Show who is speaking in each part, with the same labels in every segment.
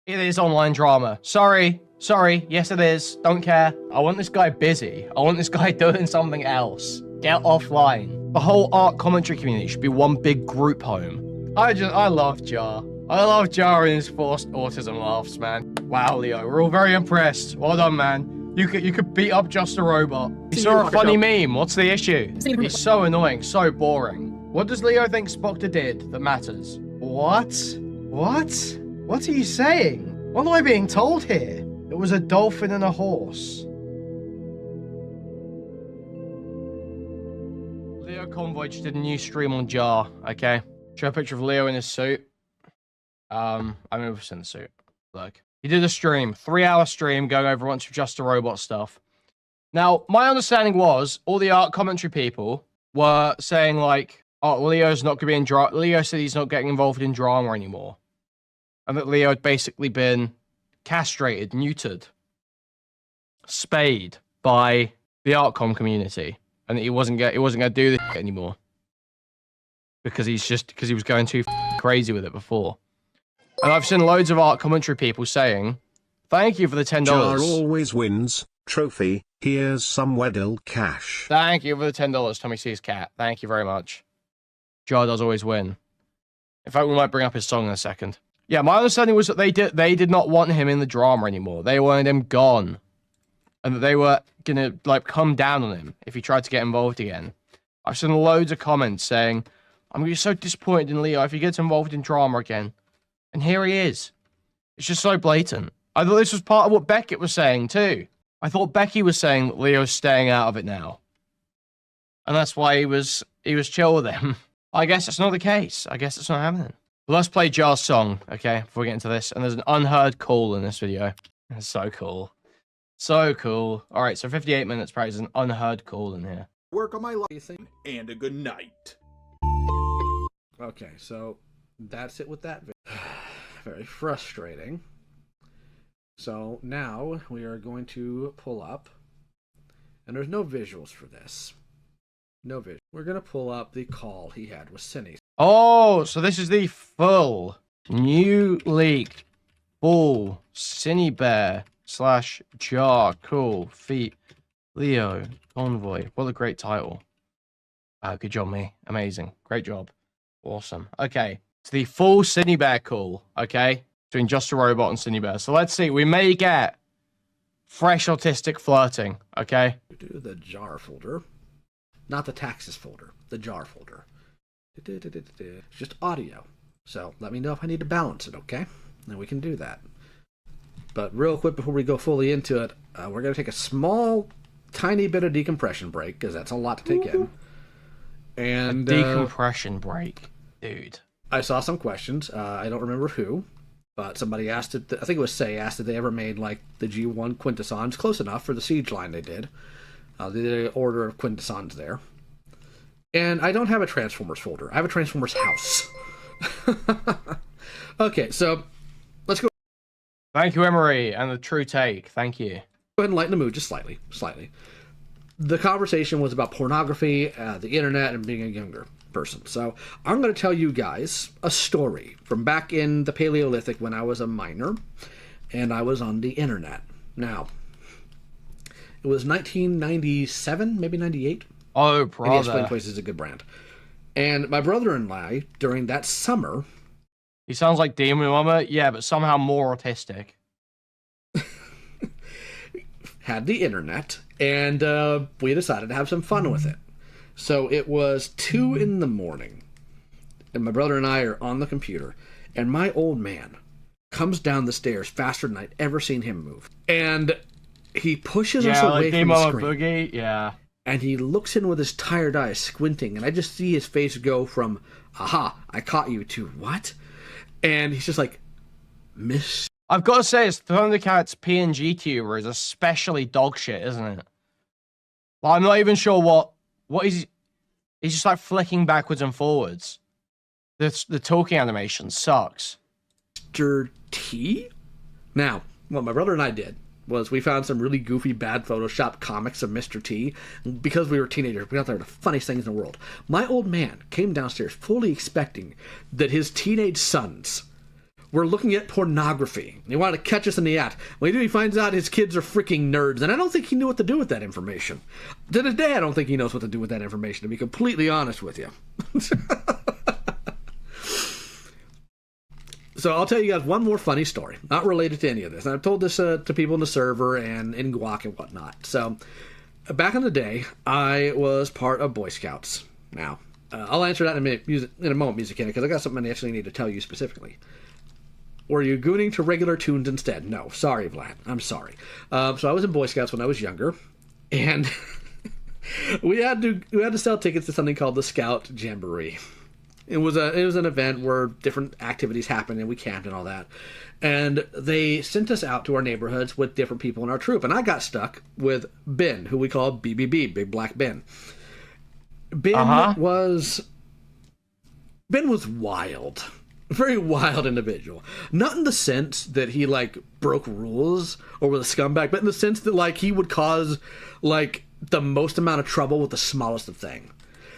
Speaker 1: It is online drama. Sorry. Yes, it is. Don't care. I want this guy busy. I want this guy doing something else. Get offline. The whole art commentary community should be one big group home. I love Jar. I love Jar and his forced autism laughs, man. Wow, Leo, we're all very impressed. Well done, man. You could beat up JustaRobot. He saw a funny meme. What's the issue? He's so annoying, so boring. What does Leo think Spockter did that matters? What? What are you saying? What am I being told here? It was a dolphin and a horse. Leo Convoy just did a new stream on Jar, okay? Show a picture of Leo in his suit. I'm in the suit. Look. He did a stream, 3-hour stream, going over a bunch of JustaRobot stuff. Now, my understanding was, all the art commentary people were saying, like, oh, Leo's not going to be in drama. Leo said he's not getting involved in drama anymore. And that Leo had basically been castrated, neutered, spayed by the Artcom community, and that he wasn't going to do this anymore because he was going too crazy with it before. And I've seen loads of art commentary people saying, "Thank you for the $10."
Speaker 2: Jar always wins. Trophy. Here's some Weddle cash.
Speaker 1: Thank you for the $10, Tommy C's cat. Thank you very much. Jar does always win. In fact, we might bring up his song in a second. Yeah, my understanding was that they did not want him in the drama anymore. They wanted him gone. And that they were gonna, like, come down on him if he tried to get involved again. I've seen loads of comments saying, I'm gonna be so disappointed in Leo if he gets involved in drama again. And here he is. It's just so blatant. I thought this was part of what Beckett was saying, too. I thought Becky was saying that Leo's staying out of it now. And that's why he was chill with him. I guess it's not the case. I guess it's not happening. Let's play Jar's song, okay, before we get into this. And there's an unheard call in this video. It's so cool. So cool. All right, so 58 minutes practice, an unheard call in here.
Speaker 3: Work on my life and a good night.
Speaker 4: Okay, so that's it with that video. Very frustrating. So now we are going to pull up, and there's no visuals for this. No visual. We're going to pull up the call he had with Synni.
Speaker 1: Oh, so this is the full new leaked full SYNNIBEAR / Jar cool feat Leo Convoy. What a great title. Good job, me. Amazing. Great job. Awesome. Okay. It's the full SYNNIBEAR call, okay? Between JustaRobot and SYNNIBEAR. So let's see. We may get fresh autistic flirting, okay?
Speaker 4: Do the jar folder. Not the taxes folder. The jar folder. It's just audio. So let me know if I need to balance it, okay? And we can do that. But real quick before we go fully into it, we're going to take a small, tiny bit of decompression break, because that's a lot to take in. And
Speaker 1: a decompression break, dude.
Speaker 4: I saw some questions. I don't remember who, but somebody asked it. I think it was Say asked if they ever made like the G1 quintessons. Close enough for the Siege line. They did. They did an order of quintessons there. And I don't have a Transformers folder. I have a Transformers house. Okay, so let's go.
Speaker 1: Thank you, Emery, and the true take. Thank you.
Speaker 4: Go ahead and lighten the mood just slightly. The conversation was about pornography, the internet, and being a younger person. So I'm going to tell you guys a story from back in the Paleolithic when I was a minor and I was on the internet. Now, it was 1997, maybe 98.
Speaker 1: Oh, brother.
Speaker 4: Explain Place is a good brand. And my brother and I, during that summer...
Speaker 1: He sounds like Demon Mama, yeah, but somehow more autistic.
Speaker 4: had the internet, and we decided to have some fun with it. So it was 2 in the morning, and my brother and I are on the computer, and my old man comes down the stairs faster than I'd ever seen him move. And he pushes us away from the screen.
Speaker 1: Boogie, yeah.
Speaker 4: And he looks in with his tired eyes, squinting, and I just see his face go from, aha, I caught you, to what? And he's just like, Miss...
Speaker 1: I've got to say, it's Thundercat's PNG tuber is especially dog shit, isn't it? Well, I'm not even sure what is... He's just like flicking backwards and forwards. The talking animation sucks.
Speaker 4: Mr. T? Now, what my brother and I did was we found some really goofy, bad Photoshop comics of Mr. T. Because we were teenagers, we thought they were the funniest things in the world. My old man came downstairs fully expecting that his teenage sons were looking at pornography. He wanted to catch us in the act. When he finds out his kids are freaking nerds, and I don't think he knew what to do with that information. To this day, I don't think he knows what to do with that information, to be completely honest with you. So I'll tell you guys one more funny story, not related to any of this. And I've told this to people in the server and in Guac and whatnot. So back in the day, I was part of Boy Scouts. Now, I'll answer that in a moment, Music Kid, because I got something I actually need to tell you specifically. Were you gooning to regular tunes instead? No. Sorry, Vlad. I'm sorry. So I was in Boy Scouts when I was younger, and we had to sell tickets to something called the Scout Jamboree. It was an event where different activities happened and we camped and all that. And they sent us out to our neighborhoods with different people in our troop. And I got stuck with Ben, who we call BBB, Big Black Ben. Ben was wild. A very wild individual. Not in the sense that he, like, broke rules or was a scumbag, but in the sense that, like, he would cause, like, the most amount of trouble with the smallest of things.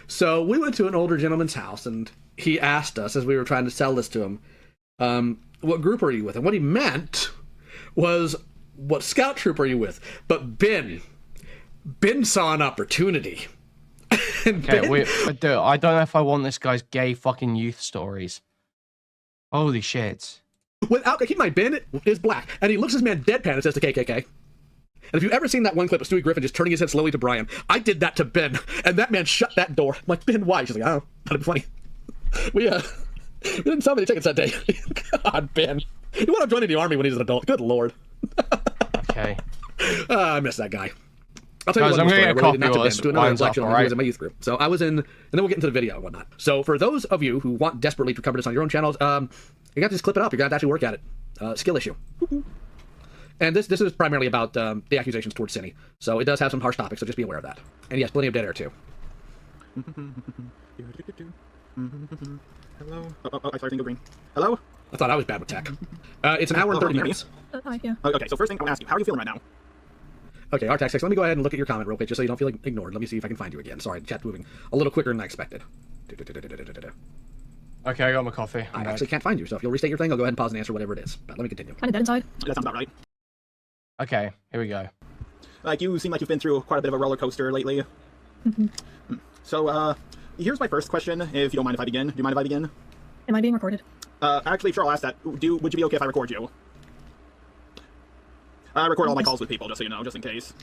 Speaker 4: So we went to an older gentleman's house, and he asked us, as we were trying to sell this to him, what group are you with? And what he meant was, what scout troop are you with? But Ben saw an opportunity.
Speaker 1: Okay, dude, I don't know if I want this guy's gay fucking youth stories. Holy shit.
Speaker 4: Without, keep in mind, Ben is black, and he looks at this man deadpan and says to KKK. And if you've ever seen that one clip of Stewie Griffin just turning his head slowly to Brian, I did that to Ben, and that man shut that door. I'm like, Ben, why? She's like, oh, that'd be funny. We didn't sell many tickets that day. God, Ben. He wound up joining the army when he was an adult. Good lord.
Speaker 1: Okay.
Speaker 4: I miss that guy. I'll tell you
Speaker 1: Guys, I'm
Speaker 4: one
Speaker 1: going to
Speaker 4: more
Speaker 1: get a
Speaker 4: story
Speaker 1: copy
Speaker 4: related
Speaker 1: of
Speaker 4: not
Speaker 1: this.
Speaker 4: to Ben, to another
Speaker 1: Lines up,
Speaker 4: reflection on who was in my youth group. So I was in, and then we'll get into the video and whatnot. So for those of you who want desperately to cover this on your own channels, you got to just clip it up. You got to actually work at it. Skill issue. And this is primarily about the accusations towards Synni. So it does have some harsh topics, so just be aware of that. And yes, plenty of dead air too.
Speaker 3: Hello? I started to go green. Hello?
Speaker 4: I thought I was bad with tech. It's an hour and 30 minutes.
Speaker 5: Hi, yeah.
Speaker 3: Okay, so first thing I want to ask you, how are you feeling right now?
Speaker 4: Okay, Artax, let me go ahead and look at your comment real quick, just so you don't feel ignored. Let me see if I can find you again. Sorry, the chat's moving a little quicker than I expected.
Speaker 1: Okay, I got my coffee.
Speaker 4: I actually can't find you, so if you'll restate your thing, I'll go ahead and pause and answer whatever it is. But let me continue.
Speaker 5: Kind of dead inside.
Speaker 3: That sounds about right.
Speaker 1: Okay, here we go.
Speaker 3: Like, you seem like you've been through quite a bit of a roller coaster lately. So, here's my first question, if you don't mind if I begin. Do you mind if I begin?
Speaker 5: Am I being recorded?
Speaker 3: Actually, sure, I'll ask that. Would you be okay if I record you? I record all my calls with people, just so you know, just in case.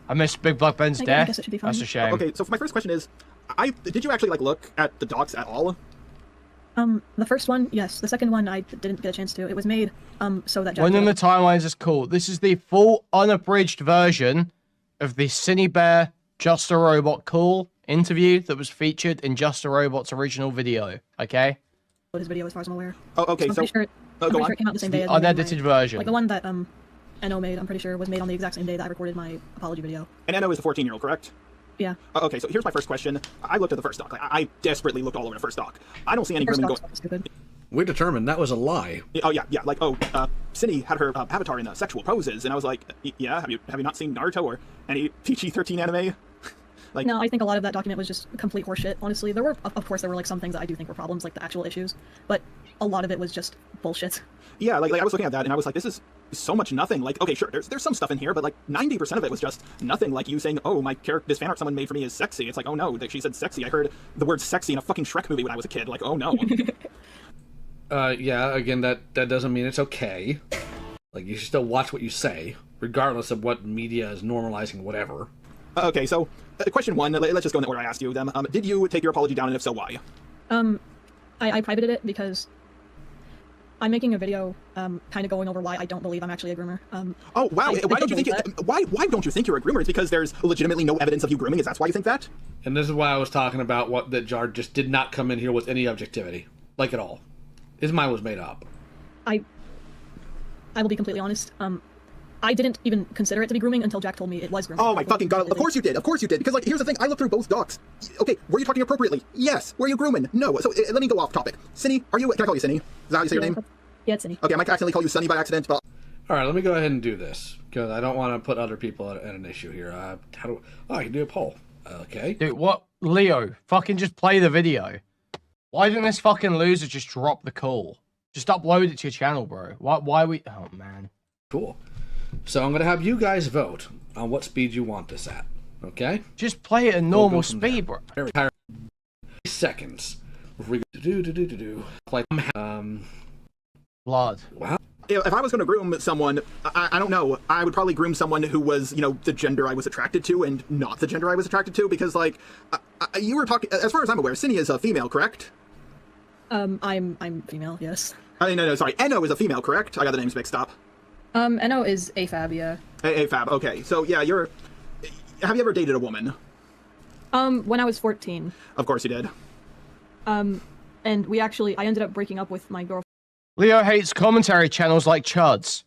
Speaker 1: I missed Big Black Ben's
Speaker 5: I
Speaker 1: death.
Speaker 5: guess it should be fine.
Speaker 1: That's a shame.
Speaker 3: Okay, so for my first question is, did you actually, like, look at the docs at all?
Speaker 5: The first one, yes. The second one, I didn't get a chance to. It was made, so that...
Speaker 1: One in the timelines is cool. This is the full, unabridged version of the SYNNIBEAR JustaRobot call interview that was featured in JustaRobot's original video, okay?
Speaker 5: His video, as far as I'm aware.
Speaker 3: Oh, okay,
Speaker 5: I'm pretty sure it came out the same day as
Speaker 1: unedited version.
Speaker 5: Like the one that, NO made, I'm pretty sure, was made on the exact same day that I recorded my apology video.
Speaker 3: And NO is the 14-year-old, correct?
Speaker 5: Yeah.
Speaker 3: Okay, so here's my first question. I looked at the first doc. Like, I desperately looked all over the first doc. I don't see any grooming going.
Speaker 5: Stupid.
Speaker 4: We determined that was a lie.
Speaker 3: Oh yeah, like Synni had her avatar in sexual poses, and I was like, yeah, have you not seen Naruto or any PG-13 anime? Like,
Speaker 5: no, I think a lot of that document was just complete horseshit. Honestly, there were, of course, there were like some things that I do think were problems, like the actual issues, but a lot of it was just bullshit.
Speaker 3: Yeah, like I was looking at that and I was like, this is so much nothing. Like, okay, sure, there's some stuff in here, but like 90% of it was just nothing. Like you saying, oh, my character, this fan art someone made for me is sexy. It's like, oh no, she said sexy. I heard the word sexy in a fucking Shrek movie when I was a kid. Like, oh no.
Speaker 4: Yeah, again, that doesn't mean it's okay. Like, you should still watch what you say, regardless of what media is normalizing whatever.
Speaker 3: Okay, so question one, let's just go in the order I asked you them. Did you take your apology down, and if so, why?
Speaker 5: I privated it because I'm making a video, kind of going over why I don't believe I'm actually a groomer.
Speaker 3: Oh wow! Why don't you think why don't you think you're a groomer? It's because there's legitimately no evidence of you grooming. Is that why you think that?
Speaker 4: And this is why I was talking about that Jar just did not come in here with any objectivity, like at all. His mind was made up.
Speaker 5: I will be completely honest. I didn't even consider it to be grooming until Jack told me it was grooming.
Speaker 3: Oh my fucking god, of course you did, because like, here's the thing, I looked through both docs. Okay, were you talking appropriately? Yes. Were you grooming? No. So let me go off topic. Synni, can I call you Synni? Is that how you say your name?
Speaker 5: Yeah, it's Synni.
Speaker 3: Okay, I might accidentally call you Sunny by accident, but...
Speaker 4: Alright, let me go ahead and do this, because I don't want to put other people at an issue here. I can do a poll. Okay.
Speaker 1: Dude, what? Leo, fucking just play the video. Why didn't this fucking loser just drop the call? Just upload it to your channel, bro. Why we... Oh, man.
Speaker 4: Cool. So I'm going to have you guys vote on what speed you want this at. Okay?
Speaker 1: Just play it at normal
Speaker 4: We'll go from
Speaker 1: speed, bro.
Speaker 4: Very tired. Seconds. We do. Like,
Speaker 1: Blood.
Speaker 4: wow.
Speaker 3: If I was going to groom someone, I don't know. I would probably groom someone who was, you know, the gender I was attracted to and not the gender I was attracted to, because, like, you were talking. As far as I'm aware, Synni is a female, correct?
Speaker 5: I'm female, yes.
Speaker 3: No, sorry. Eno is a female, correct? I got the names mixed up.
Speaker 5: Eno is AFAB, yeah.
Speaker 3: AFAB. Okay, so yeah, you're. Have you ever dated a woman?
Speaker 5: When I was 14.
Speaker 3: Of course you did.
Speaker 5: And I ended up breaking up with my girlfriend.
Speaker 1: Leo hates commentary channels like Chud's.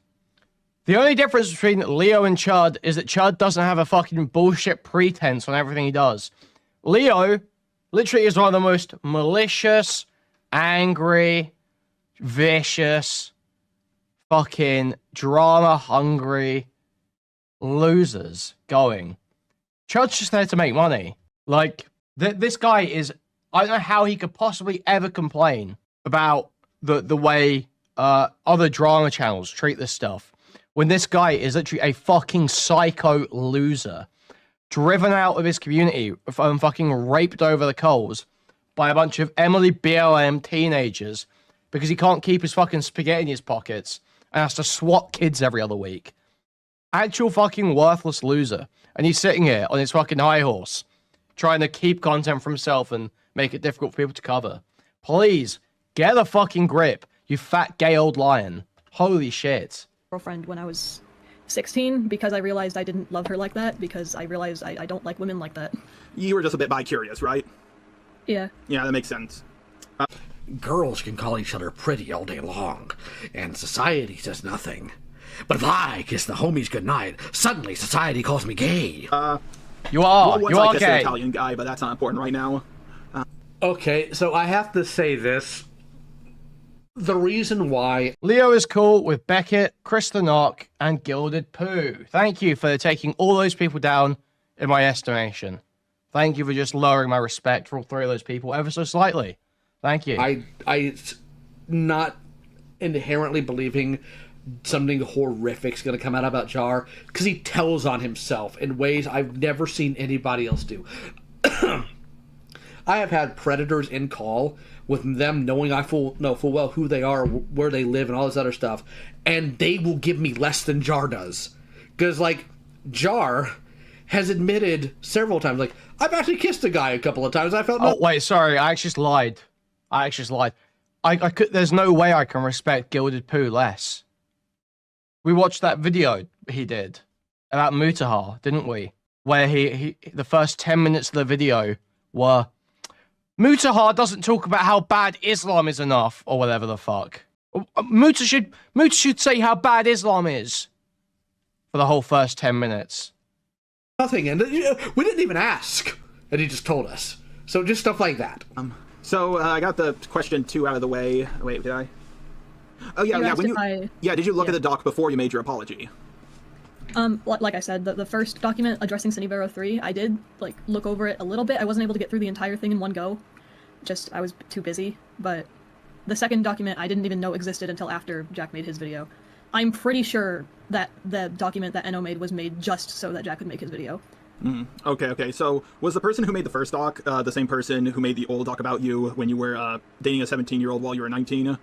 Speaker 1: The only difference between Leo and Chud is that Chud doesn't have a fucking bullshit pretense on everything he does. Leo literally is one of the most malicious, angry, vicious, fucking drama-hungry losers going. Chud's just there to make money. Like, this guy is... I don't know how he could possibly ever complain about the way other drama channels treat this stuff, when this guy is literally a fucking psycho loser, driven out of his community and fucking raped over the coals by a bunch of Emily BLM teenagers because he can't keep his fucking spaghetti in his pockets and has to swat kids every other week. Actual fucking worthless loser. And he's sitting here on his fucking high horse, trying to keep content for himself and make it difficult for people to cover. Please, get a fucking grip, you fat gay old lion. Holy shit.
Speaker 5: Girlfriend when I was 16 because I realized I didn't love her like that, because I realized I don't like women like that.
Speaker 3: You were just a bit bi-curious, right?
Speaker 5: Yeah.
Speaker 3: Yeah, that makes sense.
Speaker 4: Girls can call each other pretty all day long, and society says nothing. But if I kiss the homies goodnight, suddenly society calls me gay.
Speaker 1: You are.
Speaker 3: Well,
Speaker 1: You are
Speaker 3: kissed an
Speaker 1: gay.
Speaker 3: Italian guy, but that's not important right now.
Speaker 4: Okay, so I have to say this. The reason why...
Speaker 1: Leo is cool with Beckett, Chris the Knock, and Gilded Pooh. Thank you for taking all those people down in my estimation. Thank you for just lowering my respect for all three of those people ever so slightly. Thank you.
Speaker 4: I not inherently believing something horrific is going to come out about Jar, because he tells on himself in ways I've never seen anybody else do. I have had predators in call with them knowing I know full well who they are, where they live, and all this other stuff, and they will give me less than Jar does. Because, like, Jar has admitted several times, like, I've actually kissed a guy a couple of times. I felt no...
Speaker 1: Oh, wait, sorry. I actually just lied. I could... There's no way I can respect Gilded Pooh less. We watched that video he did about Mutahar, didn't we? Where he the first 10 minutes of the video were... Mutahar doesn't talk about how bad Islam is enough, or whatever the fuck. Muta should say how bad Islam is for the whole first 10 minutes.
Speaker 4: Nothing, and we didn't even ask, and he just told us. So just stuff like that.
Speaker 3: So I got the question 2 out of the way. Wait, did I? Oh yeah,
Speaker 5: You
Speaker 3: yeah.
Speaker 5: asked
Speaker 3: When
Speaker 5: if
Speaker 3: you did you look at the doc before you made your apology?
Speaker 5: Like I said, the first document addressing SYNNIBEAR03, I did, like, look over it a little bit. I wasn't able to get through the entire thing in one go. I was too busy. But the second document I didn't even know existed until after Jack made his video. I'm pretty sure that the document that Eno made was made just so that Jack could make his video.
Speaker 3: Okay. So was the person who made the first doc the same person who made the old doc about you when you were dating a 17-year-old while you were 19?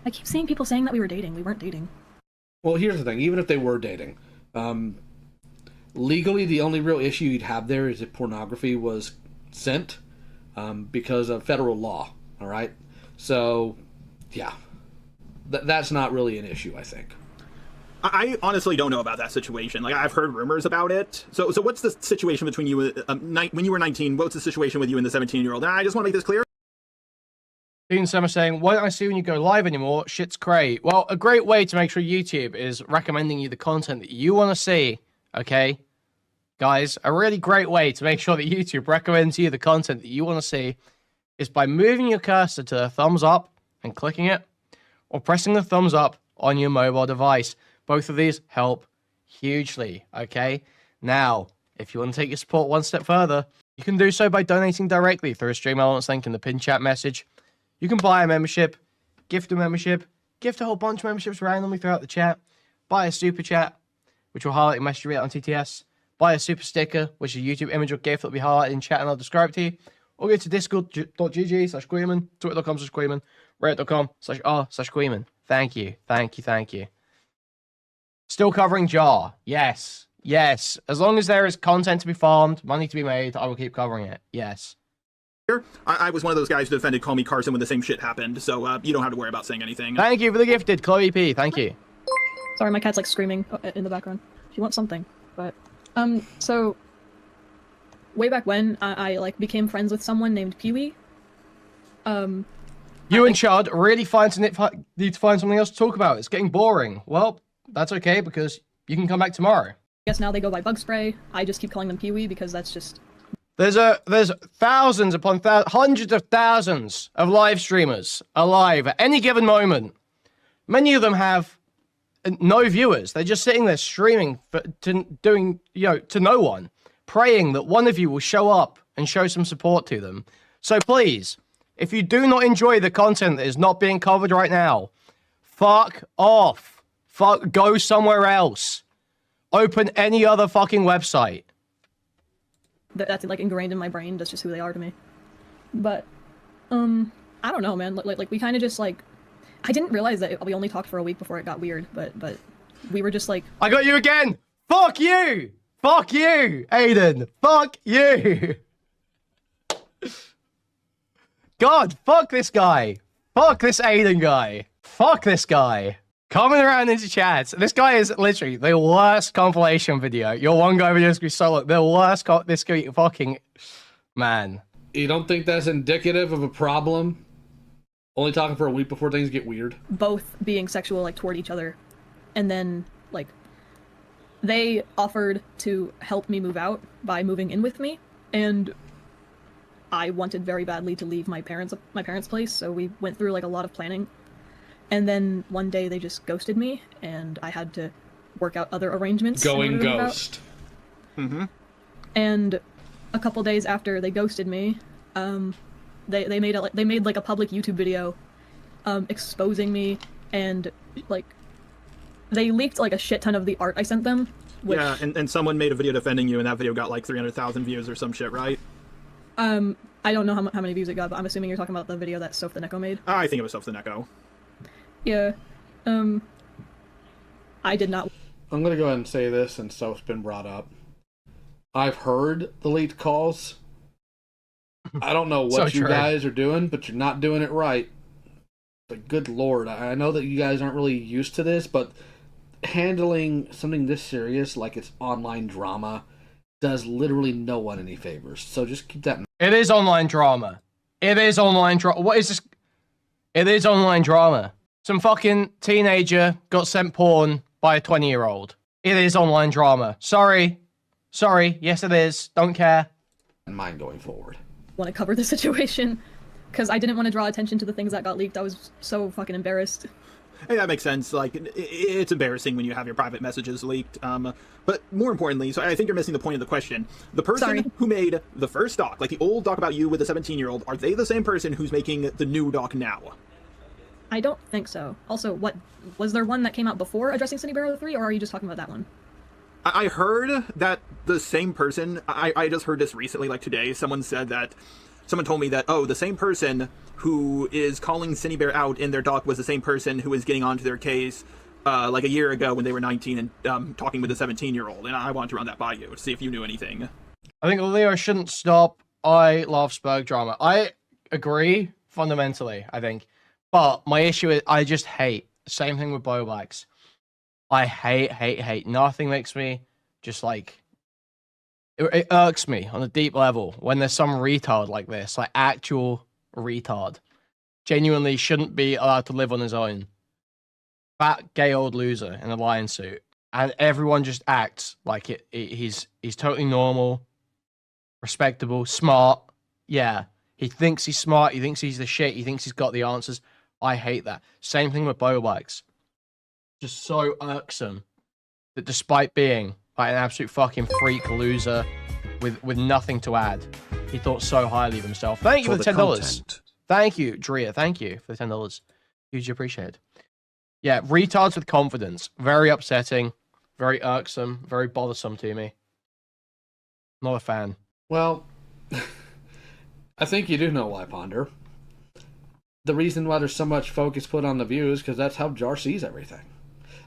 Speaker 5: I keep seeing people saying that we were dating. We weren't dating.
Speaker 4: Well, here's the thing. Even if they were dating, legally the only real issue you'd have there is if pornography was sent, because of federal law, all right? So, yeah. That's not really an issue, I think.
Speaker 3: I honestly don't know about that situation. Like, I've heard rumors about it. So what's the situation between you when you were 19? What's the situation with you and the 17-year-old? And I just want to make this clear.
Speaker 1: Dean Summer saying, why don't I see when you go live anymore? Shit's great. Well, a great way to make sure YouTube is recommending you the content that you want to see, okay? Guys, a really great way to make sure that YouTube recommends you the content that you want to see is by moving your cursor to the thumbs up and clicking it, or pressing the thumbs up on your mobile device. Both of these help hugely, okay? Now, if you want to take your support one step further, you can do so by donating directly through a Stream Elements link in the pinned chat message. You can buy a membership, gift a membership, gift a whole bunch of memberships randomly throughout the chat, buy a super chat, which will highlight your message rate on TTS, buy a super sticker, which is a YouTube image or gift that will be highlighted in chat and I'll describe to you, or go to discord.gg/Kuihman, twitter.com/Kuihman, reddit.com/r/Kuihman. Thank you, thank you, thank you. Still covering Jar. Yes, yes. As long as there is content to be farmed, money to be made, I will keep covering it. Yes.
Speaker 3: I was one of those guys who defended Call Me Carson when the same shit happened, so you don't have to worry about saying anything.
Speaker 1: Thank you for the gifted, Chloe P. Thank you.
Speaker 5: Sorry, my cat's like screaming in the background. She wants something, but so way back when I like became friends with someone named Pee-wee.
Speaker 1: You and Chud really need to find something else to talk about. It's getting boring. Well, that's okay because you can come back tomorrow.
Speaker 5: I guess now they go by Bug Spray. I just keep calling them Pee-wee because that's just.
Speaker 1: There's thousands upon hundreds of thousands of live streamers alive at any given moment. Many of them have no viewers. They're just sitting there streaming to no one, praying that one of you will show up and show some support to them. So please, if you do not enjoy the content that is not being covered right now, fuck off. Go somewhere else. Open any other fucking website.
Speaker 5: That's like ingrained in my brain. That's just who they are to me. But I don't know, man. Like we kind of just like, I didn't realize that we only talked for a week before it got weird. But we were just like,
Speaker 1: I got you again. Fuck you. Fuck you, Aiden. Fuck you. God, fuck this guy. Fuck this Aiden guy. Fuck this guy. Coming around into chats. This guy is literally the worst compilation video. Your one guy video is going to be so the worst. This could be fucking man.
Speaker 4: You don't think that's indicative of a problem? Only talking for a week before things get weird.
Speaker 5: Both being sexual like toward each other, and then like they offered to help me move out by moving in with me, and I wanted very badly to leave my parents' place, so we went through like a lot of planning. And then one day they just ghosted me, and I had to work out other arrangements.
Speaker 4: Going ghost.
Speaker 3: Mm-hmm.
Speaker 5: And a couple days after they ghosted me, they made like a public YouTube video, exposing me, and like they leaked like a shit ton of the art I sent them. Which,
Speaker 3: yeah, and someone made a video defending you, and that video got like 300,000 views or some shit, right?
Speaker 5: I don't know how many views it got, but I'm assuming you're talking about the video that Soph the Neko made.
Speaker 3: I think it was Soph the Neko.
Speaker 5: Yeah, I did not.
Speaker 4: I'm gonna go ahead and say this, and Soph's been brought up. I've heard the leaked calls. I don't know what you guys are doing, but you're not doing it right. But good lord, I know that you guys aren't really used to this, but handling something this serious, like it's online drama, does literally no one any favors. So just keep that in mind.
Speaker 1: It is online drama. It is online drama. What is this? It is online drama. Some fucking teenager got sent porn by a 20-year-old. It is online drama. Sorry. Sorry. Yes, it is. Don't care.
Speaker 4: And mine going forward.
Speaker 5: Want to cover the situation because I didn't want to draw attention to the things that got leaked. I was so fucking embarrassed.
Speaker 3: Hey, that makes sense. Like, it's embarrassing when you have your private messages leaked. But more importantly, so I think you're missing the point of the question. The person who made the first doc, like the old doc about you with the 17-year-old, are they the same person who's making the new doc now?
Speaker 5: I don't think so. Also, what was there one that came out before addressing SYNNIBEAR03, or are you just talking about that one?
Speaker 3: I heard that the same person, I just heard this recently, like today, someone told me that, oh, the same person who is calling SYNNIBEAR out in their doc was the same person who was getting onto their case like a year ago when they were 19 and talking with a 17-year-old, and I wanted to run that by you to see if you knew anything.
Speaker 1: I think Leo shouldn't stop. I love Spurg drama. I agree fundamentally, I think. But my issue is I just hate. Same thing with Bowbacks. I hate. Nothing makes me just like... It irks me on a deep level when there's some retard like this. Like actual retard. Genuinely shouldn't be allowed to live on his own. Fat, gay old loser in a lion suit. And everyone just acts like he's totally normal, respectable, smart. Yeah. He thinks he's smart. He thinks he's the shit. He thinks he's got the answers. I hate that. Same thing with Bowbikes. Just so irksome that despite being like an absolute fucking freak loser with nothing to add, he thought so highly of himself. Thank you for the $10. Thank you, Drea. Thank you for the $10. Hugely appreciated. Yeah, retards with confidence. Very upsetting. Very irksome. Very bothersome to me. Not a fan.
Speaker 4: Well, I think you do know why, Ponder. The reason why there's so much focus put on the views, because that's how Jar sees everything.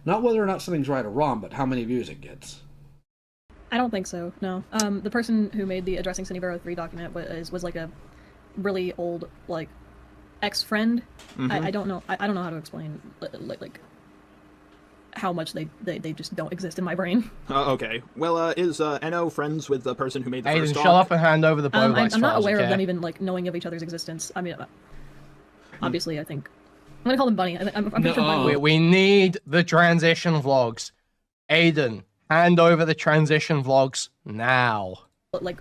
Speaker 4: Not whether or not something's right or wrong, but how many views it gets.
Speaker 5: I don't think so, no. The person who made the Addressing SYNNIBEAR03 document was like a really old, like, ex-friend. I don't know. I don't know how to explain, like how much they just don't exist in my brain.
Speaker 3: Okay. Well, is NO friends with the person who made the first
Speaker 1: Aiden,
Speaker 3: doc?
Speaker 1: shut up and hand over the bow.
Speaker 5: I'm not aware of them even, like, knowing of each other's existence. I mean, obviously, I think... I'm gonna call them Bunny. I'm pretty sure Bunny...
Speaker 1: We need the transition vlogs. Aiden, hand over the transition vlogs now.
Speaker 5: Like,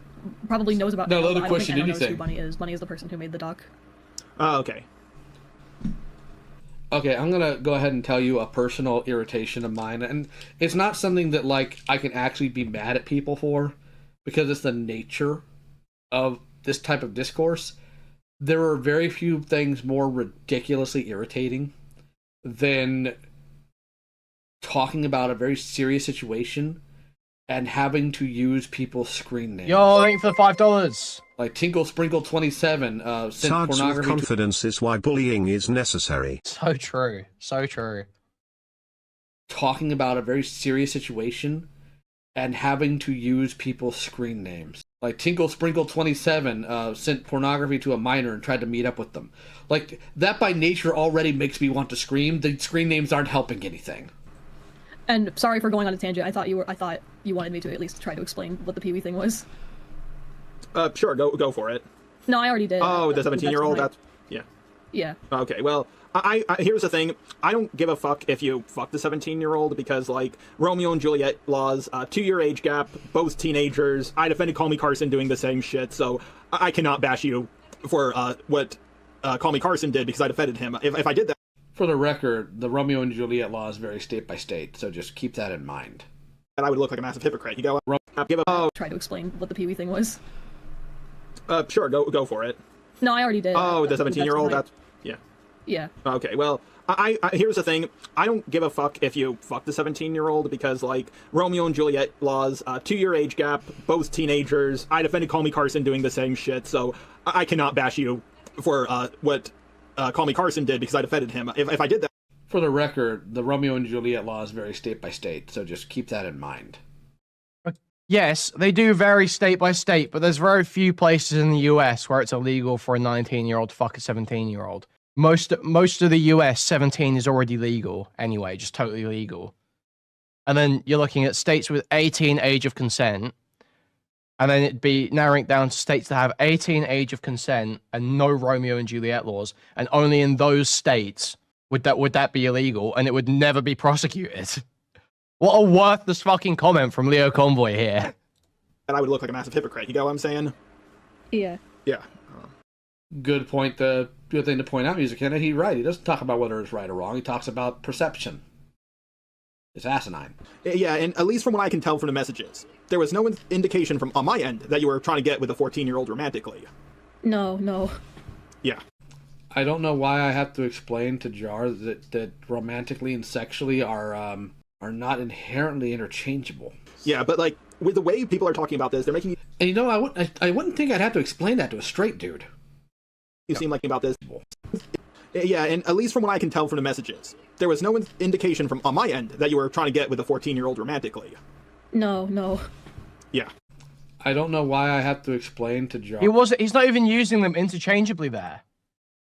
Speaker 5: probably knows about...
Speaker 4: No,
Speaker 5: I
Speaker 4: the
Speaker 5: don't
Speaker 4: question
Speaker 5: think anyone knows
Speaker 4: anything.
Speaker 5: who Bunny is. Bunny is the person who made the doc.
Speaker 3: Okay.
Speaker 4: Okay, I'm gonna go ahead and tell you a personal irritation of mine, and it's not something that, like, I can actually be mad at people for, because it's the nature of this type of discourse. There are very few things more ridiculously irritating than talking about a very serious situation and having to use people's screen names.
Speaker 1: Yo, thank you for the $5.
Speaker 4: Like Tinkle Sprinkle 27 sent
Speaker 2: Sarge with
Speaker 4: pornography.
Speaker 2: confidence is why bullying is necessary.
Speaker 1: So true. So true.
Speaker 4: Talking about a very serious situation and having to use people's screen names. Like Tinkle Sprinkle 27 sent pornography to a minor and tried to meet up with them. Like, that by nature already makes me want to scream. The screen names aren't helping anything.
Speaker 5: And sorry for going on a tangent. I thought you wanted me to at least try to explain what the Pee-wee thing was.
Speaker 3: Sure, go for it.
Speaker 5: No, I already did.
Speaker 3: Oh, the 17-year-old? That's... Yeah.
Speaker 5: Yeah.
Speaker 3: Okay, well, I here's the thing. I don't give a fuck if you fuck the 17-year-old because, like, Romeo and Juliet laws, 2-year age gap, both teenagers. I defended Call Me Carson doing the same shit, so I cannot bash you for what Call Me Carson did because I defended him. If I did that...
Speaker 4: For the record, the Romeo and Juliet law is very state by state, so just keep that in mind.
Speaker 3: And I would look like a massive hypocrite. You go, give a...
Speaker 5: Try to explain what the Pee-wee thing was.
Speaker 3: Sure, go for it.
Speaker 5: No, I already did.
Speaker 3: Oh, the 17-year-old? That's... Yeah.
Speaker 5: Yeah.
Speaker 3: Okay, well, I here's the thing. I don't give a fuck if you fuck the 17-year-old because, like, Romeo and Juliet laws, 2-year age gap, both teenagers. I defended Call Me Carson doing the same shit, so I cannot bash you for what Call Me Carson did because I defended him. If I did that...
Speaker 4: For the record, the Romeo and Juliet law is very state by state, so just keep that in mind.
Speaker 1: Yes, they do vary state by state, but there's very few places in the US where it's illegal for a 19-year-old to fuck a 17-year-old. Most of the US, 17 is already legal anyway, just totally legal. And then you're looking at states with 18 age of consent, and then it'd be narrowing it down to states that have 18 age of consent and no Romeo and Juliet laws, and only in those states would that be illegal, and it would never be prosecuted. What a worthless fucking comment from Leo Convoy here.
Speaker 3: And I would look like a massive hypocrite. You get what I'm saying?
Speaker 5: Yeah.
Speaker 3: Yeah.
Speaker 4: Good point. Good thing to point out, Music Kennedy. He's right. He doesn't talk about whether it's right or wrong. He talks about perception. It's asinine.
Speaker 3: Yeah, and at least from what I can tell from the messages, there was no indication from on my end that you were trying to get with a 14-year-old romantically.
Speaker 5: No.
Speaker 3: Yeah.
Speaker 4: I don't know why I have to explain to Jar that romantically and sexually are not inherently interchangeable.
Speaker 3: Yeah, but, like, with the way people are talking about this, they're making you...
Speaker 4: And, you know, I wouldn't think I'd have to explain that to a straight dude.
Speaker 3: You seem like about this. Yeah, and at least from what I can tell from the messages, there was no indication from on my end that you were trying to get with a 14-year-old romantically.
Speaker 5: No.
Speaker 3: Yeah.
Speaker 4: I don't know why I have to explain to Jar.
Speaker 1: He's not even using them interchangeably there.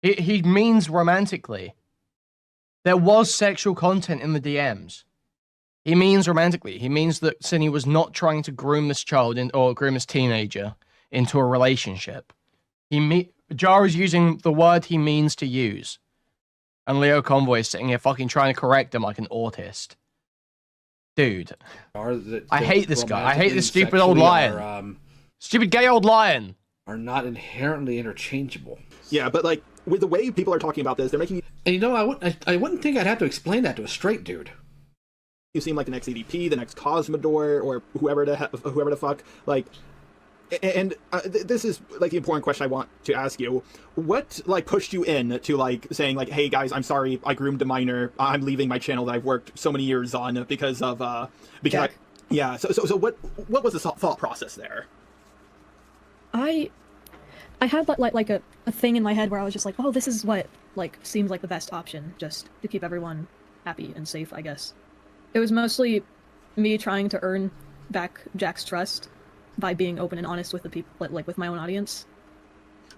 Speaker 1: He means romantically. There was sexual content in the DMs. He means romantically. He means that Synni was not trying to groom this child or groom this teenager into a relationship. Jar is using the word he means to use. And Leo Convoy is sitting here fucking trying to correct him like an autist. Dude. I hate this guy. I hate this stupid old lion. Stupid gay old lion.
Speaker 4: Are not inherently interchangeable.
Speaker 3: Yeah, but, like, with the way people are talking about this, they're making you...
Speaker 4: And, you know, I wouldn't think I'd have to explain that to a straight dude.
Speaker 3: You seem like the next EDP, the next Cosmodor, or whoever the fuck. Like, And this is like the important question I want to ask you. What like pushed you in to like saying like, hey guys, I'm sorry, I groomed a minor. I'm leaving my channel that I've worked so many years on because of because yeah. So what was the thought process there?
Speaker 5: I had like a thing in my head where I was just like, oh, this is what like seems like the best option, just to keep everyone happy and safe, I guess. It was mostly me trying to earn back Jack's trust by being open and honest with the people, like with my own audience.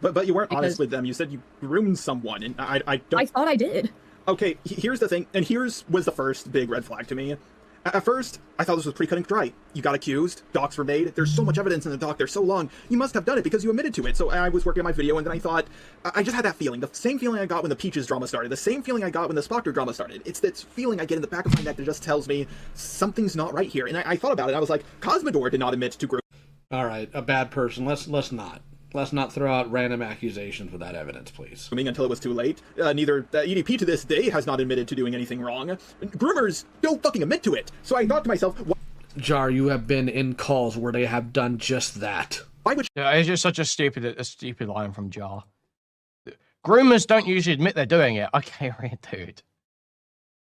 Speaker 3: But you weren't honest with them. You said you groomed someone, and I don't.
Speaker 5: I thought I did.
Speaker 3: Okay, here's the thing, and was the first big red flag to me. At first, I thought this was pretty cut and dry. You got accused, docs were made, there's so much evidence in the doc, they're so long, you must have done it because you admitted to it. So I was working on my video, and then I thought, I just had that feeling, the same feeling I got when the Peaches drama started, the same feeling I got when the Spockter drama started. It's this feeling I get in the back of my neck that just tells me something's not right here. And I thought about it, I was like, Cosmodor did not admit to grooming.
Speaker 4: All right, a bad person. Let's not throw out random accusations without evidence, please.
Speaker 3: Until it was too late. Neither EDP to this day has not admitted to doing anything wrong. Groomers don't fucking admit to it. So I thought to myself,
Speaker 4: Jar, you have been in calls where they have done just that.
Speaker 3: why would
Speaker 1: Yeah, it's just such a stupid line from Jar. Groomers don't usually admit they're doing it. Okay, right, dude.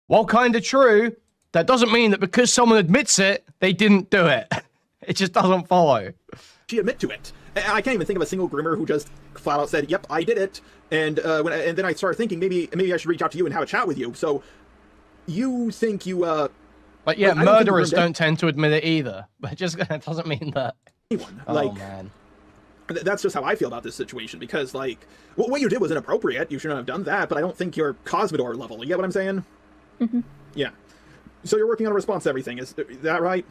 Speaker 1: While kind of true, that doesn't mean that because someone admits it, they didn't do it. It just doesn't follow.
Speaker 3: she admit to it? I can't even think of a single groomer who just flat out said, "Yep, I did it." And and then I started thinking maybe I should reach out to you and have a chat with you. So you think you
Speaker 1: But yeah,
Speaker 3: I don't think
Speaker 1: murderers
Speaker 3: you
Speaker 1: don't tend to admit it either. But just that doesn't mean that.
Speaker 3: anyone
Speaker 1: Oh
Speaker 3: like
Speaker 1: man.
Speaker 3: that's just how I feel about this situation because like what you did was inappropriate. You shouldn't have done that. But I don't think you're Cosmodor level. You get what I'm saying?
Speaker 5: Mm-hmm.
Speaker 3: Yeah. So you're working on a response to everything. Is that right?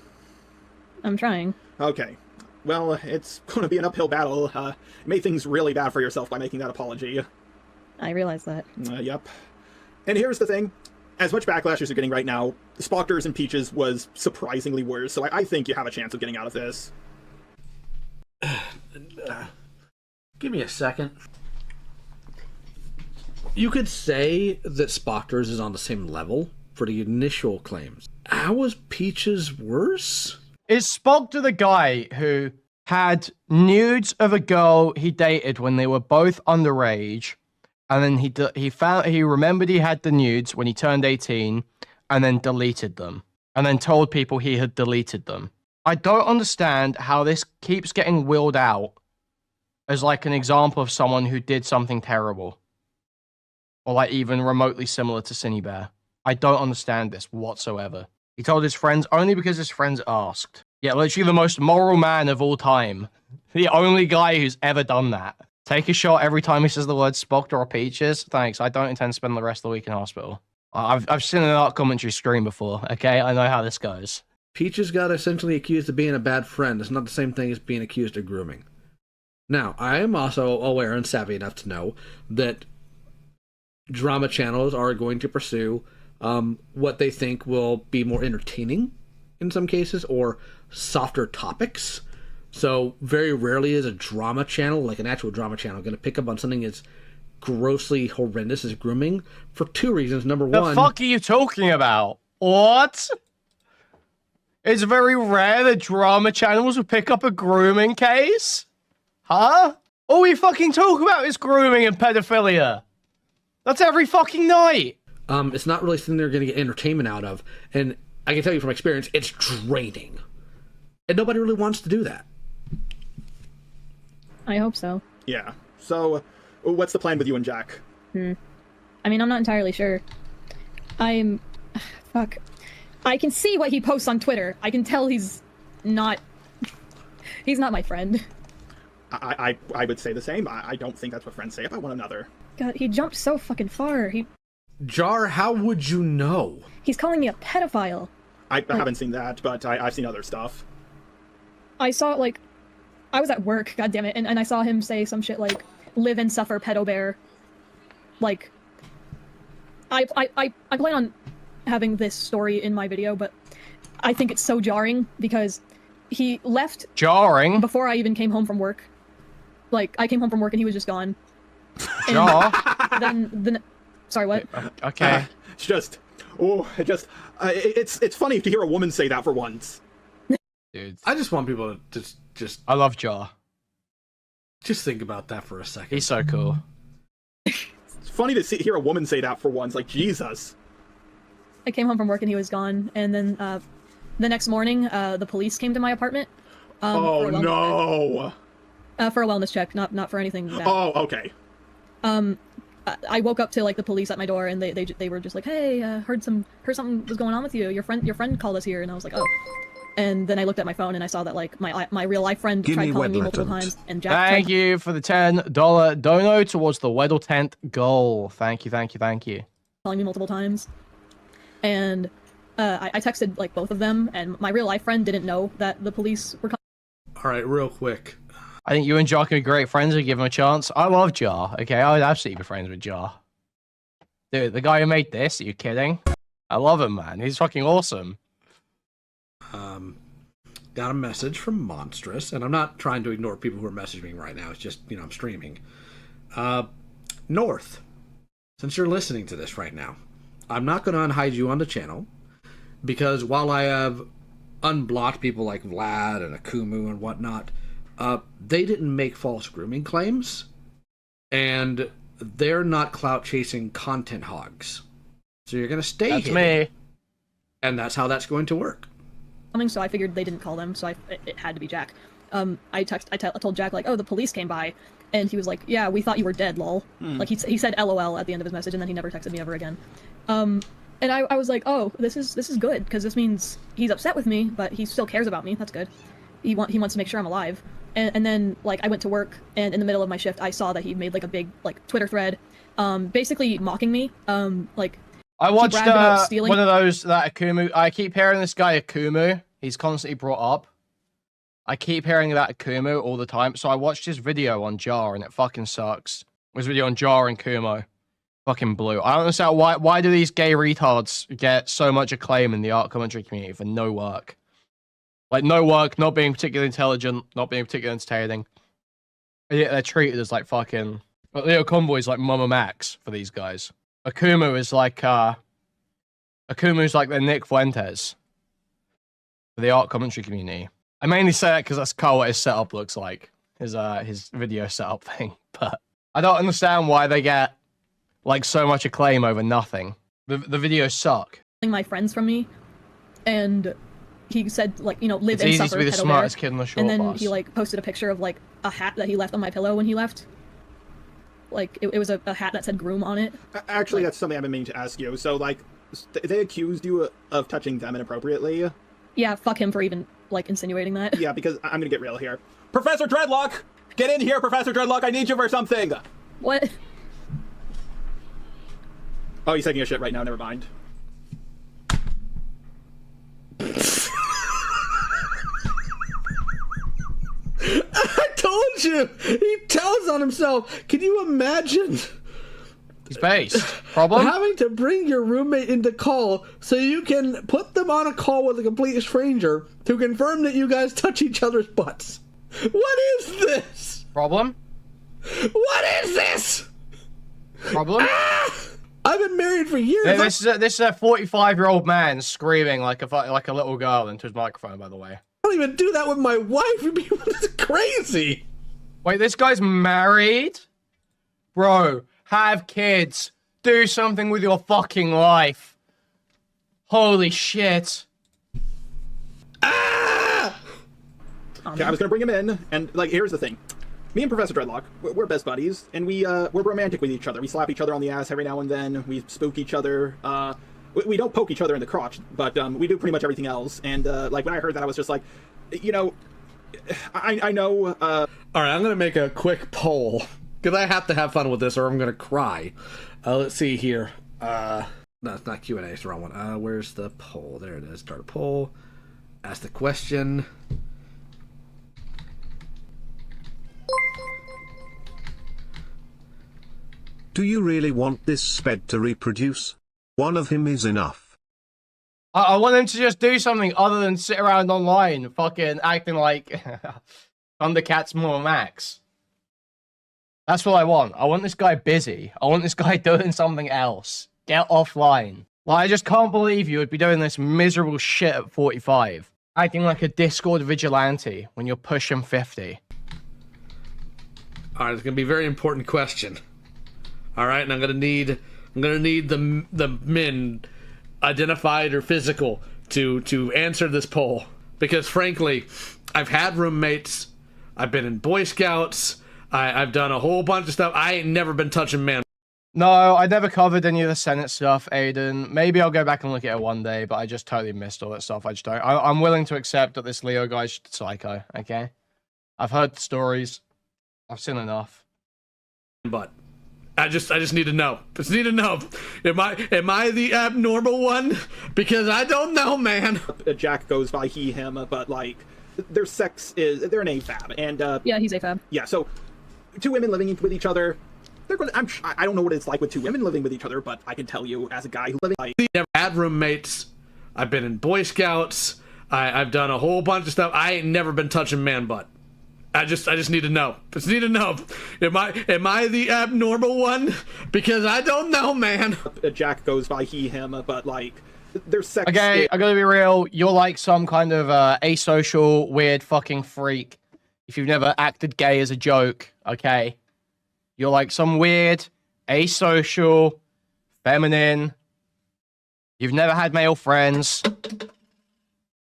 Speaker 5: I'm trying.
Speaker 3: Okay. Well, it's going to be an uphill battle. You made things really bad for yourself by making that apology.
Speaker 5: I realize that.
Speaker 3: Yep. And here's the thing. As much backlash as you're getting right now, Spockter's and Peaches was surprisingly worse, so I think you have a chance of getting out of this.
Speaker 4: Give me a second. You could say that Spockter's is on the same level for the initial claims. How was Peaches worse?
Speaker 1: Is Spockter the guy who had nudes of a girl he dated when they were both underage, and then he remembered he had the nudes when he turned 18, and then deleted them, and then told people he had deleted them? I don't understand how this keeps getting wheeled out as like an example of someone who did something terrible, or like even remotely similar to SYNNIBEAR. I don't understand this whatsoever. He told his friends only because his friends asked. Yeah, literally the most moral man of all time. The only guy who's ever done that. Take a shot every time he says the word Spockter or Peaches. Thanks, I don't intend to spend the rest of the week in hospital. I've seen an art commentary screen before, okay? I know how this goes.
Speaker 4: Peaches got essentially accused of being a bad friend. It's not the same thing as being accused of grooming. Now, I am also aware and savvy enough to know that drama channels are going to pursue what they think will be more entertaining in some cases, or softer topics. So very rarely is a drama channel, like an actual drama channel, going to pick up on something as grossly horrendous as grooming for two reasons. Number one...
Speaker 1: The fuck are you talking about? What? It's very rare that drama channels will pick up a grooming case? Huh? All we fucking talk about is grooming and pedophilia. That's every fucking night.
Speaker 4: It's not really something they're going to get entertainment out of. And I can tell you from experience, it's draining. And nobody really wants to do that.
Speaker 5: I hope so.
Speaker 3: Yeah. So, what's the plan with you and Jack?
Speaker 5: I mean, I'm not entirely sure. Fuck. I can see what he posts on Twitter. I can tell he's not my friend.
Speaker 3: I would say the same. I don't think that's what friends say about one another.
Speaker 5: God, he jumped so fucking far.
Speaker 4: Jar, how would you know?
Speaker 5: He's calling me a pedophile.
Speaker 3: I haven't seen that, but I've seen other stuff.
Speaker 5: I saw, like, I was at work, goddammit, and I saw him say some shit like, live and suffer, pedo bear. Like, I plan on having this story in my video, but I think it's so jarring because he left...
Speaker 1: Jarring?
Speaker 5: Before I even came home from work. Like, I came home from work and he was just gone.
Speaker 1: Jar?
Speaker 5: Sorry, what?
Speaker 1: Okay.
Speaker 3: It's funny to hear a woman say that for once.
Speaker 1: Dude.
Speaker 4: I just want people to just...
Speaker 1: I love Jar.
Speaker 4: Just think about that for a second.
Speaker 1: He's so cool.
Speaker 3: It's funny to hear a woman say that for once. Like, Jesus.
Speaker 5: I came home from work and he was gone, and then the next morning, the police came to my apartment.
Speaker 3: Oh,
Speaker 5: for a
Speaker 3: no.
Speaker 5: for a wellness check, not for anything bad.
Speaker 3: Oh, okay.
Speaker 5: I woke up to like the police at my door, and they were just like, "Hey, heard something was going on with you. Your friend called us here," and I was like, "Oh." And then I looked at my phone and I saw that like my real life friend tried calling me multiple times, and Jack.
Speaker 1: Thank you for the $10 dono towards the Weddle tent goal. Thank you.
Speaker 5: Calling me multiple times, and I texted like both of them, and my real life friend didn't know that the police were calling.
Speaker 4: All right, real quick.
Speaker 1: I think you and Jar can be great friends and give him a chance. I love Jar. Okay, I would absolutely be friends with Jar. Dude, the guy who made this, are you kidding? I love him, man. He's fucking awesome.
Speaker 4: Got a message from Monstrous, and I'm not trying to ignore people who are messaging me right now. It's just, I'm streaming. North, since you're listening to this right now, I'm not going to unhide you on the channel, because while I have unblocked people like Vlad and Akumu and whatnot, they didn't make false grooming claims, and they're not clout-chasing content hogs. So you're going to stay
Speaker 1: That's
Speaker 4: hidden,
Speaker 1: me.
Speaker 4: and that's how that's going to work.
Speaker 5: So I figured they didn't call them, so it had to be Jack. I told Jack like, "Oh, the police came by," and he was like, "Yeah, we thought you were dead, lol." Like he said LOL at the end of his message, and then he never texted me ever again. And I was like, "Oh, this is good, because this means he's upset with me, but he still cares about me. That's good. He wants to make sure I'm alive." And then like I went to work, and in the middle of my shift, I saw that he made like a big like Twitter thread, basically mocking me, like.
Speaker 1: I watched
Speaker 5: stealing.
Speaker 1: one of those that Akumu. I keep hearing this guy Akumu. He's constantly brought up. I keep hearing that Akumu all the time. So I watched his video on Jar, and it fucking sucks. His video on Jar and Kumo. Fucking blue. I don't understand why do these gay retards get so much acclaim in the art commentary community for no work? Like no work, not being particularly intelligent, not being particularly entertaining. And yet they're treated as like fucking. Leo Convoy's like Mama Max for these guys. Akumu is like Akumu's like the Nick Fuentes for the art commentary community. I mainly say that because that's kind of what his setup looks like, his video setup thing. But I don't understand why they get like so much acclaim over nothing. The videos suck.
Speaker 5: My friends from me, and he said like live
Speaker 1: It's
Speaker 5: and
Speaker 1: easy
Speaker 5: suffer.
Speaker 1: to be the
Speaker 5: pedo
Speaker 1: smartest
Speaker 5: bear.
Speaker 1: kid in the short
Speaker 5: And then
Speaker 1: bus.
Speaker 5: he like posted a picture of like a hat that he left on my pillow when he left. Like it was a hat that said groom on it.
Speaker 3: Actually, that's something I've been meaning to ask you. So, like, they accused you of touching them inappropriately.
Speaker 5: Yeah, fuck him for even like insinuating that.
Speaker 3: Yeah, because I'm gonna get real here. Professor Dreadlock! Get in here, Professor Dreadlock! I need you for something!
Speaker 5: What?
Speaker 3: Oh, he's taking a shit right now, never mind.
Speaker 4: I told you! He tells on himself. Can you imagine?
Speaker 1: He's based. Problem?
Speaker 4: Having to bring your roommate into call so you can put them on a call with a complete stranger to confirm that you guys touch each other's butts. What is this?
Speaker 1: Problem?
Speaker 4: What is this?
Speaker 1: Problem?
Speaker 4: I've been married for years.
Speaker 1: This is a 45-year-old man screaming like a little girl into his microphone, by the way.
Speaker 4: I don't even do that with my wife. This is crazy.
Speaker 1: Wait, this guy's married? Bro, have kids. Do something with your fucking life. Holy shit.
Speaker 3: Ah! Okay, I was gonna bring him in, and, like, here's the thing. Me and Professor Dreadlock, we're best buddies, and we're romantic with each other. We slap each other on the ass every now and then. We spook each other. We don't poke each other in the crotch, but we do pretty much everything else. And like when I heard that, I was just like, I know.
Speaker 4: All right, I'm gonna make a quick poll because I have to have fun with this, or I'm gonna cry. Let's see here. No, it's not Q&A. It's the wrong one. Where's the poll? There it is. Start a poll. Ask the question.
Speaker 2: Do you really want this sped to reproduce? One of him is enough.
Speaker 1: I want him to just do something other than sit around online fucking acting like Thundercats more Max. That's what I want. I want this guy busy. I want this guy doing something else. Get offline. Like, I just can't believe you would be doing this miserable shit at 45. Acting like a Discord vigilante when you're pushing 50.
Speaker 4: All right, it's gonna be a very important question. All right, and I'm gonna need the men, identified or physical, to answer this poll, because frankly, I've had roommates, I've been in Boy Scouts, I've done a whole bunch of stuff. I ain't never been touching man.
Speaker 1: No, I never covered any of the Senate stuff, Aiden. Maybe I'll go back and look at it one day, but I just totally missed all that stuff. I just don't. I'm willing to accept that this Leo guy's psycho, okay? I've heard the stories. I've seen enough.
Speaker 4: But I just need to know. Just need to know. Am I the abnormal one? Because I don't know, man.
Speaker 3: Jack goes by he, him, but like their sex is they're an AFAB, and
Speaker 5: Yeah, he's AFAB.
Speaker 3: yeah. So two women living with each other. They're going. I don't know what it's like with two women living with each other, but I can tell you as a guy who living like
Speaker 4: Never had roommates. I've been in Boy Scouts. I've done a whole bunch of stuff. I ain't never been touching man butt. I just need to know. Just need to know. Am I the abnormal one? Because I don't know, man.
Speaker 3: Jack goes by he, him, but like their sex.
Speaker 1: Okay, I gotta be real. You're like some kind of asocial, weird fucking freak. If you've never acted gay as a joke, okay? You're like some weird, asocial, feminine. You've never had male friends.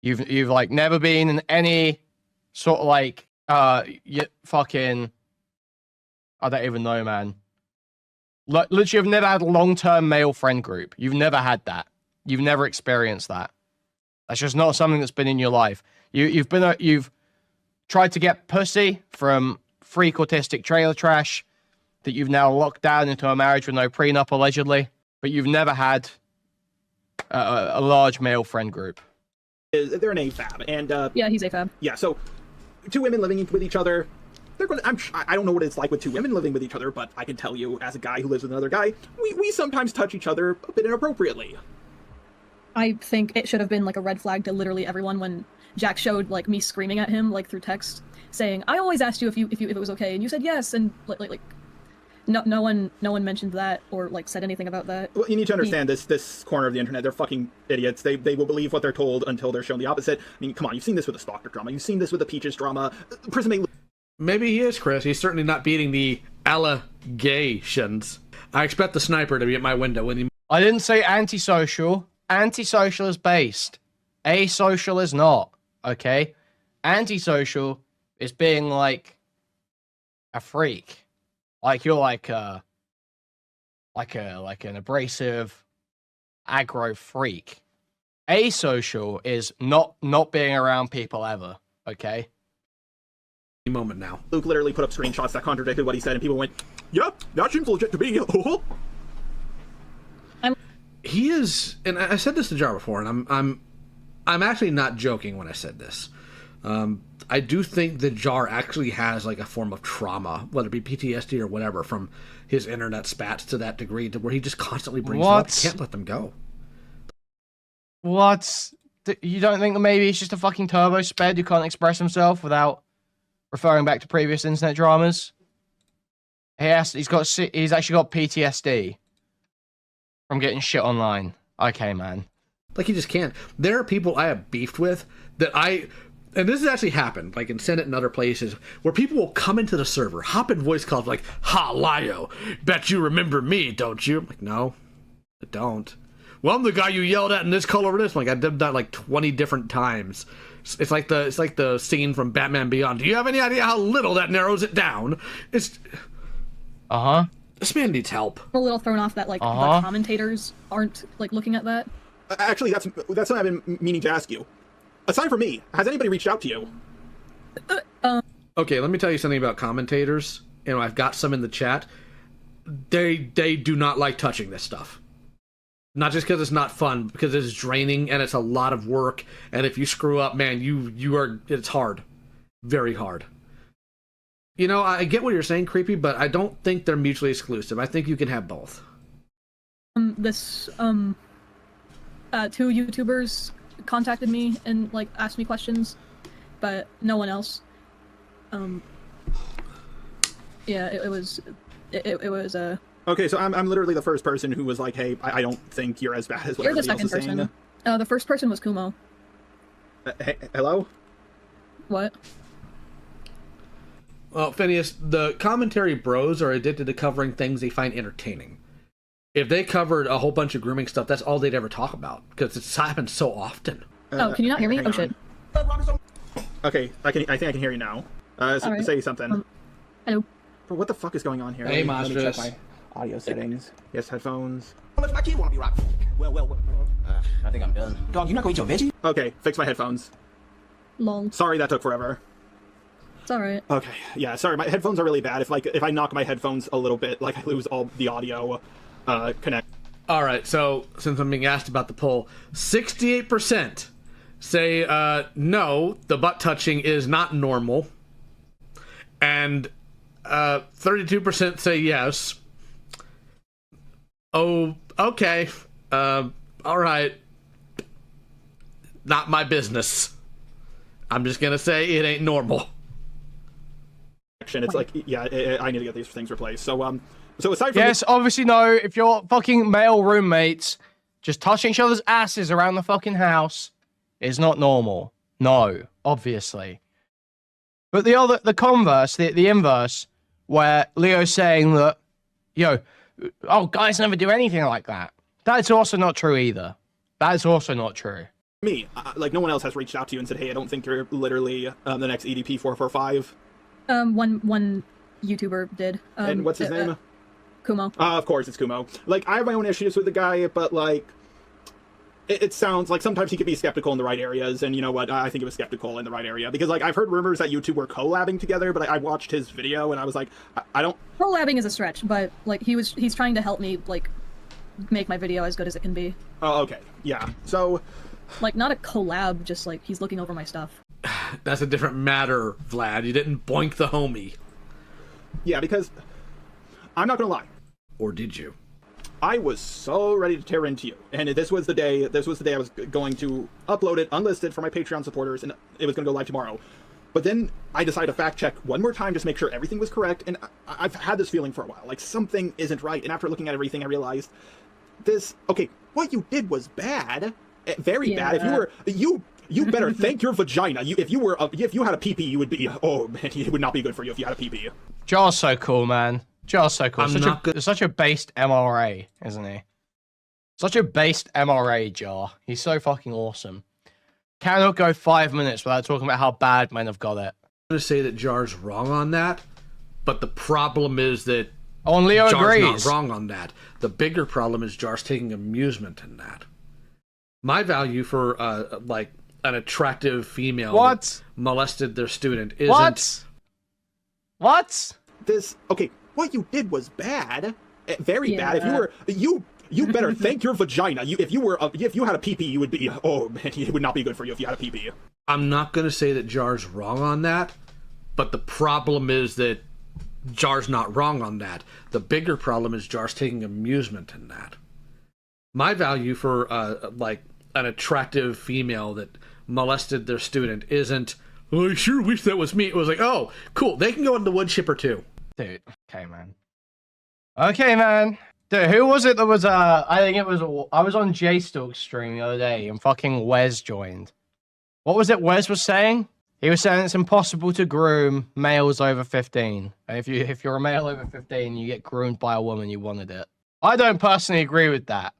Speaker 1: You've like never been in any sort of like fucking. I don't even know, man. Literally, you've never had a long-term male friend group. You've never had that. You've never experienced that. That's just not something that's been in your life. You've tried to get pussy from freak autistic trailer trash that you've now locked down into a marriage with no prenup, allegedly. But you've never had a large male friend group.
Speaker 3: They're an AFAB, and
Speaker 5: Yeah, he's AFAB.
Speaker 3: yeah. So two women living with each other. They're going. I don't know what it's like with two women living with each other, but I can tell you as a guy who lives with another guy, we sometimes touch each other a bit inappropriately.
Speaker 5: I think it should have been like a red flag to literally everyone when Jack showed like me screaming at him like through text, saying, "I always asked you if it was okay, and you said yes," and like no one mentioned that or like said anything about that.
Speaker 3: Well, you need to understand this corner of the internet. They're fucking idiots. They will believe what they're told until they're shown the opposite. I mean, come on, you've seen this with the Stalker drama. You've seen this with the Peaches drama. Prison May.
Speaker 4: Maybe he is, Chris. He's certainly not beating the allegations. I expect the sniper to be at my window when he...
Speaker 1: I didn't say antisocial. Antisocial is based. Asocial is not. Okay? Antisocial is being like a freak. Like you're like an abrasive aggro freak. Asocial is not being around people ever. Okay?
Speaker 4: moment now.
Speaker 3: Luke literally put up screenshots that contradicted what he said, and people went, "Yeah, that seems legit to me."
Speaker 4: He is, and I said this to Jar before, and I'm actually not joking when I said this. I do think that Jar actually has like a form of trauma, whether it be PTSD or whatever, from his internet spats to that degree, to where he just constantly brings them up. He can't let them go.
Speaker 1: What? You don't think that maybe he's just a fucking turbo sped who can't express himself without referring back to previous internet dramas? He's actually got PTSD from getting shit online. Okay, man.
Speaker 4: Like, he just can't. There are people I have beefed with that and this has actually happened, like in Senate and other places, where people will come into the server, hop in voice calls like, "Ha, Lio, bet you remember me, don't you?" I'm like, no, I don't. Well, I'm the guy you yelled at in this color or this. I'm like, I did that like 20 different times. It's like the scene from Batman Beyond. Do you have any idea how little that narrows it down? It's... This man needs help.
Speaker 5: I'm a little thrown off that like the commentators aren't like looking at that.
Speaker 3: Actually, that's something I've been meaning to ask you. Aside from me, has anybody reached out to you?
Speaker 4: Okay, let me tell you something about commentators. You know, I've got some in the chat. They do not like touching this stuff. Not just because it's not fun, because it's draining and it's a lot of work. And if you screw up, man, it's hard. Very hard. You know, I get what you're saying, Creepy, but I don't think they're mutually exclusive. I think you can have both.
Speaker 5: Two YouTubers contacted me and like asked me questions, but no one else. Yeah, it was
Speaker 3: Okay, so I'm literally the first person who was like, "Hey, I don't think you're as bad as what
Speaker 5: You're the
Speaker 3: everybody else
Speaker 5: second
Speaker 3: is
Speaker 5: person.
Speaker 3: saying."
Speaker 5: The first person was Kumo.
Speaker 3: Hey, hello?
Speaker 5: What?
Speaker 4: Well, Phineas, the commentary bros are addicted to covering things they find entertaining. If they covered a whole bunch of grooming stuff, that's all they'd ever talk about, because it's happened so often.
Speaker 5: Oh, can you not hear me?
Speaker 3: hang
Speaker 5: Oh,
Speaker 3: on.
Speaker 5: shit.
Speaker 3: Okay, I think I can hear you now.
Speaker 5: Alright.
Speaker 3: Say something.
Speaker 5: Hello.
Speaker 3: But what the fuck is going on here?
Speaker 4: Hey,
Speaker 3: Let me check
Speaker 4: Monstrous.
Speaker 3: my audio settings. Yes, headphones.
Speaker 6: How much my kid want to be rocked? Well. I think I'm done. Dog, you not gonna eat your veggie?
Speaker 3: Okay, fix my headphones.
Speaker 5: Lol.
Speaker 3: Sorry that took forever.
Speaker 5: It's alright.
Speaker 3: Okay, yeah, sorry, my headphones are really bad. If I knock my headphones a little bit, like I lose all the audio connect.
Speaker 4: All right, so since I'm being asked about the poll, 68% say no, the butt touching is not normal, and 32% say yes. Oh, okay. All right. Not my business. I'm just gonna say it ain't normal.
Speaker 3: It's like, yeah, I need to get these things replaced. So aside from
Speaker 1: Yes, obviously no. If your fucking male roommates just touching each other's asses around the fucking house is not normal. No, obviously. But the converse, the inverse, where Leo's saying that, guys never do anything like that. That's also not true either. That's also not true.
Speaker 3: me, like no one else has reached out to you and said, hey, I don't think you're literally the next EDP 445.
Speaker 5: One YouTuber did.
Speaker 3: And what's his name?
Speaker 5: Kumo.
Speaker 3: Of course, it's Kumo. Like, I have my own issues with the guy, but, like, it sounds like sometimes he could be skeptical in the right areas, and you know what? I think he was skeptical in the right area. Because, like, I've heard rumors that you two were collabing together, but I watched his video, and I was like, I don't...
Speaker 5: Collabing is a stretch, but, like, he's trying to help me, like, make my video as good as it can be.
Speaker 3: Oh, okay. Yeah. So...
Speaker 5: Like, not a collab, just, like, he's looking over my stuff.
Speaker 4: That's a different matter, Vlad. You didn't boink the homie.
Speaker 3: Yeah, because... I'm not gonna lie.
Speaker 4: Or did you?
Speaker 3: I was so ready to tear into you, and this was the day I was going to upload it unlisted for my Patreon supporters, and it was going to go live tomorrow. But then I decided to fact check one more time, just make sure everything was correct, and I've had this feeling for a while, like something isn't right. And after looking at everything, I realized okay, what you did was bad, very bad. If you were you better thank your vagina. If you had a pee-pee, you would be, oh man, it would not be good for you if you had a pee-pee.
Speaker 1: Jar's so cool, man. Jar's so cool. Such a based MRA, isn't he? Such a based MRA, Jar. He's so fucking awesome. Cannot go 5 minutes without talking about how bad men have got it.
Speaker 4: I'm going to say that Jar's wrong on that, but the problem is that
Speaker 1: Oh, and Leo
Speaker 4: Jar's
Speaker 1: agrees.
Speaker 4: not wrong on that. The bigger problem is Jar's taking amusement in that. My value for, like, an attractive female that molested their student isn't...
Speaker 1: What?
Speaker 3: Okay, what you did was bad, very bad. If you better thank your vagina. If you had a pee-pee, you would be, oh man, it would not be good for you if you had a pee-pee.
Speaker 4: I'm not going to say that Jar's wrong on that, but the problem is that Jar's not wrong on that. The bigger problem is Jar's taking amusement in that. My value for, like, an attractive female that molested their student isn't, oh, I sure wish that was me. It was like, oh, cool, they can go in the wood chipper too.
Speaker 1: Dude, okay, man. Dude, who was it that was, I think it was, I was on J-Stalk's stream the other day, and fucking Wes joined. What was it Wes was saying? He was saying it's impossible to groom males over 15. And if you're a male over 15, you get groomed by a woman, you wanted it. I don't personally agree with that.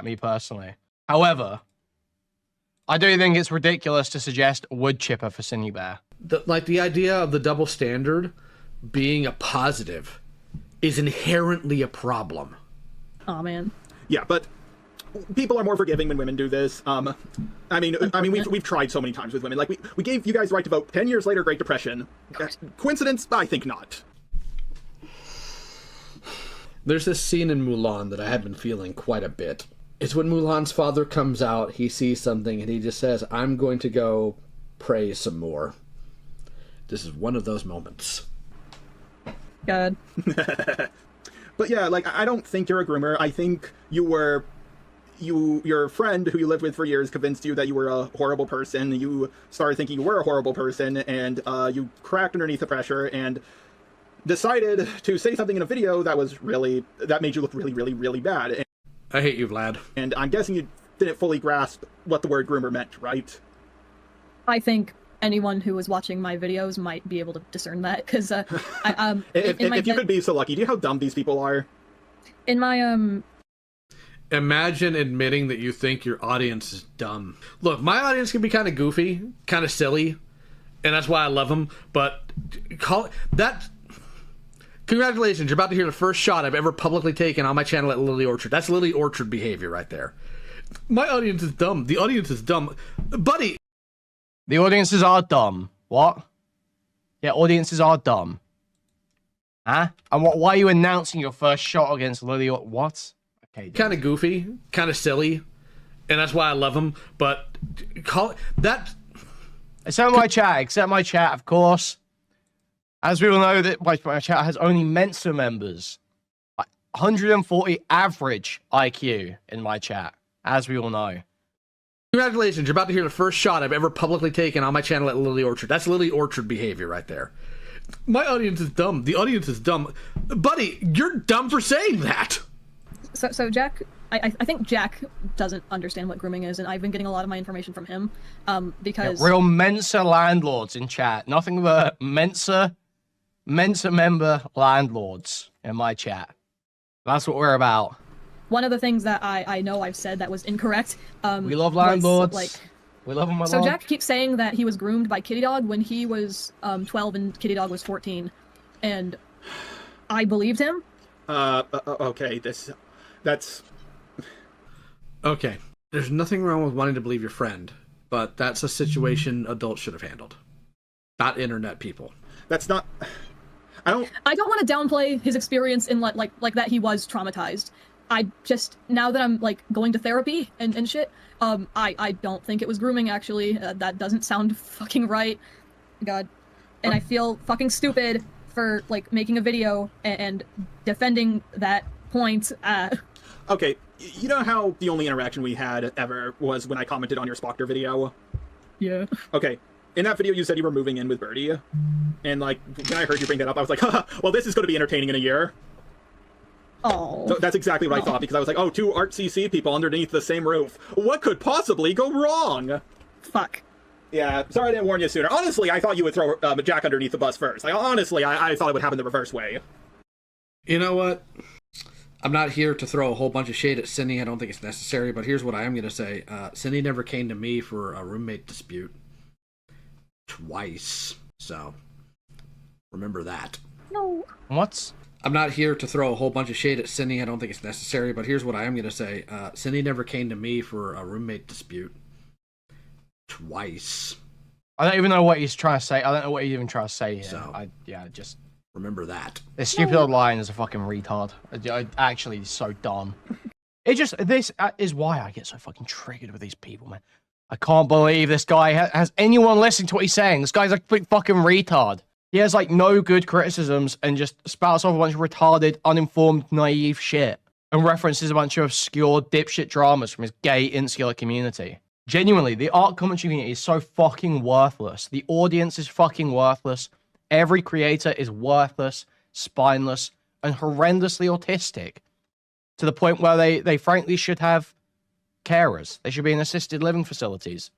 Speaker 1: Me personally. However, I do think it's ridiculous to suggest wood chipper for Synni Bear.
Speaker 4: The idea of the double standard being a positive is inherently a problem.
Speaker 5: Aw, man.
Speaker 3: Yeah, but people are more forgiving when women do this. I mean, we've tried so many times with women. Like, we gave you guys the right to vote. 10 years later, Great Depression. Coincidence? I think not.
Speaker 4: There's this scene in Mulan that I have been feeling quite a bit. It's when Mulan's father comes out, he sees something, and he just says, I'm going to go pray some more. This is one of those moments.
Speaker 5: God.
Speaker 3: But yeah, like, I don't think you're a groomer. I think your friend who you lived with for years convinced you that you were a horrible person. You started thinking you were a horrible person, and you cracked underneath the pressure and decided to say something in a video that made you look really, really, really bad.
Speaker 4: I hate you, Vlad.
Speaker 3: And I'm guessing you didn't fully grasp what the word groomer meant, right?
Speaker 5: I think anyone who was watching my videos might be able to discern that, because
Speaker 3: if you could be so lucky, do you know how dumb these people are?
Speaker 5: In my
Speaker 4: Imagine admitting that you think your audience is dumb. Look, my audience can be kind of goofy, kind of silly, and that's why I love them. But call that. Congratulations, you're about to hear the first shot I've ever publicly taken on my channel at Lily Orchard. That's Lily Orchard behavior right there. My audience is dumb. The audience is dumb, buddy.
Speaker 1: The audiences are dumb. What? Yeah, audiences are dumb. Huh? And why are you announcing your first shot against Lily? What? Okay.
Speaker 4: Kind of goofy, kind of silly, and that's why I love them. But call that.
Speaker 1: Except my chat, of course. As we all know, that my chat has only Mensa members. 140 average IQ in my chat, as we all know.
Speaker 4: Congratulations, you're about to hear the first shot I've ever publicly taken on my channel at Lily Orchard. That's Lily Orchard behavior right there. My audience is dumb. The audience is dumb. Buddy, you're dumb for saying that.
Speaker 5: So Jack, I think Jack doesn't understand what grooming is, and I've been getting a lot of my information from him, because...
Speaker 1: Yeah, real Mensa landlords in chat. Nothing but Mensa member landlords in my chat. That's what we're about.
Speaker 5: One of the things that I know I've said that was incorrect.
Speaker 1: We love landlords. We love them a lot.
Speaker 5: So Jack keeps saying that he was groomed by Kitty Dog when he was 12 and Kitty Dog was 14, and I believed him.
Speaker 3: Okay, that's...
Speaker 4: Okay, there's nothing wrong with wanting to believe your friend, but that's a situation adults should have handled. Not internet people.
Speaker 3: That's not... I don't
Speaker 5: want to downplay his experience in like that he was traumatized. I just, now that I'm like going to therapy and shit, I don't think it was grooming actually. That doesn't sound fucking right. God. And I feel fucking stupid for like making a video and defending that point.
Speaker 3: Okay, you know how the only interaction we had ever was when I commented on your Spockter video?
Speaker 5: Yeah.
Speaker 3: Okay. In that video, you said you were moving in with Birdie, and like when I heard you bring that up, I was like, haha, well, this is going to be entertaining in a year.
Speaker 5: Oh.
Speaker 3: So that's exactly what I thought, because I was like, oh, two Art CC people underneath the same roof. What could possibly go wrong?
Speaker 5: Fuck.
Speaker 3: Yeah, sorry I didn't warn you sooner. Honestly, I thought you would throw Jack underneath the bus first. Like, honestly, I thought it would happen the reverse way.
Speaker 4: You know what? I'm not here to throw a whole bunch of shade at Synni. I don't think it's necessary, but here's what I am going to say. Synni never came to me for a roommate dispute. Twice. So, remember that.
Speaker 5: No.
Speaker 1: What?
Speaker 4: I'm not here to throw a whole bunch of shade at Synni. I don't think it's necessary, but here's what I am going to say. Synni never came to me for a roommate dispute. Twice.
Speaker 1: I don't even know what he's trying to say. I don't know what he's even trying to say here.
Speaker 4: So,
Speaker 1: just...
Speaker 4: remember that.
Speaker 1: This stupid old line is a fucking retard. Actually, he's so dumb. This is why I get so fucking triggered with these people, man. I can't believe this guy has anyone listening to what he's saying. This guy's a big fucking retard. He has, like, no good criticisms and just spouts off a bunch of retarded, uninformed, naive shit. And references a bunch of obscure dipshit dramas from his gay, insular community. Genuinely, the art commentary community is so fucking worthless. The audience is fucking worthless. Every creator is worthless, spineless, and horrendously autistic. To the point where they frankly should have carers. They should be in assisted living facilities.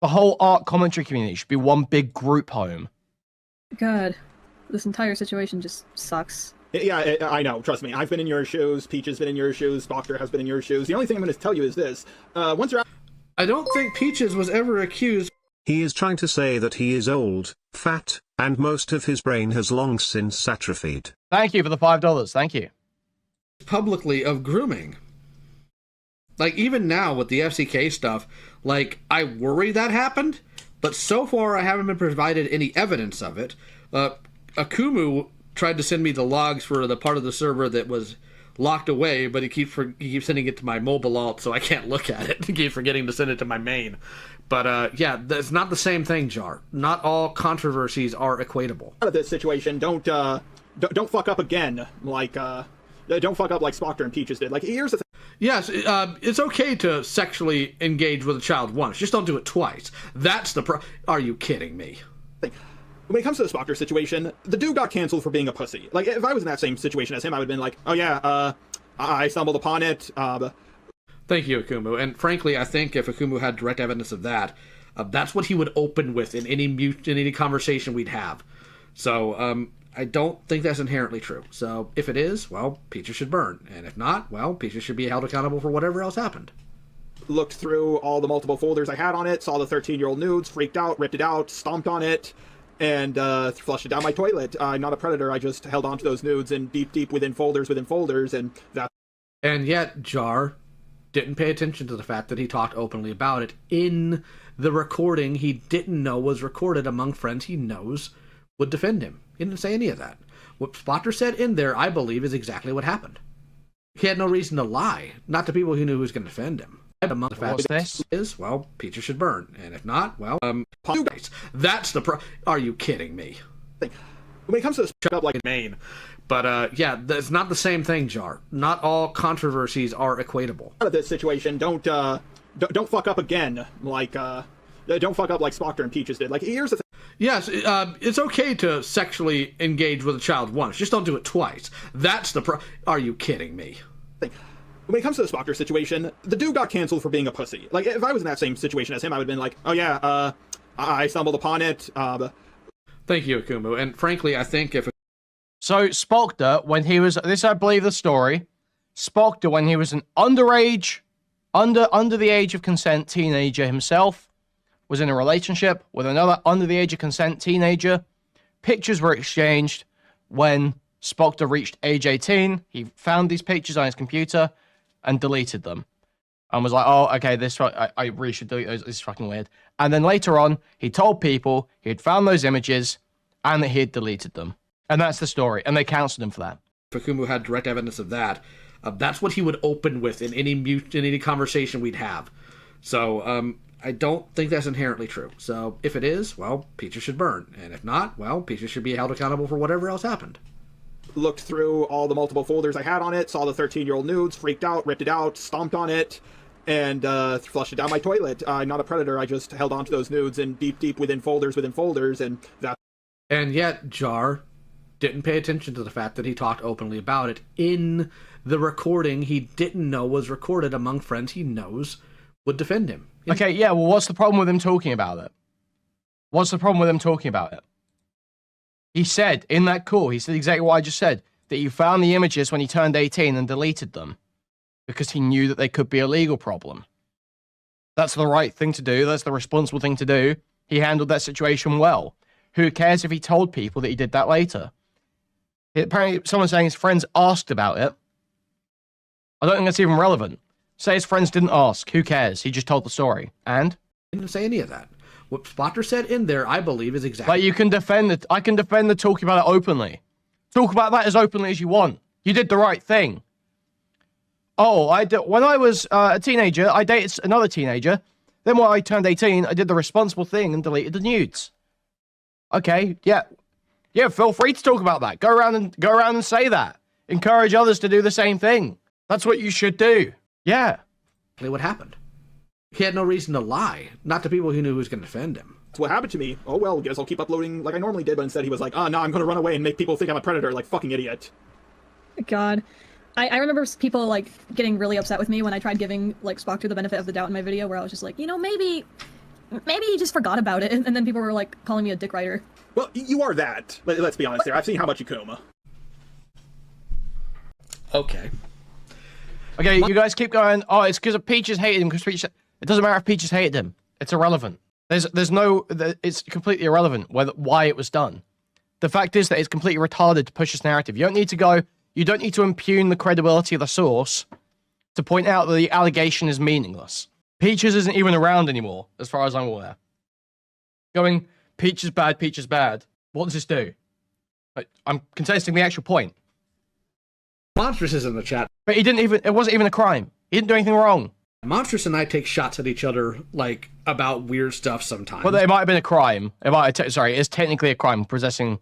Speaker 1: The whole art commentary community should be one big group home.
Speaker 5: God, this entire situation just sucks.
Speaker 3: Yeah, I know. Trust me. I've been in your shoes. Peach has been in your shoes. Spockter has been in your shoes. The only thing I'm going to tell you is this. Once you're out...
Speaker 4: I don't think Peaches was ever accused.
Speaker 2: He is trying to say that he is old, fat, and most of his brain has long since atrophied.
Speaker 1: Thank you for the $5. Thank you.
Speaker 4: Publicly of grooming. Like, even now with the FCK stuff, like, I worry that happened, but so far I haven't been provided any evidence of it. Akumu tried to send me the logs for the part of the server that was locked away, but he keeps sending it to my mobile alt, so I can't look at it. He keeps forgetting to send it to my main. But, yeah, that's not the same thing, Jar. Not all controversies are equatable.
Speaker 3: Out of this situation, don't fuck up again, like, don't fuck up like Spockter and Peaches did. Like, here's the thing.
Speaker 4: Yes, it's okay to sexually engage with a child once. Just don't do it twice. That's the Are you kidding me?
Speaker 3: When it comes to the Spockter situation, the dude got canceled for being a pussy. Like, if I was in that same situation as him, I would have been like, oh yeah, I stumbled upon it.
Speaker 4: Thank you, Akumu. And frankly, I think if Akumu had direct evidence of that, That's what he would open with in any conversation we'd have. So I don't think that's inherently true. So if it is, well, Peaches should burn. And if not, well, Peaches should be held accountable for whatever else happened.
Speaker 3: Looked through all the multiple folders I had on it, saw the 13-year-old nudes, freaked out, ripped it out, stomped on it, and flushed it down my toilet. I'm not a predator. I just held onto those nudes and deep within folders, and that.
Speaker 4: And yet, Jar didn't pay attention to the fact that he talked openly about it in the recording he didn't know was recorded among friends he knows would defend him. He didn't say any of that. What Spotter said in there, I believe, is exactly what happened. He had no reason to lie, not to people who knew who was going to defend him. Among the
Speaker 1: What's this?
Speaker 4: is, well, Peaches should burn. And if not, well, that's the Are you kidding me?
Speaker 3: When it comes to this, shut up like in Maine.
Speaker 4: But, yeah, it's not the same thing, Jar. Not all controversies are equatable.
Speaker 3: Out of this situation, don't fuck up again, like, don't fuck up like Spockter and Peaches did. Like, here's the thing.
Speaker 4: Yes, it's okay to sexually engage with a child once. Just don't do it twice. That's the Are you kidding me?
Speaker 3: When it comes to the Spockter situation, the dude got canceled for being a pussy. Like, if I was in that same situation as him, I would have been like, oh yeah, I stumbled upon it.
Speaker 4: Thank you, Akumu. And frankly, I think if...
Speaker 1: So, Spockter, when he was... This, I believe, the story. Spockter, when he was an underage, under the age of consent teenager himself, was in a relationship with another under the age of consent teenager. Pictures were exchanged. When Spockter reached age 18, he found these pictures on his computer and deleted them. And was like, oh, okay, I really should delete those. This is fucking weird. And then later on, he told people he had found those images and that he had deleted them. And that's the story. And they counseled him for that.
Speaker 4: Fukumu had direct evidence of that. That's what he would open with in any conversation we'd have. So, I don't think that's inherently true. So if it is, well, Peaches should burn. And if not, well, Peaches should be held accountable for whatever else happened.
Speaker 3: Looked through all the multiple folders I had on it, saw the 13-year-old nudes, freaked out, ripped it out, stomped on it, and flushed it down my toilet. I'm not a predator. I just held onto those nudes and deep within folders, and that.
Speaker 4: And yet, Jar didn't pay attention to the fact that he talked openly about it in the recording he didn't know was recorded among friends he knows would defend him.
Speaker 1: Okay, yeah, well, what's the problem with him talking about it? What's the problem with him talking about it? He said, in that call, he said exactly what I just said, that he found the images when he turned 18 and deleted them because he knew that they could be a legal problem. That's the right thing to do. That's the responsible thing to do. He handled that situation well. Who cares if he told people that he did that later? Apparently, someone's saying his friends asked about it. I don't think that's even relevant. Say his friends didn't ask. Who cares? He just told the story. And?
Speaker 4: He didn't say any of that. What Spotter said in there, I believe, is exactly...
Speaker 1: Like, you can defend it. I can defend the talking about it openly. Talk about that as openly as you want. You did the right thing. Oh, when I was a teenager, I dated another teenager. Then when I turned 18, I did the responsible thing and deleted the nudes. Okay, yeah. Yeah, feel free to talk about that. Go around and say that. Encourage others to do the same thing. That's what you should do. Yeah.
Speaker 4: What happened? He had no reason to lie, not to people who knew who was going to defend him.
Speaker 3: That's what happened to me. Oh well, guess I'll keep uploading like I normally did, but instead he was like, oh no, I'm gonna run away and make people think I'm a predator, like fucking idiot.
Speaker 5: God. I remember people, like, getting really upset with me when I tried giving, like, Spockter the benefit of the doubt in my video, where I was just like, you know, maybe he just forgot about it, and then people were, like, calling me a dick writer.
Speaker 3: Well, you are that. Let's be honest there. I've seen how much you coma.
Speaker 4: Okay.
Speaker 1: Okay, you guys keep going. Oh, it's because Peaches hated him. It doesn't matter if Peaches hated him. It's irrelevant. It's completely irrelevant why it was done. The fact is that it's completely retarded to push this narrative. You don't need to impugn the credibility of the source to point out that the allegation is meaningless. Peaches isn't even around anymore, as far as I'm aware. Going, Peaches bad, Peaches bad. What does this do? I'm contesting the actual point.
Speaker 4: Monstrous is in the chat.
Speaker 1: But it wasn't even a crime. He didn't do anything wrong.
Speaker 4: Monstrous and I take shots at each other, like, about weird stuff sometimes.
Speaker 1: Well, it might have been a crime. It's technically a crime. Possessing,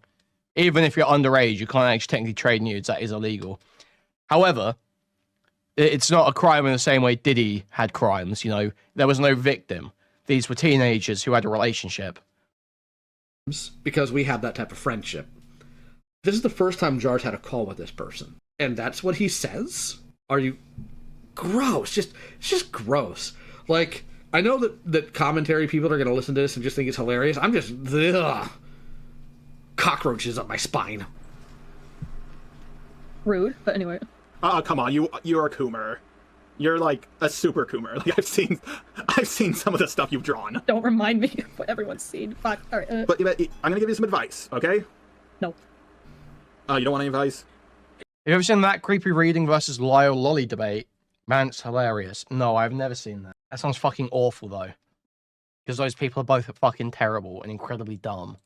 Speaker 1: even if you're underage, you can't actually technically trade nudes. That is illegal. However, it's not a crime in the same way Diddy had crimes, you know. There was no victim. These were teenagers who had a relationship.
Speaker 4: Because we have that type of friendship. This is the first time Jar's had a call with this person. And that's what he says? Are you... Gross. It's just gross. Like, I know that commentary people are going to listen to this and just think it's hilarious. I'm just ugh, cockroaches up my spine.
Speaker 5: Rude, but anyway.
Speaker 3: Come on, you're a coomer. You're like a super coomer. Like I've seen some of the stuff you've drawn.
Speaker 5: Don't remind me of what everyone's seen. Fuck. All right.
Speaker 3: But I'm gonna give you some advice, okay?
Speaker 5: No.
Speaker 3: You don't want any advice?
Speaker 1: Have you ever seen that creepy reading versus Lyle Lolly debate? Man, it's hilarious. No, I've never seen that. That sounds fucking awful, though. Because those people are both fucking terrible and incredibly dumb.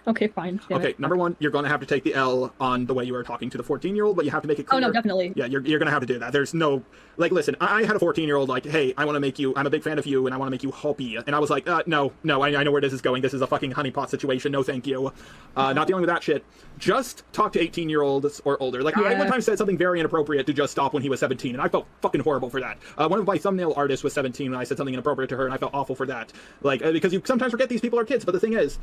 Speaker 5: Okay, fine. Damn
Speaker 3: Okay,
Speaker 5: it.
Speaker 3: number one, you're going to have to take the L on the way you were talking to the 14-year-old, but you have to make it clear.
Speaker 5: Oh, no, definitely.
Speaker 3: Yeah, you're going to have to do that. There's no... Like, listen, I had a 14-year-old like, hey, I want to make you... I'm a big fan of you, and I want to make you happy. And I was like, no, I know where this is going. This is a fucking honeypot situation. No, thank you. Not dealing with that shit. Just talk to 18-year-olds or older. Like, I one time said something very inappropriate to Just Stop when he was 17, and I felt fucking horrible for that. One of my thumbnail artists was 17, and I said something inappropriate to her, and I felt awful for that. Like, because you sometimes forget these people are kids, but the thing is,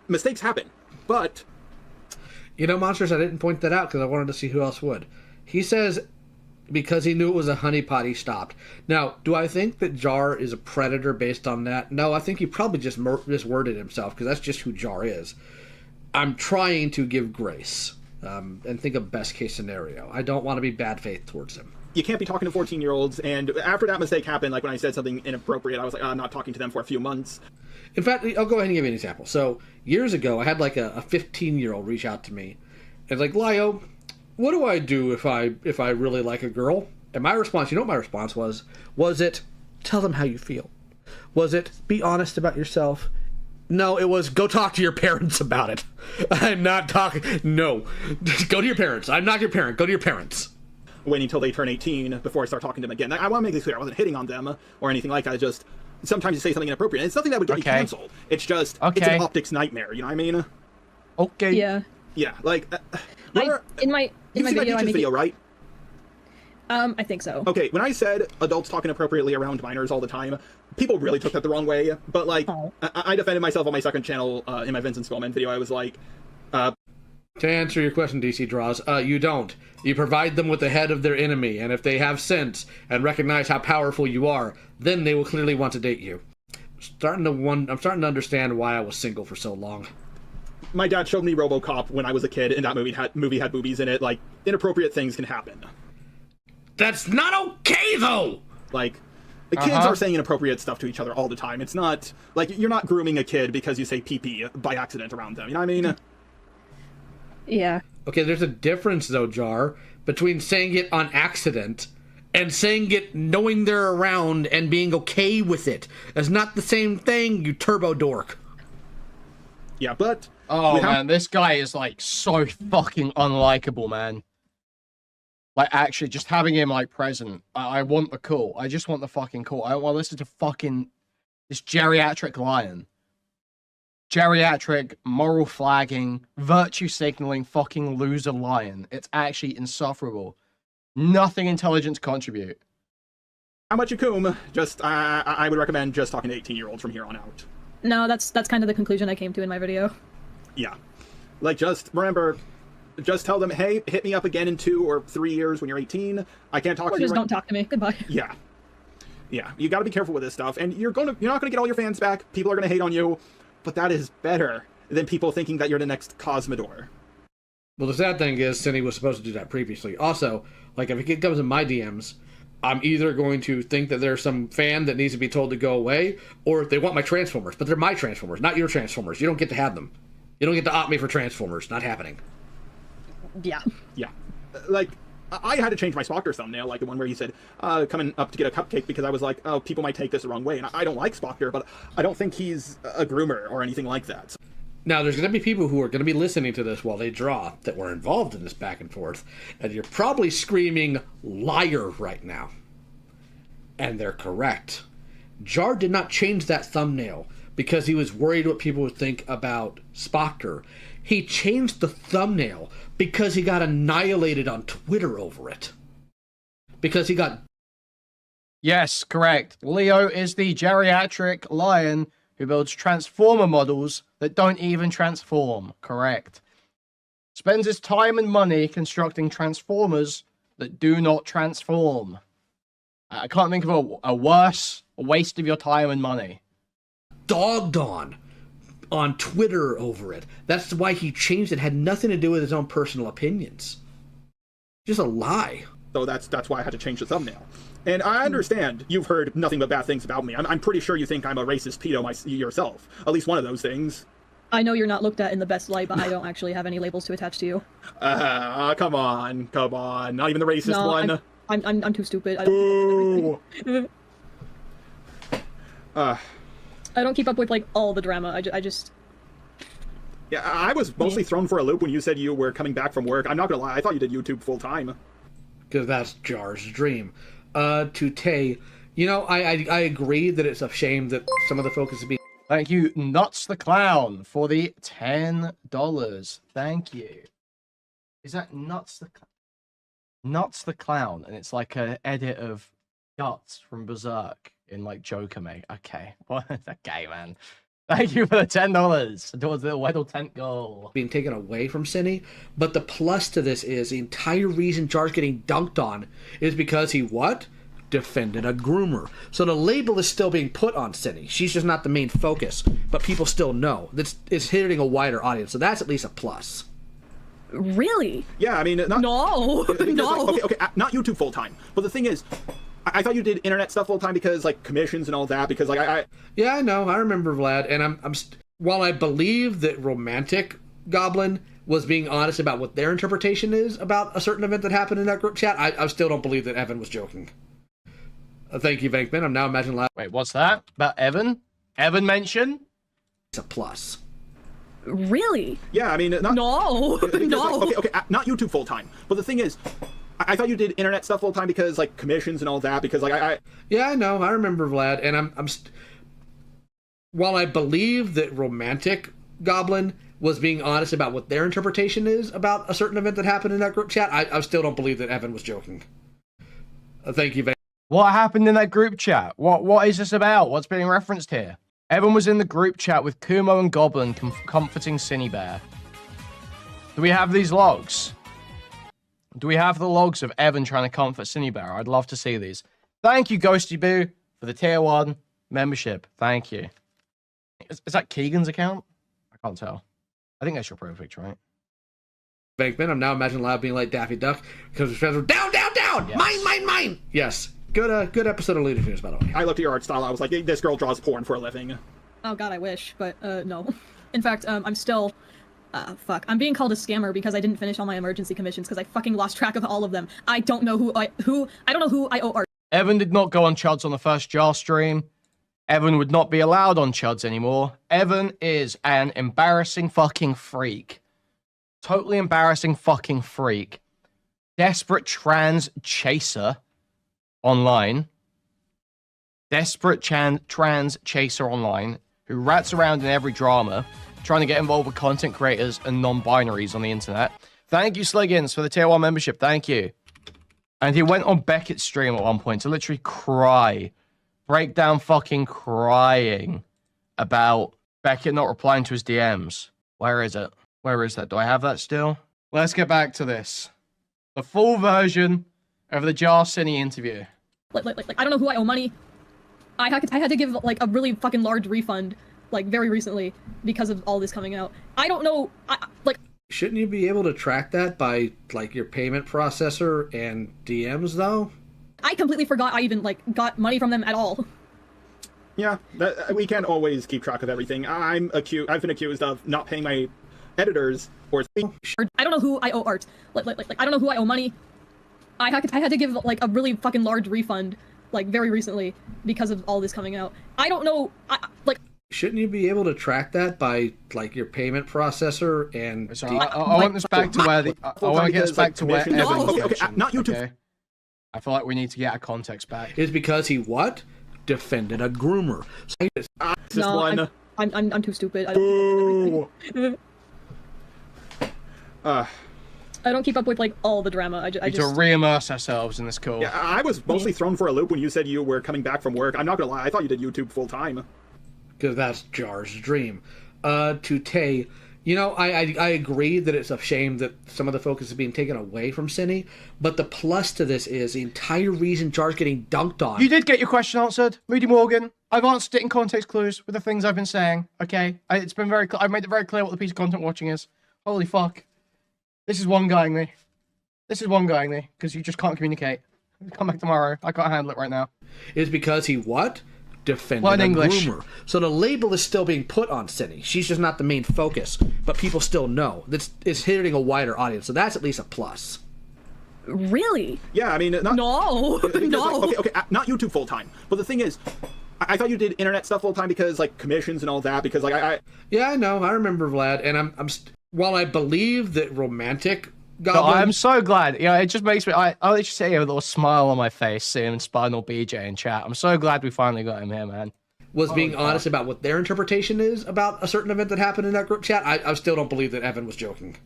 Speaker 3: mistakes happen, but...
Speaker 4: You know, Monsters, I didn't point that out because I wanted to see who else would. He says because he knew it was a honeypot, he stopped. Now, do I think that Jar is a predator based on that? No, I think he probably just misworded himself because that's just who Jar is. I'm trying to give grace and think of best case scenario. I don't want to be bad faith towards him.
Speaker 3: You can't be talking to 14-year-olds, and after that mistake happened, like when I said something inappropriate, I was like, I'm not talking to them for a few months.
Speaker 4: In fact, I'll go ahead and give you an example. So, years ago, I had like a 15-year-old reach out to me. And like, Lio, what do I do if I really like a girl? And my response, you know what my response was? Was it, tell them how you feel? Was it, be honest about yourself? No, it was, go talk to your parents about it. I'm not talking, no. Go to your parents. I'm not your parent. Go to your parents.
Speaker 3: Waiting until they turn 18 before I start talking to them again. I want to make this clear. I wasn't hitting on them or anything like that. Just sometimes you say something inappropriate. And it's nothing that would get me canceled. It's just it's an optics nightmare. You know what I mean?
Speaker 1: Okay.
Speaker 5: Yeah.
Speaker 3: Yeah. Like
Speaker 5: in my
Speaker 3: video, right?
Speaker 5: I think so.
Speaker 3: Okay. When I said adults talking appropriately around minors all the time, people really took that the wrong way. But like, I defended myself on my second channel in my Vincent Spellman video. I was like.
Speaker 4: To answer your question, DC Draws, you don't. You provide them with the head of their enemy, and if they have sense and recognize how powerful you are, then they will clearly want to date you. I'm starting to understand why I was single for so long.
Speaker 3: My dad showed me RoboCop when I was a kid, and that movie had boobies in it. Like, inappropriate things can happen.
Speaker 4: That's not okay, though!
Speaker 3: Like, the kids are saying inappropriate stuff to each other all the time. It's not, like, you're not grooming a kid because you say pee-pee by accident around them. You know what I mean?
Speaker 5: Yeah.
Speaker 4: Okay, there's a difference, though, Jar, between saying it on accident and saying it knowing they're around and being okay with it. That's not the same thing, you turbo dork.
Speaker 3: Yeah, but...
Speaker 1: Oh, man, this guy is, like, so fucking unlikable, man. Like, actually, just having him, like, present. I want the call. I just want the fucking call. I don't want to listen to fucking... this geriatric lion. Geriatric, moral flagging, virtue signaling fucking loser lion. It's actually insufferable. Nothing intelligent to contribute.
Speaker 3: How much you coom? Just, I would recommend just talking to 18-year-olds from here on out.
Speaker 5: No, that's kind of the conclusion I came to in my video.
Speaker 3: Yeah. Like, just remember, just tell them, hey, hit me up again in 2 or 3 years when you're 18. I can't talk to you.
Speaker 5: Or just don't talk to me. Goodbye.
Speaker 3: Yeah. Yeah, you gotta be careful with this stuff. And you're not gonna get all your fans back. People are gonna hate on you. But that is better than people thinking that you're the next Cosmodor.
Speaker 4: Well, the sad thing is, Synni was supposed to do that previously. Also, like, if a kid comes in my DMs, I'm either going to think that there's some fan that needs to be told to go away, or they want my Transformers. But they're my Transformers, not your Transformers. You don't get to have them. You don't get to opt me for Transformers. Not happening.
Speaker 5: Yeah.
Speaker 3: Yeah. Like, I had to change my Spockter thumbnail, like the one where he said, coming up to get a cupcake, because I was like, oh, people might take this the wrong way. And I don't like Spockter, but I don't think he's a groomer or anything like that.
Speaker 4: Now, there's going to be people who are going to be listening to this while they draw that were involved in this back and forth, and you're probably screaming, liar, right now. And they're correct. Jar did not change that thumbnail because he was worried what people would think about Spockter. He changed the thumbnail because he got annihilated on Twitter over it. Because he got...
Speaker 1: Yes, correct. Leo is the geriatric lion who builds transformer models that don't even transform. Correct. Spends his time and money constructing transformers that do not transform. I can't think of a worse waste of your time and money.
Speaker 4: Dogged on Twitter over it. That's why he changed it. Had nothing to do with his own personal opinions. Just a lie.
Speaker 3: So that's why I had to change the thumbnail. And I understand you've heard nothing but bad things about me. I'm pretty sure you think I'm a racist pedo yourself. At least one of those things.
Speaker 5: I know you're not looked at in the best light, but I don't actually have any labels to attach to you.
Speaker 3: Come on. Not even the racist one.
Speaker 5: I'm too stupid. I don't keep up with like all the drama. I just.
Speaker 3: Yeah, I was mostly thrown for a loop when you said you were coming back from work. I'm not gonna lie, I thought you did YouTube full time.
Speaker 4: Because that's Jar's dream. To Tay, you know, I agree that it's a shame that some of the focus is being.
Speaker 1: Thank you, Nuts the Clown, for the $10. Thank you. Is that Nuts the Clown? And it's like an edit of Guts from Berserk in like Joker mate. Okay. What? Okay, man. Thank you for the $10 towards the Weddle tent goal.
Speaker 4: Being taken away from Synni, but the plus to this is the entire reason Jar's getting dunked on is because he what? Defended a groomer. So the label is still being put on Synni. She's just not the main focus, but people still know that it's hitting a wider audience. So that's at least a plus.
Speaker 5: Really?
Speaker 3: Yeah, I mean, not
Speaker 5: no, no.
Speaker 3: Like, okay, not YouTube full time. But the thing is, I thought you did internet stuff full time because like commissions and all that. Because like I
Speaker 4: yeah, I know. I remember Vlad, and while I believe that Romantic Goblin was being honest about what their interpretation is about a certain event that happened in that group chat, I still don't believe that Evan was joking. Thank you, Venkman. I'm now imagining loud.
Speaker 1: Wait, what's that? About Evan? Evan mention?
Speaker 4: It's a plus.
Speaker 5: Really?
Speaker 3: Yeah, I mean, not
Speaker 5: no, no.
Speaker 3: Like, okay, not YouTube full time. But the thing is, I thought you did internet stuff full time because like commissions and all that. Because like
Speaker 4: yeah, I know. I remember Vlad, and while I believe that Romantic Goblin was being honest about what their interpretation is about a certain event that happened in that group chat, I still don't believe that Evan was joking. Thank you, Venkman.
Speaker 1: What happened in that group chat? What is this about? What's being referenced here? Evan was in the group chat with Kumo and Goblin comforting SYNNIBEAR. Do we have these logs? Do we have the logs of Evan trying to comfort SYNNIBEAR? I'd love to see these. Thank you, Ghosty Boo, for the tier 1 membership. Thank you. Is that Keegan's account? I can't tell. I think that's your profile picture, right?
Speaker 4: Venkman, I'm now imagining Loud being like Daffy Duck because his friends were down! Yes. Mine! Yes. Good episode of Leader News, by the way.
Speaker 3: I looked at your art style, I was like, this girl draws porn for a living.
Speaker 5: Oh god, I wish, but no. In fact, I'm still fuck. I'm being called a scammer because I didn't finish all my emergency commissions because I fucking lost track of all of them. I don't know who I don't know who I owe art.
Speaker 1: Evan did not go on Chuds on the first Jar stream. Evan would not be allowed on Chuds anymore. Evan is an embarrassing fucking freak. Totally embarrassing fucking freak. Desperate trans chaser online. Desperate trans chaser online who rats around in every drama trying to get involved with content creators and non-binaries on the internet. Thank you, Sliggins, for the tier 1 membership. Thank you. And he went on Beckett's stream at one point to literally cry. Break down fucking crying about Beckett not replying to his DMs. Where is it? Where is that? Do I have that still? Let's get back to this. The full version of the Jar Synni interview.
Speaker 5: Like, I don't know who I owe money. I had to give like a really fucking large refund like very recently because of all this coming out. I don't know.
Speaker 4: Shouldn't you be able to track that by like your payment processor and DMs though?
Speaker 5: I completely forgot I even like got money from them at all.
Speaker 3: Yeah, we can't always keep track of everything. I've been accused of not paying my editors or
Speaker 5: I don't know who I owe art. Like I don't know who I owe money. I had to give like a really fucking large refund like very recently because of all this coming out. I don't know.
Speaker 4: Shouldn't you be able to track that by like your payment processor and?
Speaker 1: So I want this back to where the. I want to get us back to where Evan mentioned.
Speaker 3: Not YouTube.
Speaker 1: Okay? I feel like we need to get our context back.
Speaker 4: Is because he what? Defended a groomer.
Speaker 5: No, I'm too stupid. I don't keep up with like all the drama. I just
Speaker 1: to re-immerse ourselves in this call.
Speaker 3: Yeah, I was mostly thrown for a loop when you said you were coming back from work. I'm not gonna lie, I thought you did YouTube full time.
Speaker 4: Because that's Jar's dream. To Tay, You know, I agree that it's a shame that some of the focus is being taken away from Synni, but the plus to this is the entire reason Jar's getting dunked on.
Speaker 1: You did get your question answered, Moody Morgan. I've answered it in context clues with the things I've been saying. Okay, it's been very. I've made it very clear what the piece of content watching is. Holy fuck, this is one guying me. This is one guying me because you just can't communicate. Come back tomorrow. I can't handle it right now.
Speaker 4: Is because he what? Defended
Speaker 1: Well, in
Speaker 4: a
Speaker 1: English.
Speaker 4: groomer. So the label is still being put on Synni. She's just not the main focus, but people still know. It's hitting a wider audience, so that's at least a plus.
Speaker 5: Really?
Speaker 3: Yeah, I mean, not,
Speaker 5: No.
Speaker 3: because,
Speaker 5: No.
Speaker 3: Like, okay, not YouTube full time. But the thing is, I thought you did internet stuff full time because like commissions and all that. Because like I
Speaker 4: Yeah, I know. I remember Vlad, and while I believe that romantic
Speaker 1: No,
Speaker 4: goblin,
Speaker 1: I'm so glad. You know, it just makes me. I'll just say a little smile on my face seeing Spinal BJ in chat. I'm so glad we finally got him here, man.
Speaker 4: was being honest about what their interpretation is about a certain event that happened in that group chat. I still don't believe that Evan was joking.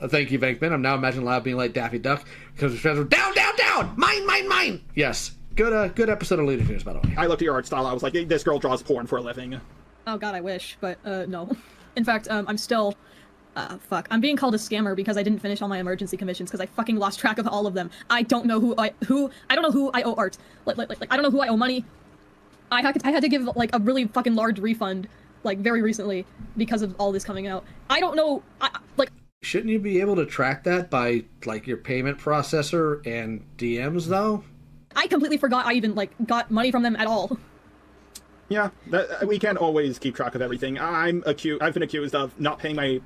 Speaker 4: Thank you, Venkman. I'm now imagining Loud being like Daffy Duck because his friends were down, down, down, mine, mine, mine. Yes, good episode of Leader News, by the way.
Speaker 3: looked at your art style. I was like, hey, this girl draws porn for a living.
Speaker 5: Oh god, I wish, but no. In fact, I'm still. Fuck. I'm being called a scammer because I didn't finish all my emergency commissions because I fucking lost track of all of them. I don't know who I don't know who I owe art. Like I don't know who I owe money. I had to give like a really fucking large refund like very recently because of all this coming out. I don't know. Like
Speaker 4: Shouldn't you be able to track that by like your payment processor and DMs though?
Speaker 5: I completely forgot I even like got money from them at all.
Speaker 3: Yeah, we can't always keep track of everything. I've been accused of not paying my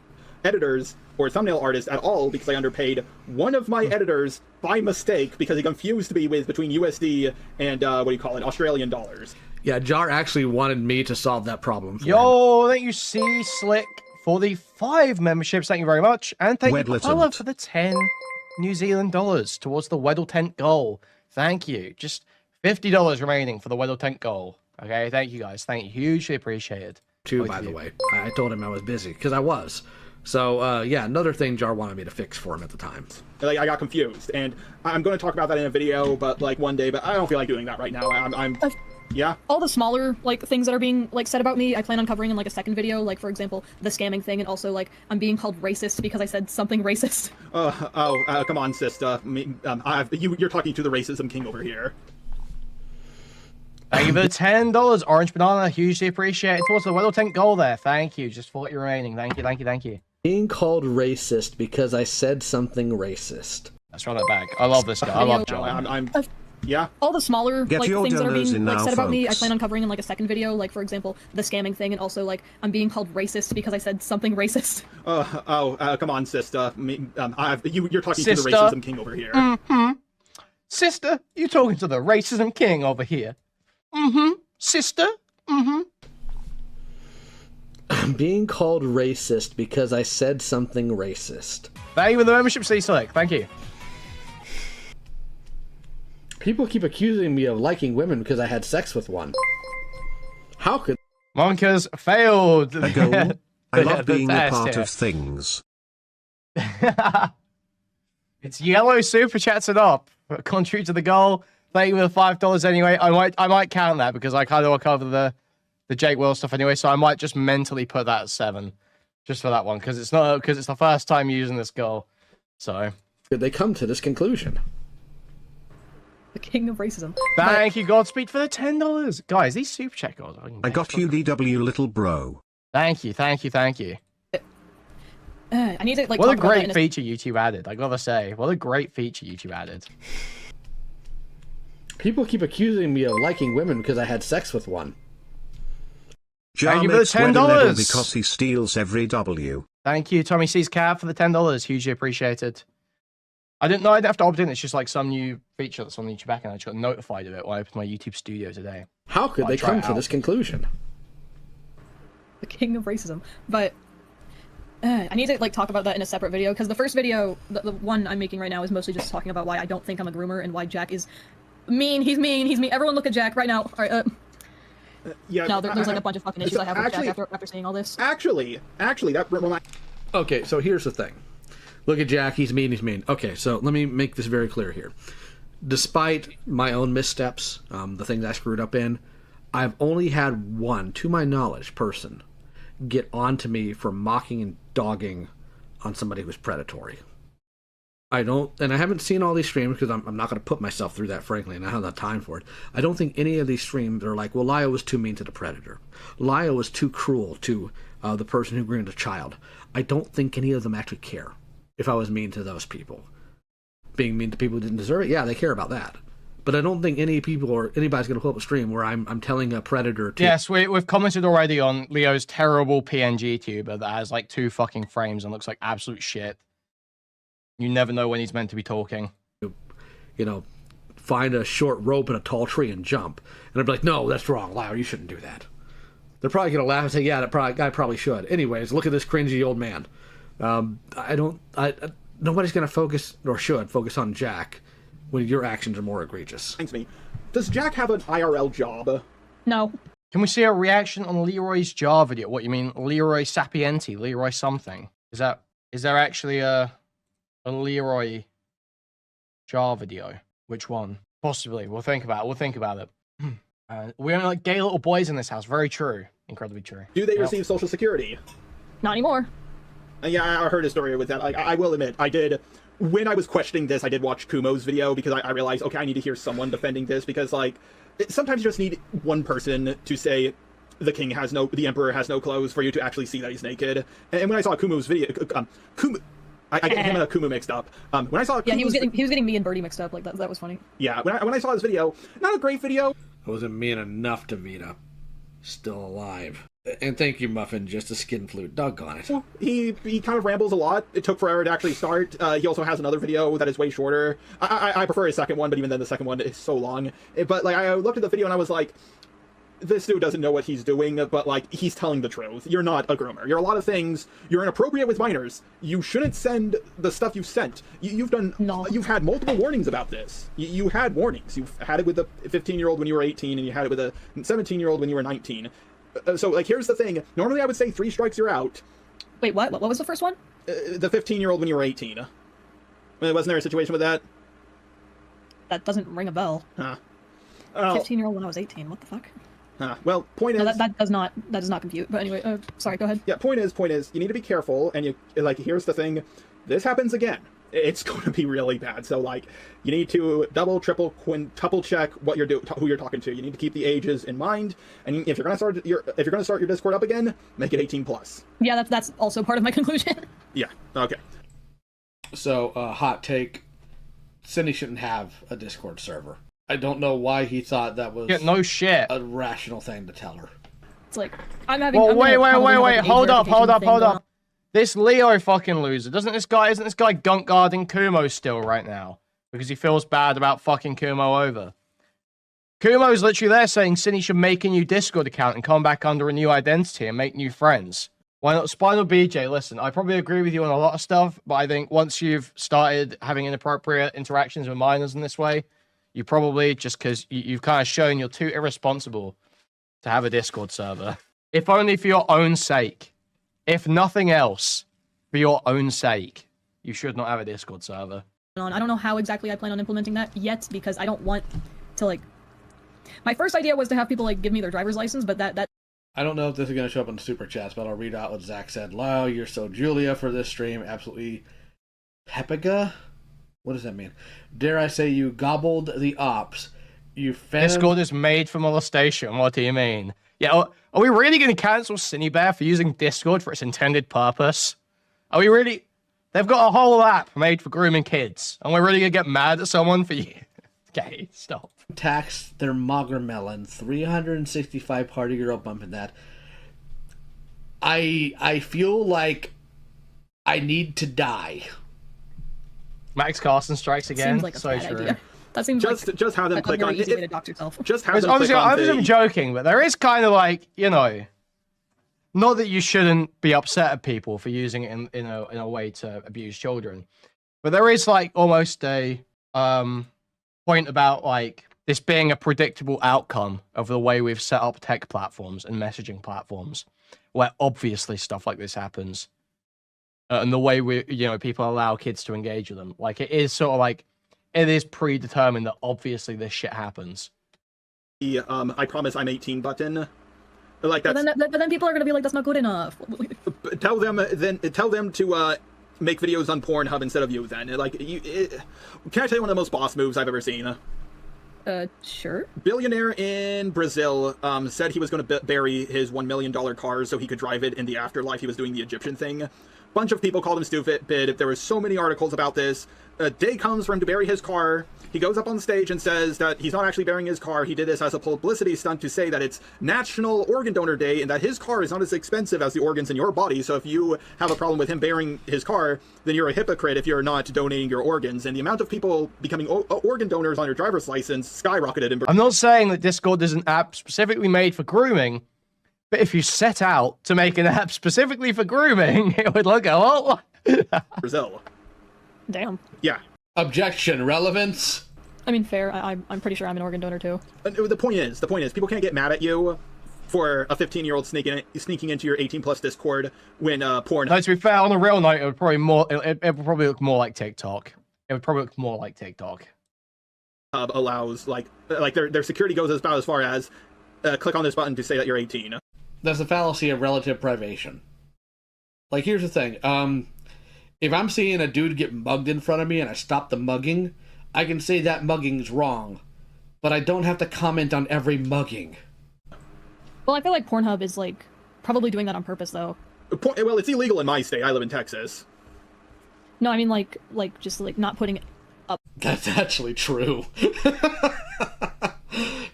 Speaker 3: editors or thumbnail artists at all because I underpaid one of my editors by mistake because he confused me with between USD and Australian dollars.
Speaker 4: Yeah, Jar actually wanted me to solve that problem for him.
Speaker 1: Yo, thank you, C Slick, for the 5 memberships. Thank you very much, and thank you,
Speaker 2: Wedleton.
Speaker 1: Paula, for the 10 New Zealand dollars towards the Weddle Tent goal. Thank you. Just $50 remaining for the Weddle Tent goal. Okay, thank you guys. Thank you, hugely appreciated.
Speaker 4: Too,
Speaker 1: Both
Speaker 4: by
Speaker 1: of
Speaker 4: the
Speaker 1: you.
Speaker 4: way. I told him I was busy because I was. So yeah, another thing Jar wanted me to fix for him at the time.
Speaker 3: Like I got confused, and I'm going to talk about that in a video, but like one day. But I don't feel like doing that right now. Yeah.
Speaker 5: All the smaller like things that are being like said about me, I plan on covering in like a second video. Like for example, the scamming thing, and also like I'm being called racist because I said something racist.
Speaker 3: Come on, sister. You're talking to the racism king over here.
Speaker 1: Thank you for the $10, Orange Banana. Hugely appreciated. Towards the Weddle Tent goal there. Thank you. Just 40 remaining. Thank you, thank you, thank you.
Speaker 4: Being called racist because I said something racist.
Speaker 1: Let's run that back. I love this guy. I love John.
Speaker 3: Yeah.
Speaker 5: All the smaller
Speaker 2: Get
Speaker 5: like
Speaker 2: your
Speaker 5: things that are
Speaker 2: donos
Speaker 5: being
Speaker 2: in
Speaker 5: like
Speaker 2: now,
Speaker 5: said about me, I
Speaker 2: folks.
Speaker 5: plan on covering in like a second video. Like for example, the scamming thing, and also like I'm being called racist because I said something racist.
Speaker 3: Come on, sister. You're talking to the
Speaker 1: Sister.
Speaker 3: racism king over here.
Speaker 1: Sister, you talking to the racism king over here. Sister?
Speaker 4: I'm being called racist because I said something racist.
Speaker 1: Thank you for the membership, C Slick. Thank you.
Speaker 4: People keep accusing me of liking women because I had sex with one. How could...
Speaker 1: Monkers failed.
Speaker 2: A goal. I love
Speaker 1: The
Speaker 2: being a
Speaker 1: test
Speaker 2: part
Speaker 1: here.
Speaker 2: of things.
Speaker 1: It's yellow super chats it up. Contribute to the goal. Thank you for the $5 anyway. I might count that because I kind of want to cover the Jake Will stuff anyway, so I might just mentally put that at 7. Just for that one, because it's the first time using this goal. So
Speaker 4: Could they come to this conclusion?
Speaker 5: The king of racism.
Speaker 1: thank you, Godspeed, for the $10. Guys, these super chat goals.
Speaker 2: I got you, DW little bro.
Speaker 1: Thank you, thank you, thank you.
Speaker 5: I need to like.
Speaker 1: What a
Speaker 5: talk about that
Speaker 1: great
Speaker 5: in
Speaker 1: feature YouTube added. I gotta say, what a great feature YouTube added.
Speaker 4: People keep accusing me of liking women because I had sex with one.
Speaker 1: Thank you for the
Speaker 2: Jar makes
Speaker 1: $10.
Speaker 2: Weddle because he steals every W.
Speaker 1: Thank you, Tommy C's Cat, for the $10. Hugely appreciated. I didn't know I'd have to opt in. It's just like some new feature that's on the YouTube back, and I just got notified of it when I opened my YouTube studio today.
Speaker 4: How could
Speaker 1: I'll
Speaker 4: they
Speaker 1: try
Speaker 4: come
Speaker 1: it
Speaker 4: to
Speaker 1: out.
Speaker 4: this conclusion?
Speaker 5: the king of racism. But I need to like talk about that in a separate video because the first video, the one I'm making right now, is mostly just talking about why I don't think I'm a groomer and why Jack is mean. He's mean. He's mean. Everyone look at Jack right now. All right.
Speaker 3: Yeah.
Speaker 5: No, there's like a bunch of fucking issues
Speaker 3: so
Speaker 5: I have with
Speaker 3: actually-
Speaker 5: Jack after seeing all this.
Speaker 3: Actually, that reminds.
Speaker 4: Okay, so here's the thing. Look at Jack, he's mean, he's mean. Okay, so let me make this very clear here. Despite my own missteps, the things I screwed up in, I've only had one, to my knowledge, person get onto me for mocking and dogging on somebody who's predatory. I don't, and I haven't seen all these streams because I'm not going to put myself through that, frankly, and I don't have the time for it. I don't think any of these streams are like, well, Lyle was too mean to the predator. Lyle was too cruel to the person who groomed a child. I don't think any of them actually care if I was mean to those people. Being mean to people who didn't deserve it, yeah, they care about that. But I don't think any people or anybody's going to pull up a stream where I'm telling a predator to...
Speaker 1: Yes, we've commented already on Leo's terrible PNG tuber that has like 2 fucking frames and looks like absolute shit. You never know when he's meant to be talking.
Speaker 4: You know, find a short rope in a tall tree and jump. And I'd be like, no, that's wrong, Lyle, you shouldn't do that. They're probably going to laugh and say, yeah, guy probably should. Anyways, look at this cringy old man. Nobody's going to focus, or should, focus on Jack when your actions are more egregious.
Speaker 3: Thanks me. Does Jack have an IRL job?
Speaker 5: No.
Speaker 1: Can we see a reaction on Leroy's jar video? What, you mean Leroy Sapienti? Leroy something? Is there actually a Leroy jar video? Which one? Possibly. We'll think about it. We only like gay little boys in this house. Very true. Incredibly true.
Speaker 3: Do they receive Social Security?
Speaker 5: Not anymore.
Speaker 3: Yeah, I heard a story with that. Like, I will admit, I did... When I was questioning this, I did watch Kumo's video because I realized, okay, I need to hear someone defending this because, like, sometimes you just need one person to say the emperor has no clothes for you to actually see that he's naked. And when I saw Kumo's video, Kumo, I get him and Kumo mixed up. When I saw
Speaker 5: yeah, he was getting me and Birdie mixed up. Like that was funny.
Speaker 3: Yeah, when I saw his video, not a great video.
Speaker 4: I wasn't mean enough to Vita. Still alive. And thank you, Muffin, just a skin flute. Doggone it.
Speaker 3: Well, he kind of rambles a lot. It took forever to actually start. He also has another video that is way shorter. I prefer his second one, but even then the second one is so long. But like I looked at the video and I was like, this dude doesn't know what he's doing, but like he's telling the truth. You're not a groomer. You're a lot of things. You're inappropriate with minors. You shouldn't send the stuff you've sent. You've had multiple warnings about this. You had warnings. You've had it with a 15-year-old when you were 18, and you had it with a 17-year-old when you were 19. So, like, here's the thing. Normally, I would say 3 strikes, you're out.
Speaker 5: Wait, what? What was the first one?
Speaker 3: The 15-year-old when you were 18. Wasn't there a situation with that?
Speaker 5: That doesn't ring a bell.
Speaker 3: Huh.
Speaker 5: 15-year-old when I was 18. What the fuck?
Speaker 3: Huh. Well, point is...
Speaker 5: No, that does not compute. But anyway, sorry, go ahead.
Speaker 3: Yeah, point is, you need to be careful, and here's the thing. This happens again. It's going to be really bad. So, like, you need to double, triple, quintuple check who you're talking to. You need to keep the ages in mind. And if you're going to start your Discord up again, make it 18+.
Speaker 5: Yeah, that's also part of my conclusion.
Speaker 3: Yeah. Okay.
Speaker 4: So, hot take: Synni shouldn't have a Discord server. I don't know why he thought that was
Speaker 1: no shit
Speaker 4: a rational thing to tell her.
Speaker 5: It's like wait,
Speaker 1: hold up. This Leo fucking loser. Isn't this guy gunk guarding Kumo still right now? Because he feels bad about fucking Kumo over. Kumo's literally there saying Synni should make a new Discord account and come back under a new identity and make new friends. Why not? Spinal BJ, listen, I probably agree with you on a lot of stuff, but I think once you've started having inappropriate interactions with minors in this way, you probably, just because you've kind of shown you're too irresponsible to have a Discord server. If only for your own sake. If nothing else, for your own sake, you should not have a Discord server.
Speaker 5: I don't know how exactly I plan on implementing that yet, because I don't want to, like... My first idea was to have people, like, give me their driver's license, but that...
Speaker 4: I don't know if this is going to show up in the super chats, but I'll read out what Zach said. Lyle, you're so Julia for this stream. Absolutely pepiga? What does that mean? Dare I say you gobbled the ops. You
Speaker 1: Discord is made for molestation. What do you mean? Yeah, are we really going to cancel SYNNIBEAR for using Discord for its intended purpose? Are we really? They've got a whole app made for grooming kids, and we're really going to get mad at someone for you? Okay, stop.
Speaker 4: Tax their Melon, 365 party girl bumping that. I feel like I need to die.
Speaker 1: Max Carson strikes again.
Speaker 5: Seems like a
Speaker 1: so
Speaker 5: bad
Speaker 1: true.
Speaker 5: idea. That seems
Speaker 3: just have them click on it. Just have them
Speaker 1: obviously,
Speaker 3: click on
Speaker 1: I'm joking, but there is kind of like, you know, not that you shouldn't be upset at people for using it in a way to abuse children, but there is like almost a point about like this being a predictable outcome of the way we've set up tech platforms and messaging platforms, where obviously stuff like this happens, and the way people allow kids to engage with them. Like it is sort of like. It is predetermined that obviously this shit happens.
Speaker 3: The I promise I'm 18 button. Like that's.
Speaker 5: But then people are gonna be like, that's not good enough.
Speaker 3: Tell them to make videos on Pornhub instead of you. Then can I tell you one of the most boss moves I've ever seen?
Speaker 5: Sure.
Speaker 3: Billionaire in Brazil said he was going to bury his $1 million car so he could drive it in the afterlife. He was doing the Egyptian thing. Bunch of people called him stupid. There were so many articles about this. A day comes for him to bury his car. He goes up on stage and says that he's not actually burying his car. He did this as a publicity stunt to say that it's National Organ Donor Day and that his car is not as expensive as the organs in your body. So if you have a problem with him burying his car, then you're a hypocrite if you're not donating your organs. And the amount of people becoming organ donors on your driver's license skyrocketed.
Speaker 1: I'm not saying that Discord is an app specifically made for grooming, but if you set out to make an app specifically for grooming, it would look a lot like
Speaker 3: Brazil.
Speaker 5: Damn.
Speaker 3: Yeah.
Speaker 4: Objection. Relevance.
Speaker 5: I mean, fair. I'm pretty sure I'm an organ donor too.
Speaker 3: The point is, people can't get mad at you for a 15-year-old sneaking into your 18+ Discord when porn.
Speaker 1: No, to be fair, on a real note, it would probably look more like TikTok. It would probably look more like TikTok.
Speaker 3: Allows like their security goes about as far as click on this button to say that you're 18.
Speaker 4: That's the fallacy of relative privation. Like, here's the thing. If I'm seeing a dude get mugged in front of me and I stop the mugging, I can say that mugging's wrong. But I don't have to comment on every mugging.
Speaker 5: Well, I feel like Pornhub is, like, probably doing that on purpose, though.
Speaker 3: Well, it's illegal in my state. I live in Texas.
Speaker 5: No, I mean, like just, like, not putting up.
Speaker 4: That's actually true.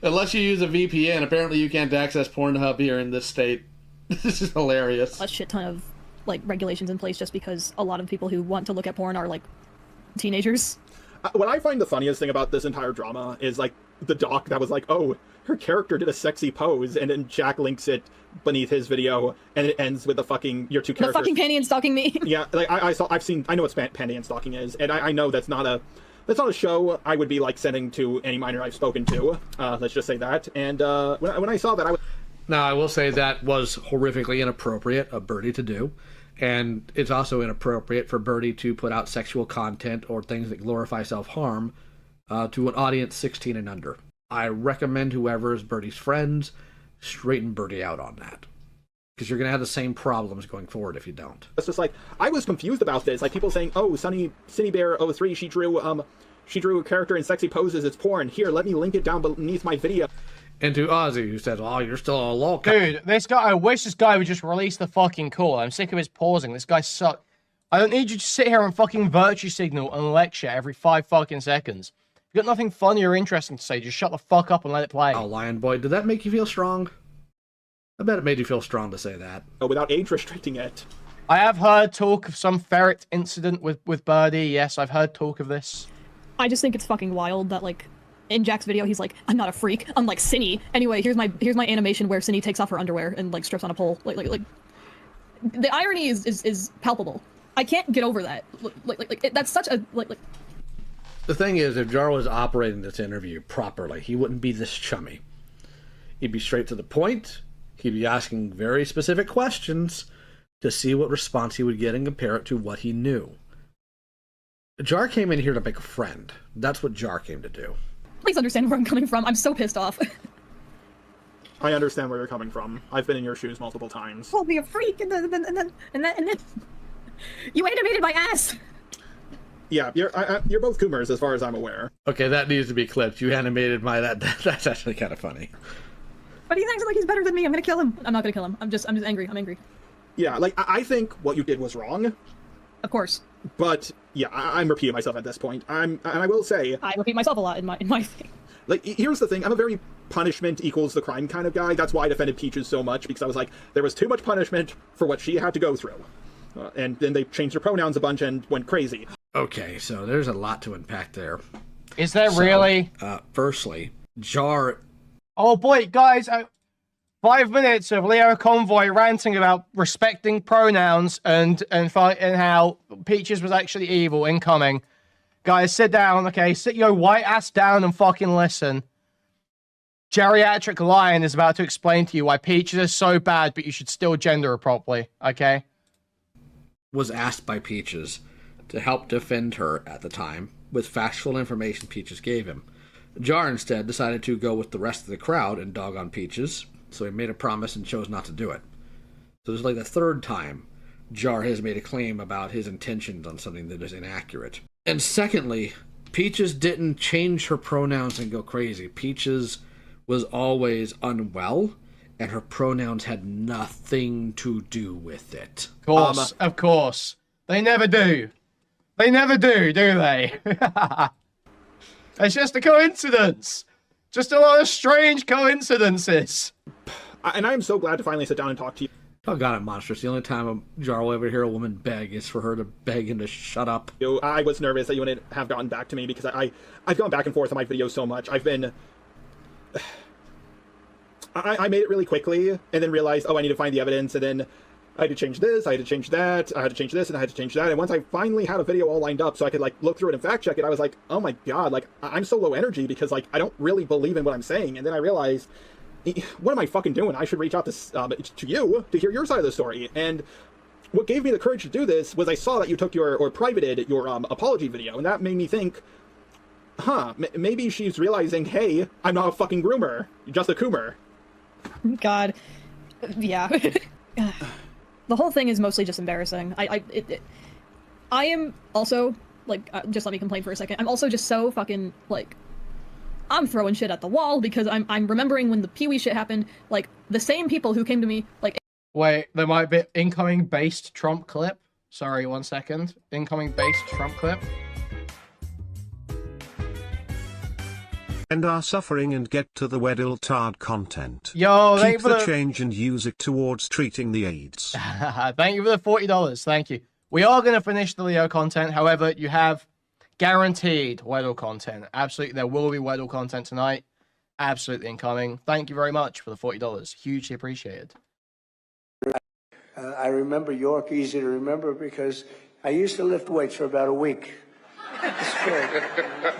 Speaker 4: Unless you use a VPN, apparently you can't access Pornhub here in this state. This is hilarious.
Speaker 5: A shit ton of, like, regulations in place just because a lot of people who want to look at porn are, like, teenagers.
Speaker 3: What I find the funniest thing about this entire drama is, like, the doc that was like, oh, her character did a sexy pose, and then Jack links it beneath his video, and it ends with the fucking, your two characters.
Speaker 5: The fucking panty and stalking me.
Speaker 3: Yeah, like, I know what panty and stalking is, and I know that's not a show I would be, like, sending to any minor I've spoken to. Let's just say that. And when I saw that, I was...
Speaker 4: Now, I will say that was horrifically inappropriate of Birdie to do. And it's also inappropriate for Birdie to put out sexual content or things that glorify self-harm to an audience 16 and under. I recommend whoever is Birdie's friends straighten Birdie out on that. Because you're going to have the same problems going forward if you don't.
Speaker 3: It's just like, I was confused about this. Like, people saying, oh, SYNNIBEAR03, she drew a character in sexy poses, it's porn. Here, let me link it down beneath my video.
Speaker 4: And to Ozzy, who says, oh, you're still a local.
Speaker 1: Dude, this guy, I wish this guy would just release the fucking call. I'm sick of his pausing. This guy sucks. I don't need you to sit here and fucking virtue signal and lecture every 5 fucking seconds. If you've got nothing funny or interesting to say, just shut the fuck up and let it play.
Speaker 4: Oh, Lion Boy, did that make you feel strong? I bet it made you feel strong to say that.
Speaker 3: Without age restricting it.
Speaker 1: I have heard talk of some ferret incident with Birdie. Yes, I've heard talk of this.
Speaker 5: I just think it's fucking wild that, like, in Jack's video, he's like, I'm not a freak, unlike Synni. Anyway, here's my animation where Synni takes off her underwear and, like, strips on a pole. Like, the irony is palpable. I can't get over that. That's such a, like...
Speaker 4: The thing is, if Jar was operating this interview properly, he wouldn't be this chummy. He'd be straight to the point. He'd be asking very specific questions to see what response he would get and compare it to what he knew. Jar came in here to make a friend. That's what Jar came to do.
Speaker 5: Please understand where I'm coming from. I'm so pissed off.
Speaker 3: I understand where you're coming from. I've been in your shoes multiple times.
Speaker 5: Call me a freak, and then you animated my ass.
Speaker 3: Yeah, you're both Coomers as far as I'm aware.
Speaker 4: Okay, that needs to be clipped. You animated my that's actually kind of funny.
Speaker 5: But he thinks like he's better than me. I'm gonna kill him. I'm not gonna kill him. I'm just angry. I'm angry.
Speaker 3: Yeah, like I think what you did was wrong.
Speaker 5: Of course.
Speaker 3: But yeah, I'm repeating myself at this point. And I will say
Speaker 5: I repeat myself a lot in my thing.
Speaker 3: Like, here's the thing. I'm a very punishment equals the crime kind of guy. That's why I defended Peaches so much, because I was like, there was too much punishment for what she had to go through. And then they changed her pronouns a bunch and went crazy.
Speaker 4: Okay, so there's a lot to unpack there.
Speaker 1: Is there really?
Speaker 4: Firstly, Jar...
Speaker 1: Oh boy, guys, 5 minutes of Leo Convoy ranting about respecting pronouns and how Peaches was actually evil incoming. Guys, sit down, okay? Sit your white ass down and fucking listen. Geriatric Lion is about to explain to you why Peaches is so bad, but you should still gender her properly, okay?
Speaker 4: Was asked by Peaches to help defend her at the time with factual information Peaches gave him. Jar instead decided to go with the rest of the crowd and dog on Peaches, So he made a promise and chose not to do it. So this is like the third time Jar has made a claim about his intentions on something that is inaccurate. And secondly, Peaches didn't change her pronouns and go crazy. Peaches was always unwell, and her pronouns had nothing to do with it.
Speaker 1: Of course. They never do. They never do they? It's just a coincidence. Just a lot of strange coincidences.
Speaker 3: And I am so glad to finally sit down and talk to you.
Speaker 4: Oh god, I'm monstrous. The only time Jar will ever hear a woman beg is for her to beg him to shut up.
Speaker 3: I was nervous that you wouldn't have gotten back to me because I've gone back and forth on my videos so much. I've been... I made it really quickly and then realized, oh, I need to find the evidence, and then I had to change this, I had to change that, I had to change this, and I had to change that. And once I finally had a video all lined up so I could, like, look through it and fact check it, I was like, oh my god, like, I'm so low energy because, like, I don't really believe in what I'm saying. And then I realized, what am I fucking doing? I should reach out to you to hear your side of the story. And what gave me the courage to do this was I saw that you took or privated your apology video, and that made me think, maybe she's realizing, hey, I'm not a fucking groomer, you're just a coomer.
Speaker 5: God, yeah. The whole thing is mostly just embarrassing. I am also, like, just let me complain for a second. I'm also just so fucking, like, I'm throwing shit at the wall because I'm remembering when the Pee-wee shit happened, like, the same people who came to me, like...
Speaker 1: Wait, there might be incoming based Trump clip. Sorry, 1 second. Incoming based Trump clip.
Speaker 2: And are suffering and get to the Weddle-tard content.
Speaker 1: Yo,
Speaker 2: keep the change and use it towards treating the AIDS.
Speaker 1: Thank you for the $40. Thank you. We are going to finish the Leo content. However, you have guaranteed Weddle content. Absolutely, there will be Weddle content tonight. Absolutely incoming. Thank you very much for the $40. Hugely appreciated.
Speaker 7: I remember York easy to remember because I used to lift weights for about a week. It's true.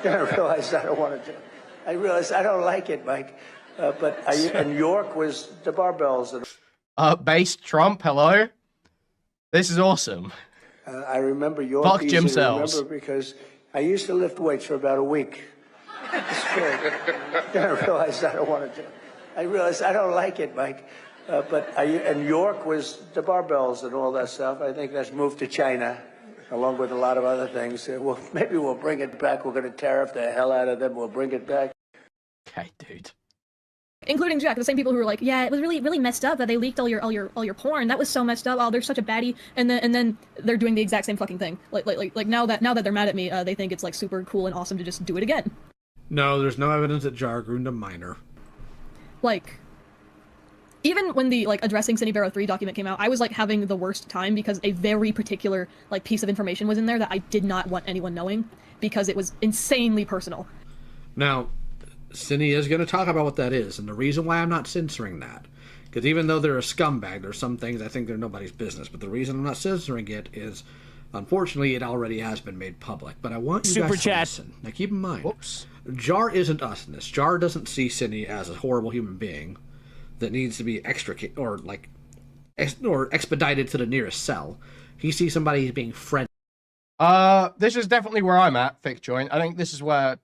Speaker 7: Then I realized I don't want to do it. I realized I don't like it, Mike. And York was the barbells.
Speaker 1: Based Trump, hello? This is awesome.
Speaker 7: I remember York
Speaker 1: Fuck
Speaker 7: easy
Speaker 1: Jim
Speaker 7: to
Speaker 1: Sells.
Speaker 7: remember because I used to lift weights for about a week. It's true. Then I realized I don't want to do it. I realized I don't like it, Mike. And York was the barbells and all that stuff. I think that's moved to China, along with a lot of other things. Well, maybe we'll bring it back. We're going to tariff the hell out of them. We'll bring it back.
Speaker 1: Okay, dude.
Speaker 5: Including Jack, the same people who were like, yeah, it was really messed up that they leaked all your porn. That was so messed up. Oh, they're such a baddie. And then they're doing the exact same fucking thing. Like now that they're mad at me, they think it's like super cool and awesome to just do it again.
Speaker 4: No, there's no evidence that Jar groomed a minor.
Speaker 5: Like, even when the, like, addressing SYNNIBEAR03 document came out, I was, like, having the worst time because a very particular, like, piece of information was in there that I did not want anyone knowing because it was insanely personal.
Speaker 4: Now, Synni is going to talk about what that is, and the reason why I'm not censoring that, because even though they're a scumbag, there's some things I think they're nobody's business, but the reason I'm not censoring it is, unfortunately, it already has been made public. But I want you guys to listen. Now, keep in mind, Jar isn't us in this. Jar doesn't see Synni as a horrible human being that needs to be extricated or expedited to the nearest cell. He sees somebody being friendly.
Speaker 1: This is definitely where I'm at, Thick Joint. I think this is where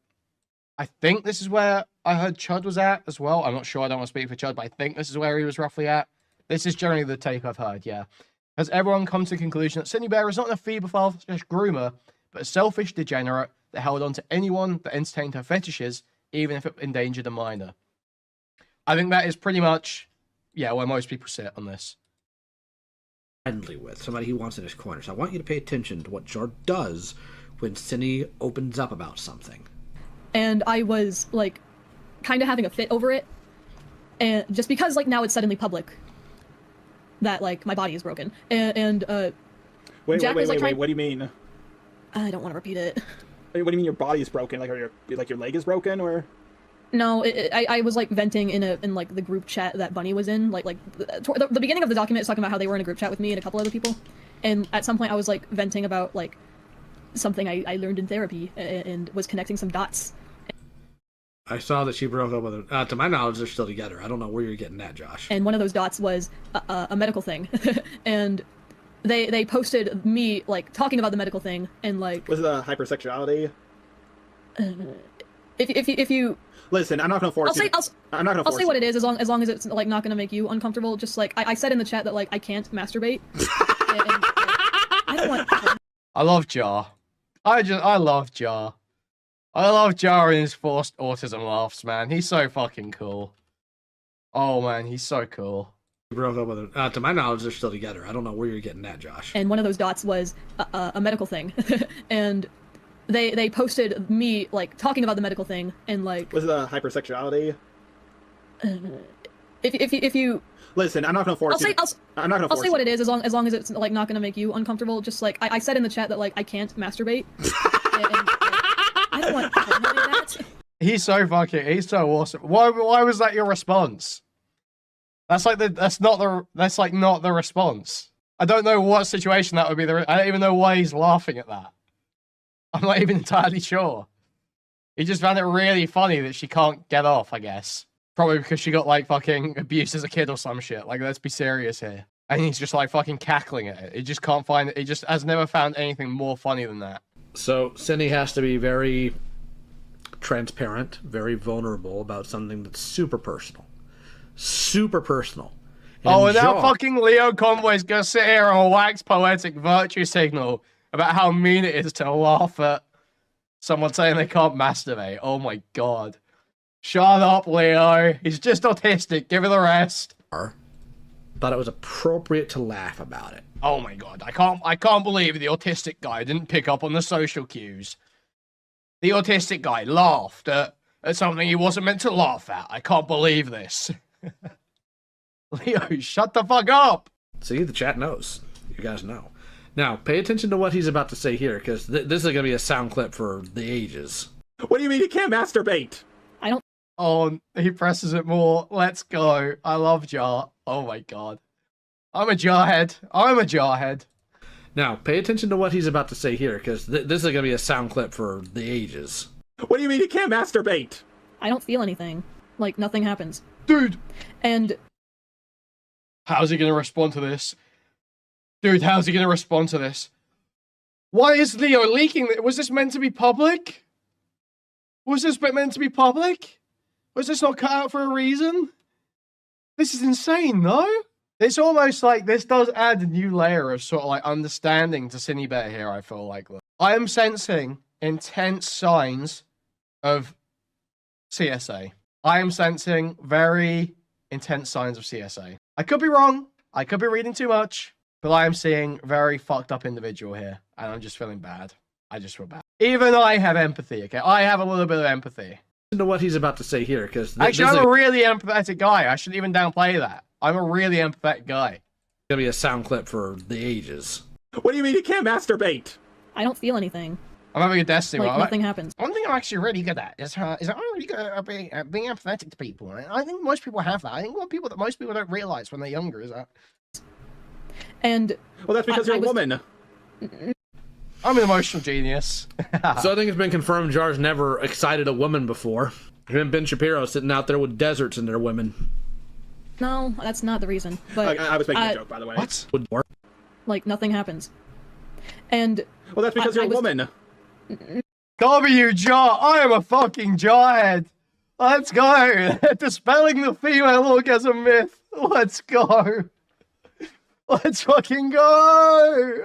Speaker 1: I heard Chud was at as well. I'm not sure, I don't want to speak for Chud, but I think this is where he was roughly at. This is generally the take I've heard, yeah. Has everyone come to the conclusion that SYNNIBEAR is not a pedophile/groomer, but a selfish degenerate that held on to anyone that entertained her fetishes, even if it endangered a minor? I think that is pretty much, yeah, where most people sit on this.
Speaker 4: Friendly with somebody he wants in his corner. So I want you to pay attention to what Jar does when Synni opens up about something.
Speaker 5: And I was, like, kind of having a fit over it. And just because, like, now it's suddenly public that, like, my body is broken. And
Speaker 3: Wait,
Speaker 5: Jack
Speaker 3: what do you mean?
Speaker 5: I don't want to repeat it.
Speaker 3: What do you mean your body is broken? Like, your leg is broken, or?
Speaker 5: No, I was, like, venting in like, the group chat that Bunny was in. The beginning of the document is talking about how they were in a group chat with me and a couple other people. And at some point I was, like, venting about, like, something I learned in therapy and was connecting some dots.
Speaker 4: I saw that she broke up with her. To my knowledge, they're still together. I don't know where you're getting that, Josh.
Speaker 5: And one of those dots was a medical thing. And they posted me, like, talking about the medical thing and, like...
Speaker 3: Was it a hypersexuality?
Speaker 5: If you...
Speaker 3: Listen, I'm not gonna force you. I'm not gonna
Speaker 5: I'll
Speaker 3: force
Speaker 5: say what it is, as long as it's like not gonna make you uncomfortable. Just like I said in the chat that like I can't masturbate. and, I don't want.
Speaker 1: I love Jar. I love Jar. I love Jar and his forced autism laughs, man. He's so fucking cool. Oh man, he's so cool.
Speaker 4: Broke up with her. To my knowledge, they're still together. I don't know where you're getting that, Josh.
Speaker 5: And one of those dots was a medical thing, and they posted me like talking about the medical thing and like.
Speaker 3: Was it a hypersexuality?
Speaker 5: If you.
Speaker 3: Listen, I'm not gonna force you. I'm not gonna.
Speaker 5: I'll say what it is, as long as it's like not gonna make you uncomfortable. Just like I said in the chat that like I can't masturbate. and I don't want that.
Speaker 1: He's so awesome. Why was that your response? That's like that's not the response. I don't know what situation that would be. I don't even know why he's laughing at that. I'm not even entirely sure. He just found it really funny that she can't get off, I guess. Probably because she got like fucking abused as a kid or some shit. Like, let's be serious here. And he's just like fucking cackling at it. He just can't find it. He just has never found anything more funny than that.
Speaker 4: So Synni has to be very transparent, very vulnerable about something that's super personal. Super personal.
Speaker 1: And now fucking Leo Convoy's gonna sit here and wax poetic virtue signal about how mean it is to laugh at someone saying they can't masturbate. Oh my god. Shut up, Leo. He's just autistic. Give her the rest.
Speaker 4: Thought it was appropriate to laugh about it.
Speaker 1: Oh my god. I can't believe the autistic guy didn't pick up on the social cues. The autistic guy laughed at something he wasn't meant to laugh at. I can't believe this. Leo, shut the fuck up!
Speaker 4: See, the chat knows. You guys know. Now, pay attention to what he's about to say here, because this is going to be a sound clip for the ages.
Speaker 3: What do you mean you can't masturbate?
Speaker 5: I don't.
Speaker 1: Oh, he presses it more. Let's go. I love Jar. Oh my god. I'm a jarhead. I'm a jarhead.
Speaker 4: Now, pay attention to what he's about to say here, because this is going to be a sound clip for the ages.
Speaker 3: What do you mean you can't masturbate?
Speaker 5: I don't feel anything. Like, nothing happens.
Speaker 1: Dude!
Speaker 5: And...
Speaker 1: how's he gonna respond to this? Dude, how's he gonna respond to this? Why is Leo leaking? Was this meant to be public? Was this meant to be public? Was this not cut out for a reason? This is insane, no? It's almost like this does add a new layer of sort of like understanding to SYNNIBEAR here, I feel like. I am sensing intense signs of CSA. I am sensing very intense signs of CSA. I could be wrong. I could be reading too much. But I am seeing very fucked up individual here. And I'm just feeling bad. I just feel bad. Even I have empathy, okay? I have a little bit of empathy.
Speaker 4: To what he's about to say here, because...
Speaker 1: actually, I'm a really empathetic guy. I shouldn't even downplay that. I'm a really empathetic guy.
Speaker 4: It's going to be a sound clip for the ages.
Speaker 3: What do you mean you can't masturbate?
Speaker 5: I don't feel anything.
Speaker 1: I'm having a Destiny.
Speaker 5: Like, nothing happens.
Speaker 1: One thing I'm actually really good at is I'm really good at being empathetic to people. I think most people have that. I think that most people don't realize when they're younger is that.
Speaker 5: And
Speaker 3: well, that's because you're a woman.
Speaker 1: I'm an emotional genius.
Speaker 4: So I think it's been confirmed Jar's never excited a woman before. Him and Ben Shapiro sitting out there with deserts in their women.
Speaker 5: No, that's not the reason. But
Speaker 3: I was making a joke, by the way.
Speaker 1: What?
Speaker 5: Like, nothing happens. And
Speaker 3: well, that's because you're a woman.
Speaker 1: W Jar, I am a fucking jarhead. Let's go. Dispelling the female orgasm myth. Let's go. Let's fucking go.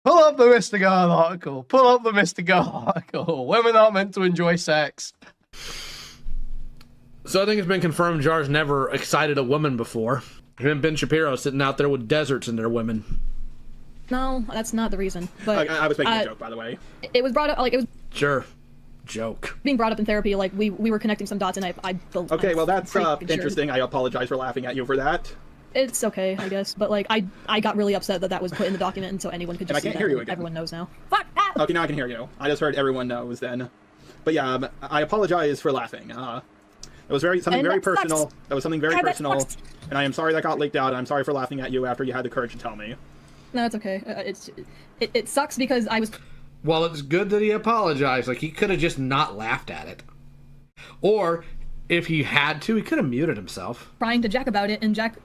Speaker 1: Pull up the Mr. Girl article. Pull up the Mr. Girl article. Women aren't meant to enjoy sex.
Speaker 4: So I think it's been confirmed Jar's never excited a woman before. Him and Ben Shapiro sitting out there with deserts in their women.
Speaker 5: No, that's not the reason. But
Speaker 3: I was making a joke, by the way.
Speaker 5: It was brought up, like, it was...
Speaker 4: Sure. Joke.
Speaker 5: Being brought up in therapy, like, we were connecting some dots, and I
Speaker 3: okay, well, that's interesting.
Speaker 5: Sure.
Speaker 3: I apologize for laughing at you for that.
Speaker 5: It's okay, I guess. But, like, I got really upset that was put in the document, and so anyone could just see that.
Speaker 3: Hear you again.
Speaker 5: Everyone knows now. Fuck that!
Speaker 3: Okay, now I can hear you. I just heard everyone knows then. But yeah, I apologize for laughing. It was something very personal. Sucks. That was something very personal. And I am sorry that got leaked out, and I'm sorry for laughing at you after you had the courage to tell me.
Speaker 5: No, it's okay. It sucks because I was...
Speaker 4: Well, it's good that he apologized. Like, he could have just not laughed at it. Or, if he had to, he could have muted himself.
Speaker 5: Trying to Jack about it, and Jack,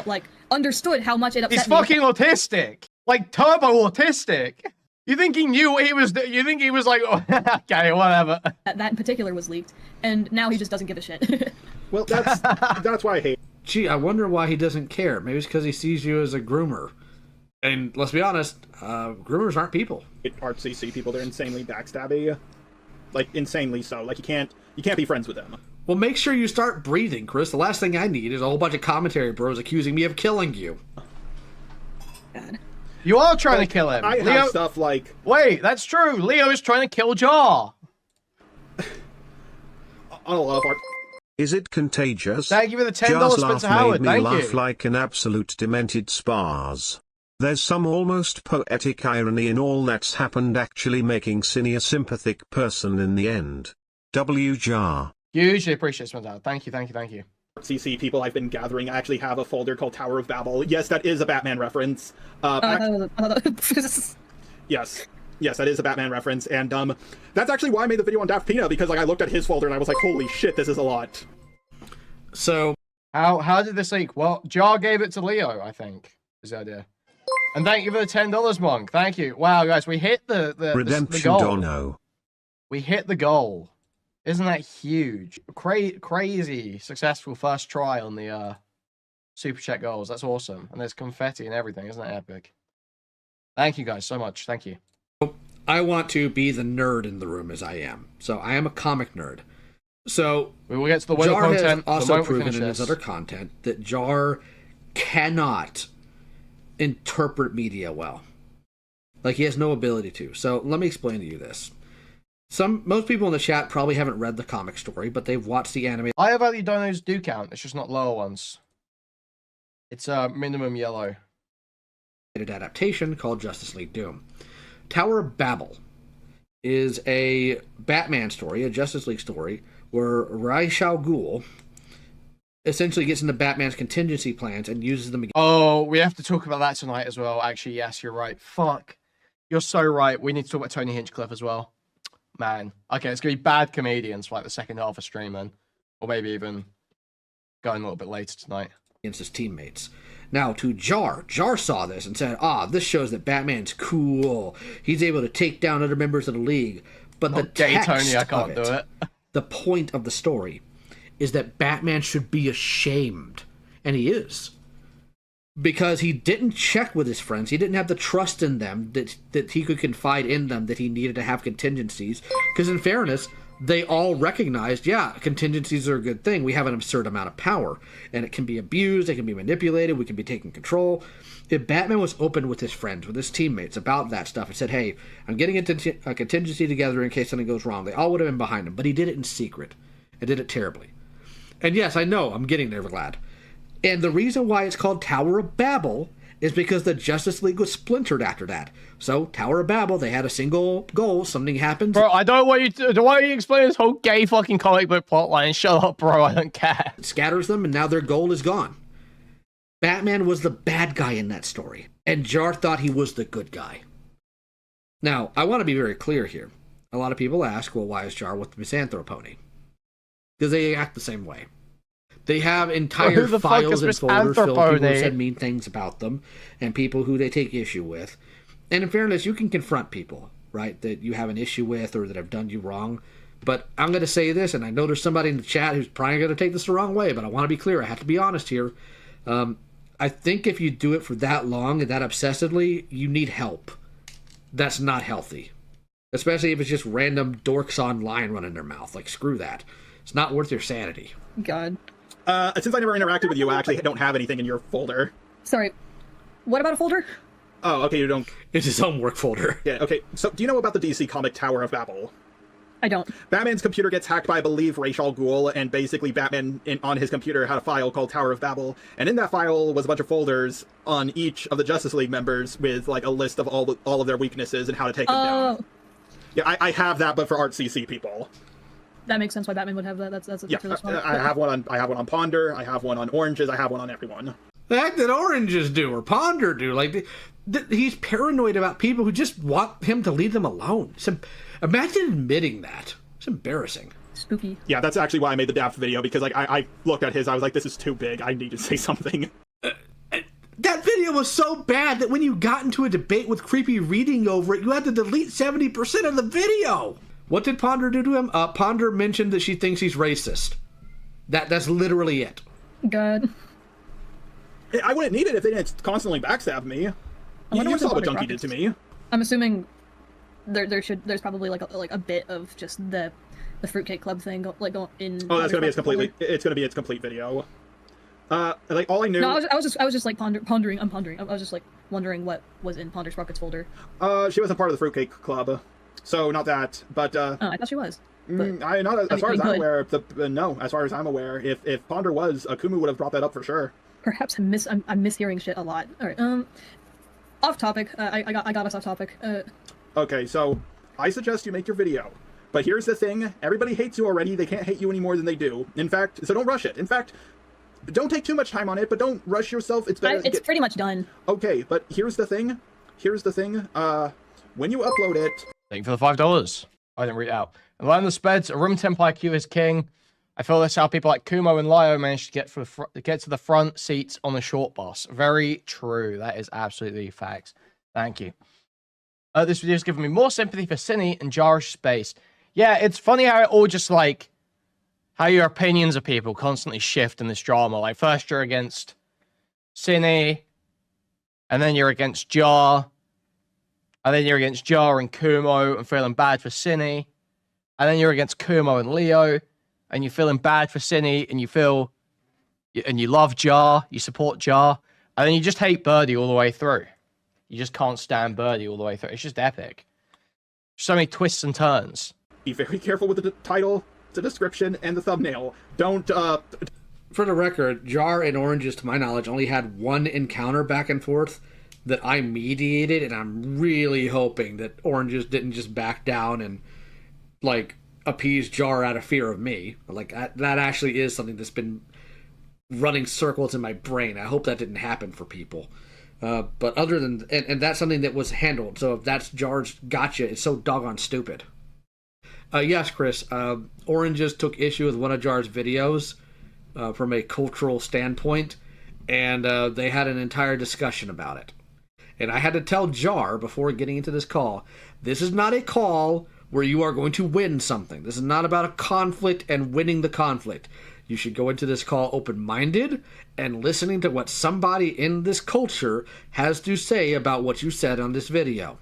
Speaker 5: like, understood how much it upset me.
Speaker 1: He's fucking autistic. Like, turbo autistic. You think he knew what he was? You think he was like, oh, okay, whatever.
Speaker 5: That in particular was leaked, and now he just doesn't give a shit.
Speaker 3: Well, that's why I hate.
Speaker 4: Gee, I wonder why he doesn't care. Maybe it's because he sees you as a groomer. And let's be honest, groomers aren't people.
Speaker 3: Art CC people, they're insanely backstabby. Like, insanely so. Like, you can't be friends with them.
Speaker 4: Well, make sure you start breathing, Chris. The last thing I need is a whole bunch of commentary bros accusing me of killing you.
Speaker 5: God.
Speaker 1: You are trying to kill him.
Speaker 3: I
Speaker 1: Leo...
Speaker 3: have stuff like...
Speaker 1: Wait, that's true. Leo is trying to kill Jar.
Speaker 3: On a lot of art...
Speaker 2: Is it contagious?
Speaker 1: Thank you for the $10,
Speaker 2: Jar's
Speaker 1: Spencer
Speaker 2: laugh
Speaker 1: Howard.
Speaker 2: made me
Speaker 1: Thank
Speaker 2: laugh
Speaker 1: you.
Speaker 2: like an absolute demented spars. There's some almost poetic irony in all that's happened, actually making Synni a sympathetic person in the end. W. Jar.
Speaker 1: Hugely appreciate Spencer Howard. Thank you, thank you, thank you.
Speaker 3: CC people I've been gathering. I actually have a folder called Tower of Babel. Yes, that is a Batman reference. Yes. Yes, that is a Batman reference, and that's actually why I made the video on Daft Pina, because like I looked at his folder and I was like, holy shit, this is a lot.
Speaker 4: So
Speaker 1: how did this leak? Well, Jar gave it to Leo, I think, is the idea. And thank you for the $10, Monk. Thank you. Wow, guys, we hit the
Speaker 2: Redemption
Speaker 1: goal.
Speaker 2: Dono.
Speaker 1: We hit the goal. Isn't that huge? Crazy successful first try on the Super Chat goals. That's awesome. And there's confetti and everything. Isn't that epic? Thank you guys so much. Thank you.
Speaker 4: I want to be the nerd in the room as I am. So I am a comic nerd. So
Speaker 1: we will get to the winter
Speaker 4: Jar
Speaker 1: content.
Speaker 4: has also proven in his other content that Jar cannot interpret media well. Like, he has no ability to. So let me explain to you this. Most people in the chat probably haven't read the comic story, but they've watched the anime.
Speaker 1: Higher value donos do count. It's just not lower ones. It's minimum yellow.
Speaker 4: Adaptation called Justice League Doom. Tower of Babel is a Batman story, a Justice League story, where Ra's al Ghul essentially gets into Batman's contingency plans and uses them against...
Speaker 1: Oh, we have to talk about that tonight as well. Actually, yes, you're right. Fuck. You're so right. We need to talk about Tony Hinchcliffe as well. Man. Okay, it's going to be bad comedians for like the second half of stream, then. Or maybe even going a little bit later tonight.
Speaker 4: Against his teammates. Now, to Jar saw this and said, this shows that Batman's cool. He's able to take down other members of the League. But the text
Speaker 1: Tony, I can't do it.
Speaker 4: The point of the story is that Batman should be ashamed. And he is. Because he didn't check with his friends. He didn't have the trust in them that he could confide in them, that he needed to have contingencies. Because in fairness, they all recognized, yeah, contingencies are a good thing. We have an absurd amount of power. And it can be abused, it can be manipulated, we can be taken control. If Batman was open with his friends, with his teammates about that stuff and said, hey, I'm getting a contingency together in case something goes wrong, they all would have been behind him. But he did it in secret. And did it terribly. And yes, I know, I'm getting there, Vlad. And the reason why it's called Tower of Babel is because the Justice League was splintered after that. So, Tower of Babel, they had a single goal, something happens.
Speaker 1: Bro, I don't want you to... Why don't you explain this whole gay fucking comic book plotline? Shut up, bro, I don't care.
Speaker 4: It scatters them, and now their goal is gone. Batman was the bad guy in that story, and Jar thought he was the good guy. Now, I want to be very clear here. A lot of people ask, well, why is Jar with the Misanthropony? Because they act the same way. They have entire files and folders filled with people who said mean things about them, and people who they take issue with. And in fairness, you can confront people, right, that you have an issue with or that have done you wrong. But I'm going to say this, and I know there's somebody in the chat who's probably going to take this the wrong way, but I want to be clear. I have to be honest here. I think if you do it for that long and that obsessively, you need help. That's not healthy. Especially if it's just random dorks online running their mouth. Like, screw that. It's not worth your sanity.
Speaker 5: God.
Speaker 3: Since I never interacted with you, I actually don't have anything in your folder.
Speaker 5: Sorry. What about a folder?
Speaker 3: Oh, okay, you don't...
Speaker 4: It's his homework folder.
Speaker 3: Yeah, okay. So, do you know about the DC comic Tower of Babel?
Speaker 5: I don't.
Speaker 3: Batman's computer gets hacked by, I believe, Ra's al Ghul, and basically Batman on his computer had a file called Tower of Babel, and in that file was a bunch of folders on each of the Justice League members with, like, a list of all of their weaknesses and how to take them down. Yeah, I have that, but for Art CC people.
Speaker 5: That makes sense why Batman would have that. That's a
Speaker 3: yeah. I have one on Ponder. I have one on Oranges. I have one on everyone.
Speaker 4: The heck did Oranges do or Ponder do? Like, he's paranoid about people who just want him to leave them alone. Imagine admitting that. It's embarrassing.
Speaker 5: Spooky.
Speaker 3: Yeah, that's actually why I made the Daft video, because like I looked at his, I was like, this is too big. I need to say something.
Speaker 4: That video video was so bad that when you got into a debate with Creepy reading over it, you had to delete 70% of the video. What did Ponder do to him? Ponder mentioned that she thinks he's racist. That's literally it.
Speaker 5: God.
Speaker 3: I wouldn't need it if they didn't constantly backstab me. You saw what Junkie did to me.
Speaker 5: I'm assuming there's probably like a bit of just the Fruitcake Club thing going in.
Speaker 3: Oh, that's gonna be its complete video. Like all I knew.
Speaker 5: No, I was just like pondering. I'm pondering. I was just like wondering what was in Ponder Sprocket's folder.
Speaker 3: She wasn't part of the Fruitcake Club, so not that. But
Speaker 5: oh, I thought she was. But,
Speaker 3: as far as I'm aware, no. As far as I'm aware, if Ponder was, Akumu would have brought that up for sure.
Speaker 5: Perhaps I'm mishearing shit a lot. All right. Off topic. I got us off topic.
Speaker 3: Okay, so I suggest you make your video. But here's the thing: everybody hates you already. They can't hate you any more than they do. In fact, so don't rush it. In fact, don't take too much time on it, but don't rush yourself. It's better.
Speaker 5: It's pretty much done.
Speaker 3: Okay, but here's the thing. When you upload it.
Speaker 1: Thank you for the $5. I didn't read it out. And learn the speds. A room temp IQ is king. I feel that's how people like Kumo and Lio managed to get to the front seats on the short bus. Very true. That is absolutely facts. Thank you. This video has given me more sympathy for Synni and Jarish Space. Yeah, it's funny how it all just like how your opinions of people constantly shift in this drama. Like first you're against Synni, and then you're against Jar, and then you're against Jar and Kumo and feeling bad for Synni, and then you're against Kumo and Leo, and you're feeling bad for Synni, and you love Jar, you support Jar, and then you just hate Birdie all the way through. You just can't stand Birdie all the way through. It's just epic. So many twists and turns.
Speaker 3: Be very careful with the title, the description, and the thumbnail. Don't,
Speaker 4: For the record, Jar and Oranges, to my knowledge, only had one encounter back and forth that I mediated, and I'm really hoping that Oranges didn't just back down and, like, appease Jar out of fear of me. Like, that actually is something that's been running circles in my brain. I hope that didn't happen for people. But other than... And that's something that was handled. So if that's Jar's gotcha, it's so doggone stupid. Yes, Chris. Oranges took issue with one of Jar's videos from a cultural standpoint. And they had an entire discussion about it. And I had to tell Jar before getting into this call, this is not a call where you are going to win something. This is not about a conflict and winning the conflict. You should go into this call open-minded and listening to what somebody in this culture has to say about what you said on this video.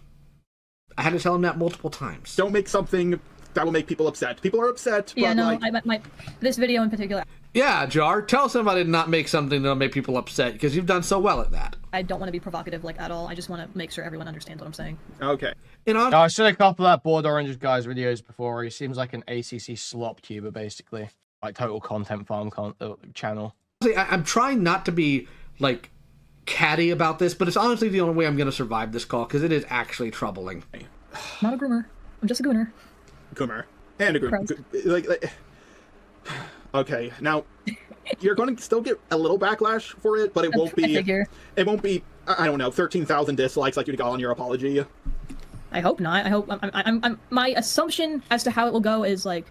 Speaker 4: I had to tell him that multiple times.
Speaker 3: Don't make something that will make people upset. People are upset.
Speaker 5: Yeah,
Speaker 3: but
Speaker 5: no, this video in particular.
Speaker 4: Yeah, Jar, tell somebody to not make something that'll make people upset, because you've done so well at that.
Speaker 5: I don't want to be provocative, like, at all. I just want to make sure everyone understands what I'm saying.
Speaker 3: Okay.
Speaker 1: I've seen a couple of that Bored Oranges guy's videos before. He seems like an ACC slop tuber, basically. Like, total content farm channel.
Speaker 4: I'm trying not to be, like, catty about this, but it's honestly the only way I'm going to survive this call, because it is actually troubling.
Speaker 5: Not a groomer. I'm just a gooner.
Speaker 3: Goomer. And a groomer. Like, okay, now, you're going to still get a little backlash for it, but it won't be... It won't be, I don't know, 13,000 dislikes like you got on your apology.
Speaker 5: I hope not. I hope... my assumption as to how it will go is, like,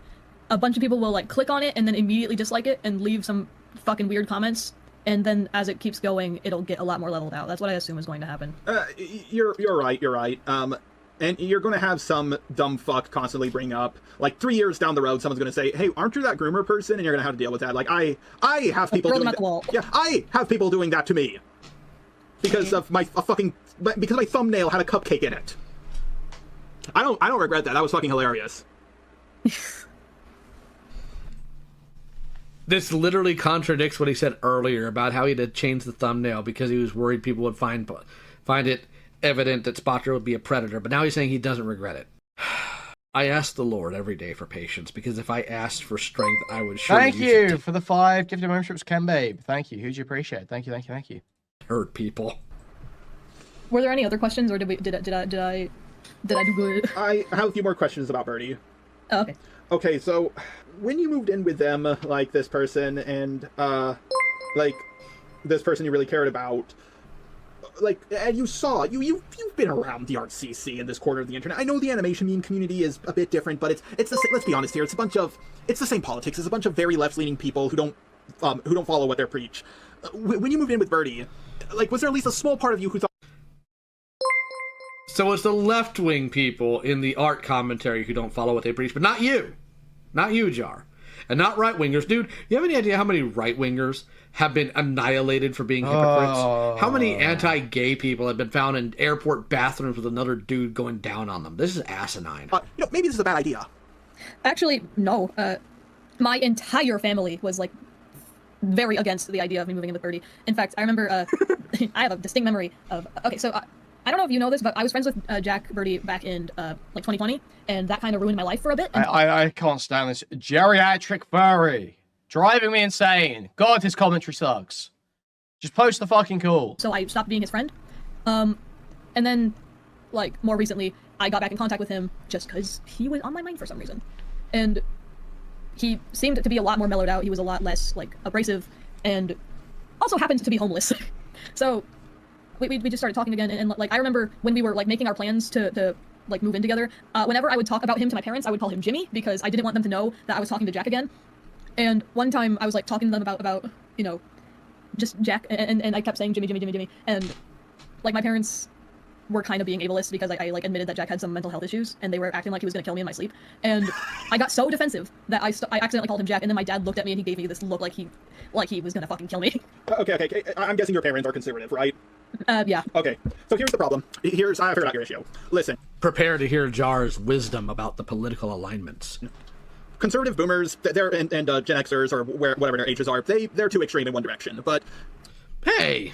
Speaker 5: a bunch of people will, like, click on it and then immediately dislike it and leave some fucking weird comments, and then as it keeps going, it'll get a lot more leveled out. That's what I assume is going to happen.
Speaker 3: You're right. And you're going to have some dumb fuck constantly bring up, like, 3 years down the road, someone's going to say, hey, aren't you that groomer person? And you're going to have to deal with that. Like, I have people doing that. Yeah, I have people doing that to me. Because of because my thumbnail had a cupcake in it. I don't regret that. That was fucking hilarious.
Speaker 4: This literally contradicts what he said earlier about how he had to change the thumbnail because he was worried people would find it evident that Spotter would be a predator, but now he's saying he doesn't regret it. I ask the Lord every day for patience, because if I asked for strength, I would surely
Speaker 1: Thank you for the 5 gifted memberships, Ken Babe. Thank you. Hugely appreciate it. Thank you.
Speaker 4: Hurt people.
Speaker 5: Were there any other questions, or did I do good?
Speaker 3: I have a few more questions about Birdie.
Speaker 5: Oh, okay.
Speaker 3: Okay, so when you moved in with them, like this person and like this person you really cared about, like, and you saw you've been around the ArtCC in this corner of the internet. I know the animation meme community is a bit different, but it's the same, let's be honest here. It's the same politics. It's a bunch of very left-leaning people who don't follow what they preach. When you moved in with Birdie, Like, was there at least a small part of you who thought...
Speaker 4: So it's the left-wing people in the art commentary who don't follow what they preach, but not you. Not you, Jar. And not right-wingers. Dude, you have any idea how many right-wingers have been annihilated for being hypocrites? How many anti-gay people have been found in airport bathrooms with another dude going down on them? This is asinine.
Speaker 3: maybe this is a bad idea.
Speaker 5: Actually, no. My entire family was, like, very against the idea of me moving into 30. In fact, I remember, I have a distinct memory of... Okay, so... I don't know if you know this, but I was friends with Jack Birdie back in, like, 2020, and that kind of ruined my life for a bit. And
Speaker 1: I can't stand this. Geriatric furry. Driving me insane. God, his commentary sucks. Just post the fucking call.
Speaker 5: So I stopped being his friend. And then, like, more recently, I got back in contact with him just because he was on my mind for some reason. And he seemed to be a lot more mellowed out. He was a lot less, like, abrasive, and also happened to be homeless. So... We just started talking again, and like I remember when we were like making our plans to like move in together. Whenever I would talk about him to my parents, I would call him Jimmy because I didn't want them to know that I was talking to Jack again. And one time I was like talking to them about you know, just Jack, and I kept saying Jimmy, and like my parents were kind of being ableist because I like admitted that Jack had some mental health issues, and they were acting like he was gonna kill me in my sleep. And I got so defensive that I accidentally called him Jack, and then my dad looked at me and he gave me this look like he was gonna fucking kill me.
Speaker 3: Okay. I'm guessing your parents are conservative, right?
Speaker 5: Yeah.
Speaker 3: Okay, so here's the problem. I figured out your issue. Listen.
Speaker 4: Prepare to hear Jar's wisdom about the political alignments.
Speaker 3: Conservative boomers, they're and Gen Xers, or whatever their ages are, they're too extreme in one direction, but...
Speaker 4: Hey!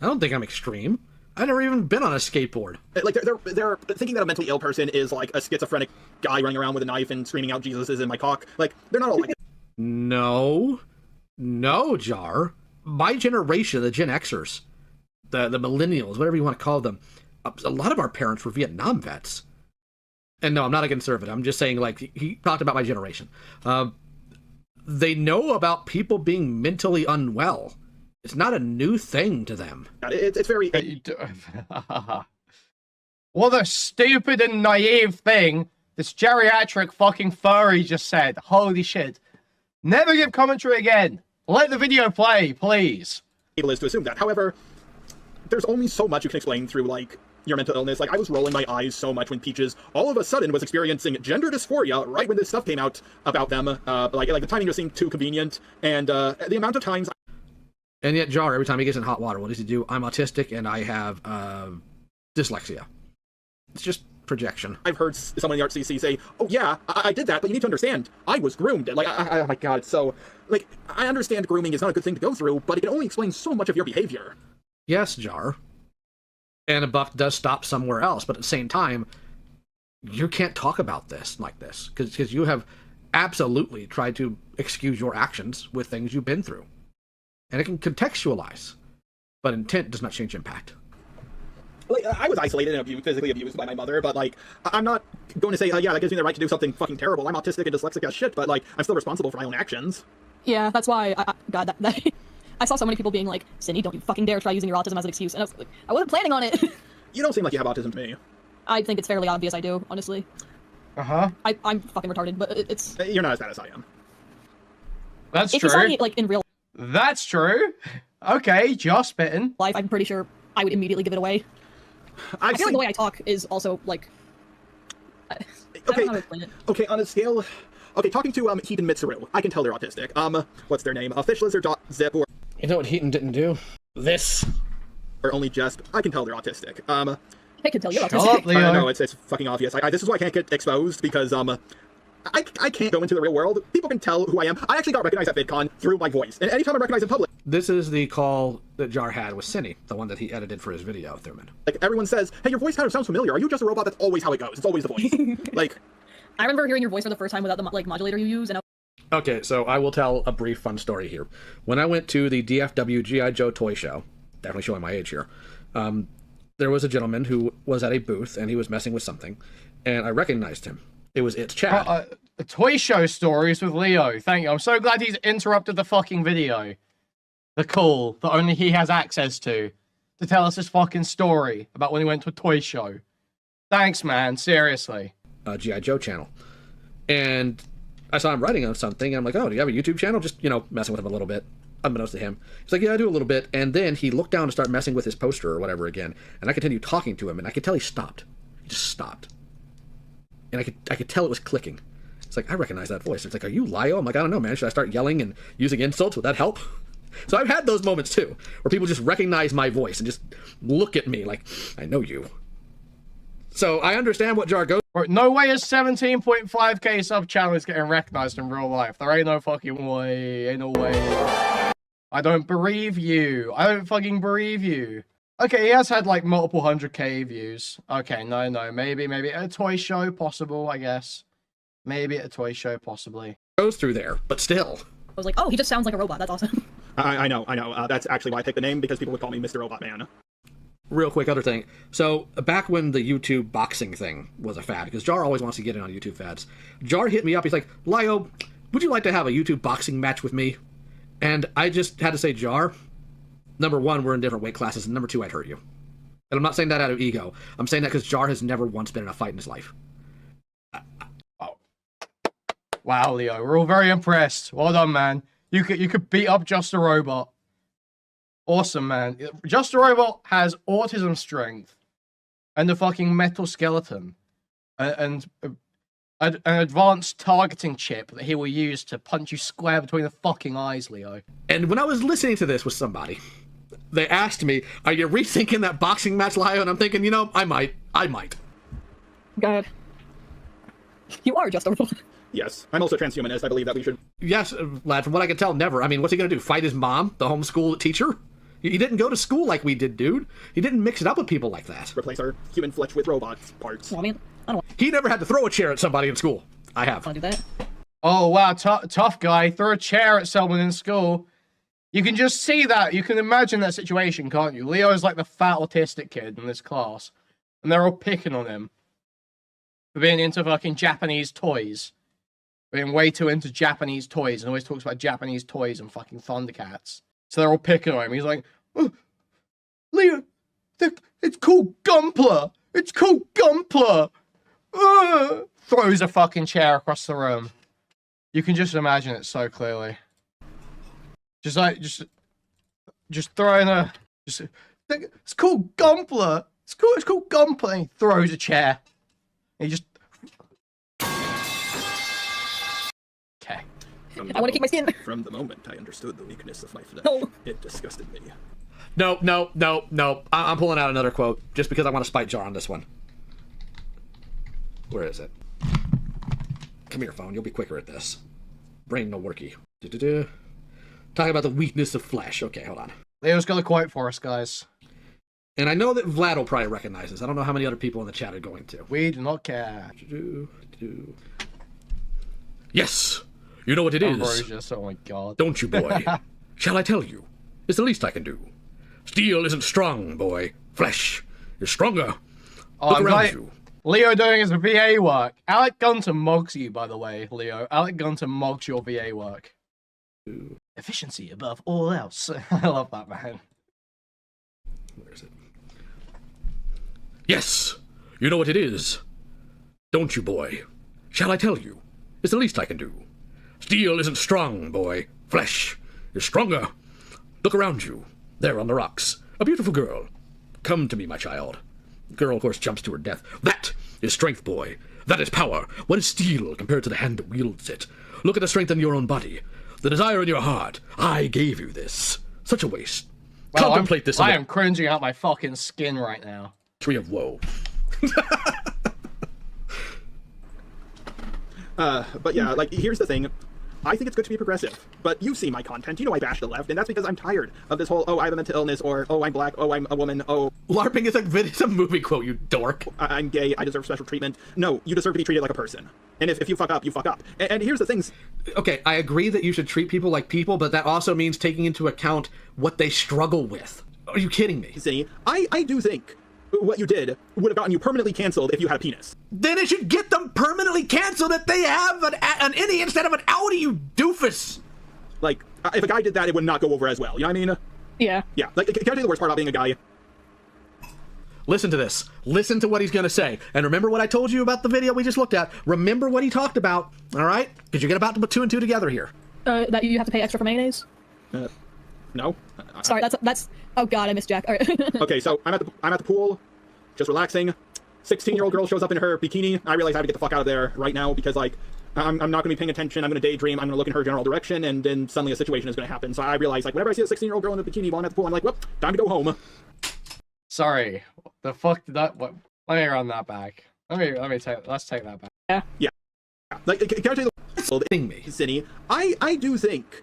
Speaker 4: I don't think I'm extreme. I've never even been on a skateboard.
Speaker 3: Like, they're thinking that a mentally ill person is, like, a schizophrenic guy running around with a knife and screaming out, Jesus is in my cock. Like, they're not all like that.
Speaker 4: No, Jar. My generation, the Gen Xers, the millennials, whatever you want to call them, a lot of our parents were Vietnam vets. And no, I'm not a conservative. I'm just saying, like, he talked about my generation. They know about people being mentally unwell. It's not a new thing to them.
Speaker 3: It's very...
Speaker 1: What a stupid and naive thing this geriatric fucking furry just said. Holy shit. Never give commentary again. Let the video play, please.
Speaker 3: Able is to assume that. However, there's only so much you can explain through, like, your mental illness. Like, I was rolling my eyes so much when Peaches all of a sudden was experiencing gender dysphoria right when this stuff came out about them. Like the timing just seemed too convenient, and the amount of times...
Speaker 4: And yet, Jar, every time he gets in hot water, what does he do? I'm autistic and I have dyslexia. It's just projection.
Speaker 3: I've heard someone in the RCC say, oh yeah, I did that, but you need to understand, I was groomed. Like, oh my god, so, like, I understand grooming is not a good thing to go through, but it can only explain so much of your behavior.
Speaker 4: Yes, Jar. And a buck does stop somewhere else, but at the same time, you can't talk about this like this, because you have absolutely tried to excuse your actions with things you've been through. And it can contextualize, but intent does not change impact.
Speaker 3: Like, I was isolated and physically abused by my mother, but, like, I'm not going to say, yeah, that gives me the right to do something fucking terrible. I'm autistic and dyslexic as shit, but, like, I'm still responsible for my own actions.
Speaker 5: Yeah, that's why, God, that I saw so many people being like, Synni, don't you fucking dare try using your autism as an excuse. And I was like, I wasn't planning on it.
Speaker 3: You don't seem like you have autism to me.
Speaker 5: I think it's fairly obvious I do, honestly.
Speaker 1: Uh-huh.
Speaker 5: I'm fucking retarded, but it's...
Speaker 3: You're not as bad as I am.
Speaker 1: That's
Speaker 5: if
Speaker 1: true.
Speaker 5: you saw me, like, in real
Speaker 1: That's true. Okay, just spitting.
Speaker 5: life, I'm pretty sure I would immediately give it away. I feel like the way I talk is also, like... I don't know how to explain it.
Speaker 3: Okay, on a scale... Okay, talking to Heaton Mitsuru, I can tell they're autistic. What's their name? Fish Lizard Zip or...
Speaker 4: You know what Heaton didn't do? This.
Speaker 3: Or only just, I can tell they're autistic.
Speaker 5: I can tell you're
Speaker 1: Shut
Speaker 5: autistic.
Speaker 1: up, Leo.
Speaker 3: I know, it's fucking obvious. This is why I can't get exposed, because, I can't go into the real world. People can tell who I am. I actually got recognized at VidCon through my voice. And anytime I'm recognized in public...
Speaker 4: This is the call that Jar had with Synni, the one that he edited for his video, Thurman.
Speaker 3: Like, everyone says, hey, your voice kind of sounds familiar. Are you just a robot? That's always how it goes. It's always the voice. Like...
Speaker 5: I remember hearing your voice for the first time without the, like, modulator you use, and
Speaker 4: Okay, so I will tell a brief fun story here. When I went to the DFW G.I. Joe toy show, definitely showing my age here, there was a gentleman who was at a booth, and he was messing with something, and I recognized him. It's Chad.
Speaker 1: Toy show stories with Leo. Thank you. I'm so glad he's interrupted the fucking video. The call that only he has access to tell us this fucking story about when he went to a toy show. Thanks, man. Seriously.
Speaker 4: G.I. Joe channel. And I saw him writing on something, and I'm like, oh, do you have a YouTube channel? Just, messing with him a little bit. unbeknownst to him. He's like, yeah, I do a little bit. And then he looked down and started messing with his poster or whatever again. And I continued talking to him, and I could tell he stopped. He just stopped. And I could tell it was clicking. It's like, I recognize that voice. It's like, are you Lio? I'm like, I don't know, man. Should I start yelling and using insults? Would that help? So I've had those moments too, where people just recognize my voice and just look at me like, I know you. So I understand what Jar goes.
Speaker 1: No way a 17.5k sub channel is getting recognized in real life. There ain't no fucking way. Ain't no way. I don't bereave you. I don't fucking bereave you. Okay, he has had like multiple 100k views. Okay, no. Maybe at a toy show, possible, I guess. Maybe at a toy show, possibly.
Speaker 4: Goes through there, but still.
Speaker 5: I was like, oh, he just sounds like a robot. That's awesome.
Speaker 3: I know. That's actually why I picked the name, because people would call me Mr. Robot Man.
Speaker 4: Real quick, other thing. So, back when the YouTube boxing thing was a fad, because Jar always wants to get in on YouTube fads, Jar hit me up. He's like, Lio, would you like to have a YouTube boxing match with me? And I just had to say, Jar, number one, we're in different weight classes, and number two, I'd hurt you. And I'm not saying that out of ego. I'm saying that because Jar has never once been in a fight in his life.
Speaker 1: Wow, Leo, we're all very impressed. Well done, man. You could beat up JustaRobot. Awesome, man. JustaRobot has autism strength and a fucking metal skeleton and an advanced targeting chip that he will use to punch you square between the fucking eyes, Leo.
Speaker 4: And when I was listening to this with somebody, they asked me, are you rethinking that boxing match, Lio? And I'm thinking, you know, I might.
Speaker 5: God. You are just a robot.
Speaker 3: Yes, I'm also transhumanist. I believe that we should...
Speaker 4: Yes, lad, from what I can tell, never. I mean, what's he gonna do, fight his mom, the homeschool teacher? He didn't go to school like we did, dude. He didn't mix it up with people like that.
Speaker 3: replace our human flesh with robot parts.
Speaker 5: Well, I mean, I don't
Speaker 4: He never had to throw a chair at somebody in school. I have.
Speaker 5: want to do that.
Speaker 1: Oh, wow, tough guy. Throw a chair at someone in school. You can just see that. You can imagine that situation, can't you? Leo is like the fat autistic kid in this class. And they're all picking on him for being into fucking Japanese toys. Being way too into Japanese toys and always talks about Japanese toys and fucking Thundercats. So they're all picking on him. He's like, oh, Leo, it's called Gunpla. It's called Gunpla. Throws a fucking chair across the room. You can just imagine it so clearly. Just throwing a... it's called Gunpla. It's called Gunpla. And he throws a chair. And he just... Okay.
Speaker 5: I want to keep my skin.
Speaker 3: From the moment I understood the weakness of my flesh,
Speaker 5: No.
Speaker 3: it disgusted me.
Speaker 4: No. I'm pulling out another quote just because I want to spite Jar on this one. Where is it? Come here, phone. You'll be quicker at this. Brain no worky. Talking about the weakness of flesh. Okay, hold on.
Speaker 1: Leo's got a quote for us, guys.
Speaker 4: And I know that Vlad will probably recognize this. I don't know how many other people in the chat are going to.
Speaker 1: We do not care.
Speaker 4: Yes! You know what it is.
Speaker 1: Ambrosius, oh my god.
Speaker 4: Don't you, boy? Shall I tell you? It's the least I can do. Steel isn't strong, boy. Flesh is stronger. Look around you.
Speaker 1: Leo doing his VA work. Alec Gunter mogs you, by the way, Leo. Alec Gunter mogs your VA work. Efficiency above all else. I love that, man.
Speaker 4: Where is it? Yes! You know what it is. Don't you, boy? Shall I tell you? It's the least I can do. Steel isn't strong, boy. Flesh is stronger. Look around you. There on the rocks. A beautiful girl. Come to me, my child. The girl, of course, jumps to her death. That is strength, boy. That is power. What is steel compared to the hand that wields it? Look at the strength in your own body. The desire in your heart. I gave you this. Such a waste.
Speaker 1: Well,
Speaker 4: Contemplate this.
Speaker 1: I am cringing out my fucking skin right now.
Speaker 4: Tree of woe.
Speaker 3: But yeah, like, here's the thing. I think it's good to be progressive, but you see my content, you know I bash the left, and that's because I'm tired of this whole, oh, I have a mental illness, or, oh, I'm black, oh, I'm a woman, oh...
Speaker 4: LARPing is it's a movie quote, you dork.
Speaker 3: I'm gay, I deserve special treatment. No, you deserve to be treated like a person. And if you fuck up, you fuck up. And here's the things...
Speaker 4: Okay, I agree that you should treat people like people, but that also means taking into account what they struggle with. Are you kidding me?
Speaker 3: See, I do think what you did would have gotten you permanently canceled if you had a penis.
Speaker 4: Then it should get them permanently canceled if they have an innie instead of an outie, you doofus!
Speaker 3: Like, if a guy did that, it would not go over as well, you know what I mean?
Speaker 5: Yeah.
Speaker 3: Yeah, like, can I tell you the worst part about being a guy?
Speaker 4: Listen to this. Listen to what he's gonna say. And remember what I told you about the video we just looked at. Remember what he talked about, alright? Because you're about to put two and two together here.
Speaker 5: That you have to pay extra for mayonnaise?
Speaker 3: No.
Speaker 5: Sorry, that's. Oh God, I missed Jack. All right.
Speaker 3: Okay, so I'm at the pool, just relaxing. 16-year-old girl shows up in her bikini. I realize I have to get the fuck out of there right now because like I'm not going to be paying attention. I'm going to daydream. I'm going to look in her general direction, and then suddenly a situation is going to happen. So I realize like whenever I see a 16-year-old girl in a bikini while I'm at the pool, I'm like, well, time to go home.
Speaker 1: Sorry. The fuck did that? What? Let me run that back. Let's take that back.
Speaker 3: Yeah. Like, can I tell you the
Speaker 4: Thing me.
Speaker 3: Synni? I do think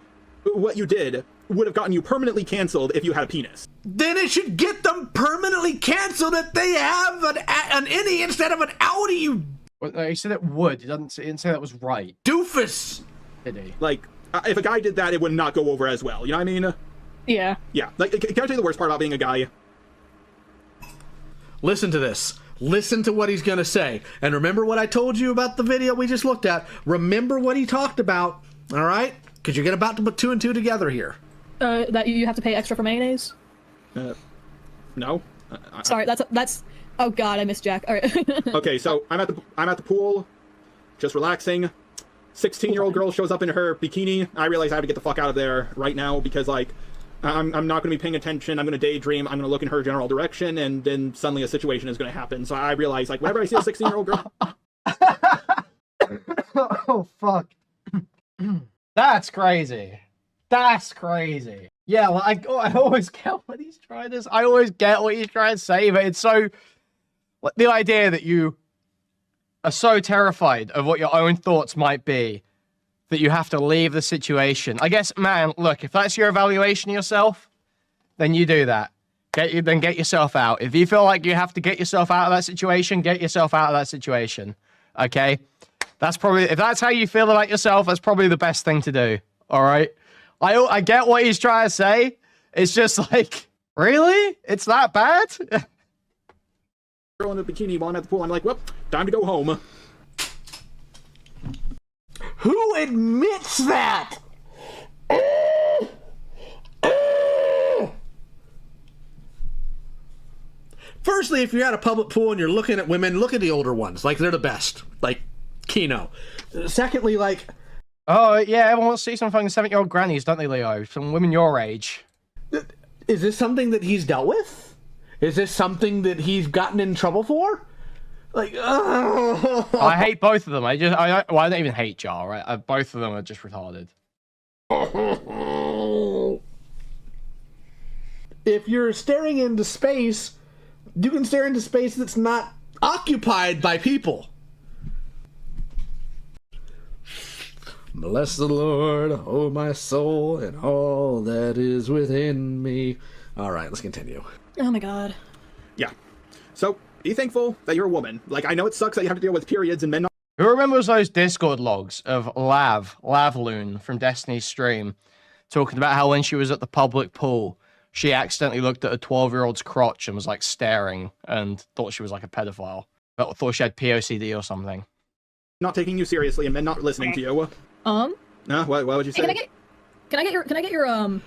Speaker 3: what you did would have gotten you permanently canceled if you had a penis.
Speaker 4: Then it should get them permanently canceled if they have an innie instead of an outie, you
Speaker 1: Well, he said it would. He didn't say that was right.
Speaker 4: doofus.
Speaker 1: Did he?
Speaker 3: Like, if a guy did that, it would not go over as well. You know what I mean?
Speaker 5: Yeah.
Speaker 3: Yeah. Like, can I tell you the worst part about being a guy?
Speaker 4: Listen to this. Listen to what he's going to say. And remember what I told you about the video we just looked at. Remember what he talked about. All right? Because you're about to put 2 and 2 together here.
Speaker 5: That you have to pay extra for mayonnaise.
Speaker 3: No.
Speaker 5: Sorry, that's. Oh God, I missed Jack. All right.
Speaker 3: Okay, so I'm at the pool, just relaxing. 16-year-old girl shows up in her bikini. I realize I have to get the fuck out of there right now because like I'm not going to be paying attention. I'm going to daydream. I'm going to look in her general direction, and then suddenly a situation is going to happen. So I realize like whenever I see a 16-year-old girl.
Speaker 1: Oh fuck. That's crazy. That's crazy. Yeah, well, I always get what he's trying to. I always get what he's trying to say, but it's so. Like, the idea that you are so terrified of what your own thoughts might be that you have to leave the situation. I guess, man, look, if that's your evaluation of yourself, then you do that. Then get yourself out. If you feel like you have to get yourself out of that situation, get yourself out of that situation. Okay? That's probably, if that's how you feel about yourself, that's probably the best thing to do. All right? I get what he's trying to say. It's just like, really? It's that bad?
Speaker 3: Girl in a bikini while I'm at the pool. I'm like, well, time to go home.
Speaker 4: Who admits that? Firstly, if you're at a public pool and you're looking at women, look at the older ones. Like, they're the best. Like, Kino. Secondly, like...
Speaker 1: Oh, yeah, everyone wants to see some fucking 7-year-old grannies, don't they, Leo? Some women your age.
Speaker 4: Is this something that he's dealt with? Is this something that he's gotten in trouble for? Like,
Speaker 1: I hate both of them. I don't even hate Jar, right? Both of them are just retarded.
Speaker 4: If you're staring into space, you can stare into space that's not occupied by people. Bless the Lord, oh my soul, and all that is within me. All right, let's continue.
Speaker 5: Oh my God.
Speaker 3: Yeah. So be thankful that you're a woman. Like, I know it sucks that you have to deal with periods and men not.
Speaker 1: Who remembers those Discord logs of Lavloon from Destiny's stream, talking about how when she was at the public pool, she accidentally looked at a 12-year-old's crotch and was like staring and thought she was like a pedophile, but thought she had POCD or something.
Speaker 3: Not taking you seriously and men not listening to you. What would you say?
Speaker 5: Hey, can I get your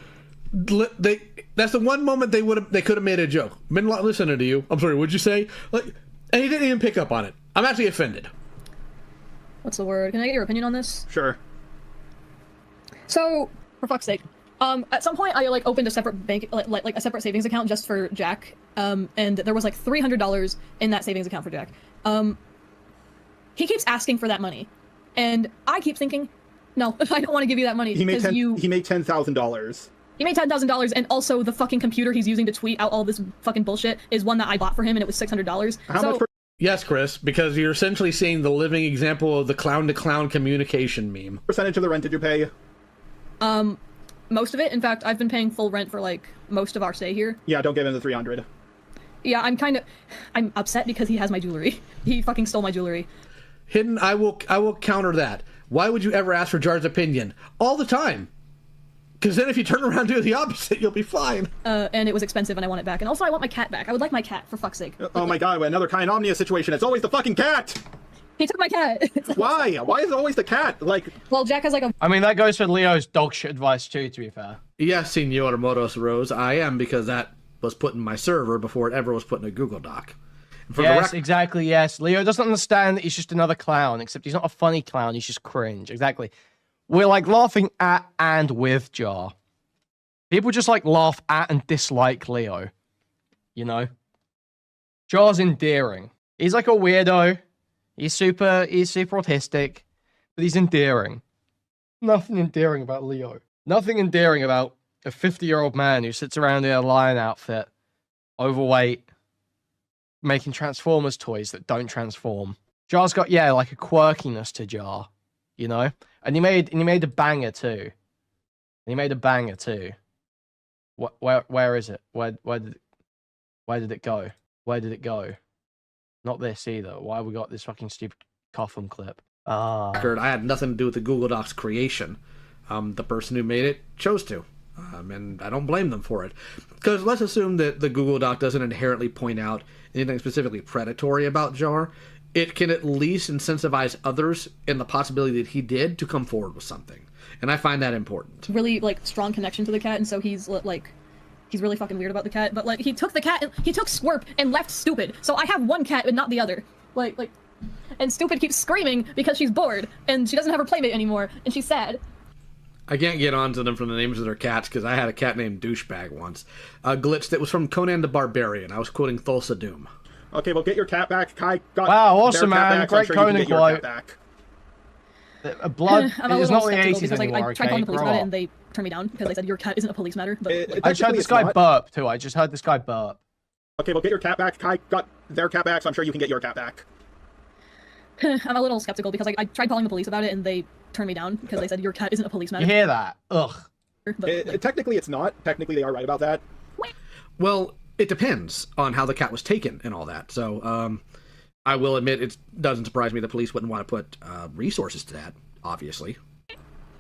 Speaker 4: That's the one moment they could have made a joke. Men not listening to you. I'm sorry, what'd you say? Like, and he didn't even pick up on it. I'm actually offended.
Speaker 5: What's the word? Can I get your opinion on this?
Speaker 3: Sure.
Speaker 5: So, for fuck's sake, at some point I like opened a separate bank, like a separate savings account just for Jack. And there was like $300 in that savings account for Jack. He keeps asking for that money, and I keep thinking, no, I don't want to give you that money.
Speaker 3: He made $10,000.
Speaker 5: He made $10,000, and also the fucking computer he's using to tweet out all this fucking bullshit is one that I bought for him, and it was $600.
Speaker 4: Yes, Chris, because you're essentially seeing the living example of the clown-to-clown communication meme.
Speaker 3: Percentage of the rent did you pay?
Speaker 5: Most of it. In fact, I've been paying full rent for like most of our stay here.
Speaker 3: Yeah, don't give him the 300.
Speaker 5: Yeah, I'm upset because he has my jewelry. He fucking stole my jewelry.
Speaker 4: Hidden, I will counter that. Why would you ever ask for Jar's opinion? All the time. Because then if you turn around and do the opposite, you'll be fine.
Speaker 5: And it was expensive and I want it back. And also I want my cat back. I would like my cat, for fuck's sake.
Speaker 3: Oh my god, another Kai and Omnia situation. It's always the fucking cat!
Speaker 5: He took my cat.
Speaker 3: Why? Why is it always the cat? Like...
Speaker 5: Well, Jack has like a...
Speaker 1: I mean, that goes for Leo's dog shit advice too, to be fair.
Speaker 4: Yes, Senor Motos Rose, I am, because that was put in my server before it ever was put in a Google Doc.
Speaker 1: Yes, exactly, yes. Leo doesn't understand that he's just another clown, except he's not a funny clown, he's just cringe. Exactly. We're like laughing at and with Jar. People just like laugh at and dislike Leo. You know? Jar's endearing. He's like a weirdo. He's super autistic, but he's endearing. Nothing endearing about Leo. Nothing endearing about a 50-year-old man who sits around in a lion outfit, overweight, making Transformers toys that don't transform. Jar's got, yeah, like a quirkiness to Jar, you know? And he made a banger too. He made a banger too. Where is it? Where did it go? Where did it go? Not this either. Why have we got this fucking stupid Coffin clip?
Speaker 4: I had nothing to do with the Google Docs creation. The person who made it chose to. And I don't blame them for it. Because let's assume that the Google Doc doesn't inherently point out anything specifically predatory about Jar. It can at least incentivize others in the possibility that he did to come forward with something. And I find that important.
Speaker 5: Really, like, strong connection to the cat, and so he's, like, he's really fucking weird about the cat. But, like, he took the cat, and he took Squirp and left Stupid. So I have one cat and not the other. Like, and Stupid keeps screaming because she's bored, and she doesn't have her playmate anymore, and she's sad.
Speaker 4: I can't get onto them from the names of their cats, because I had a cat named Douchebag once. A glitch that was from Conan the Barbarian. I was quoting Thulsa Doom.
Speaker 3: Okay, well, get your cat back. Kai got
Speaker 1: wow, awesome,
Speaker 3: their cat
Speaker 1: man.
Speaker 3: back,
Speaker 1: Great
Speaker 3: so I'm sure you
Speaker 1: Conan
Speaker 3: can get your
Speaker 1: quote.
Speaker 3: cat back.
Speaker 1: Blood
Speaker 5: I'm a
Speaker 1: is
Speaker 5: little
Speaker 1: not the
Speaker 5: skeptical
Speaker 1: 80s
Speaker 5: because
Speaker 1: anymore,
Speaker 5: I tried calling the police
Speaker 1: okay?
Speaker 5: about it, and they turned me down because they said your cat isn't a police matter. But
Speaker 1: I just heard this guy burp, too. I just heard this guy burp.
Speaker 3: Okay, well, get your cat back. Kai got their cat back, so I'm sure you can get your cat back.
Speaker 5: I'm a little skeptical because I tried calling the police about it, and they turned me down because they said your cat isn't a police matter.
Speaker 1: You hear that? Ugh.
Speaker 5: But,
Speaker 3: Technically, it's not. Technically, they are right about that.
Speaker 4: Well, it depends on how the cat was taken and all that. So, I will admit it doesn't surprise me the police wouldn't want to put resources to that, obviously.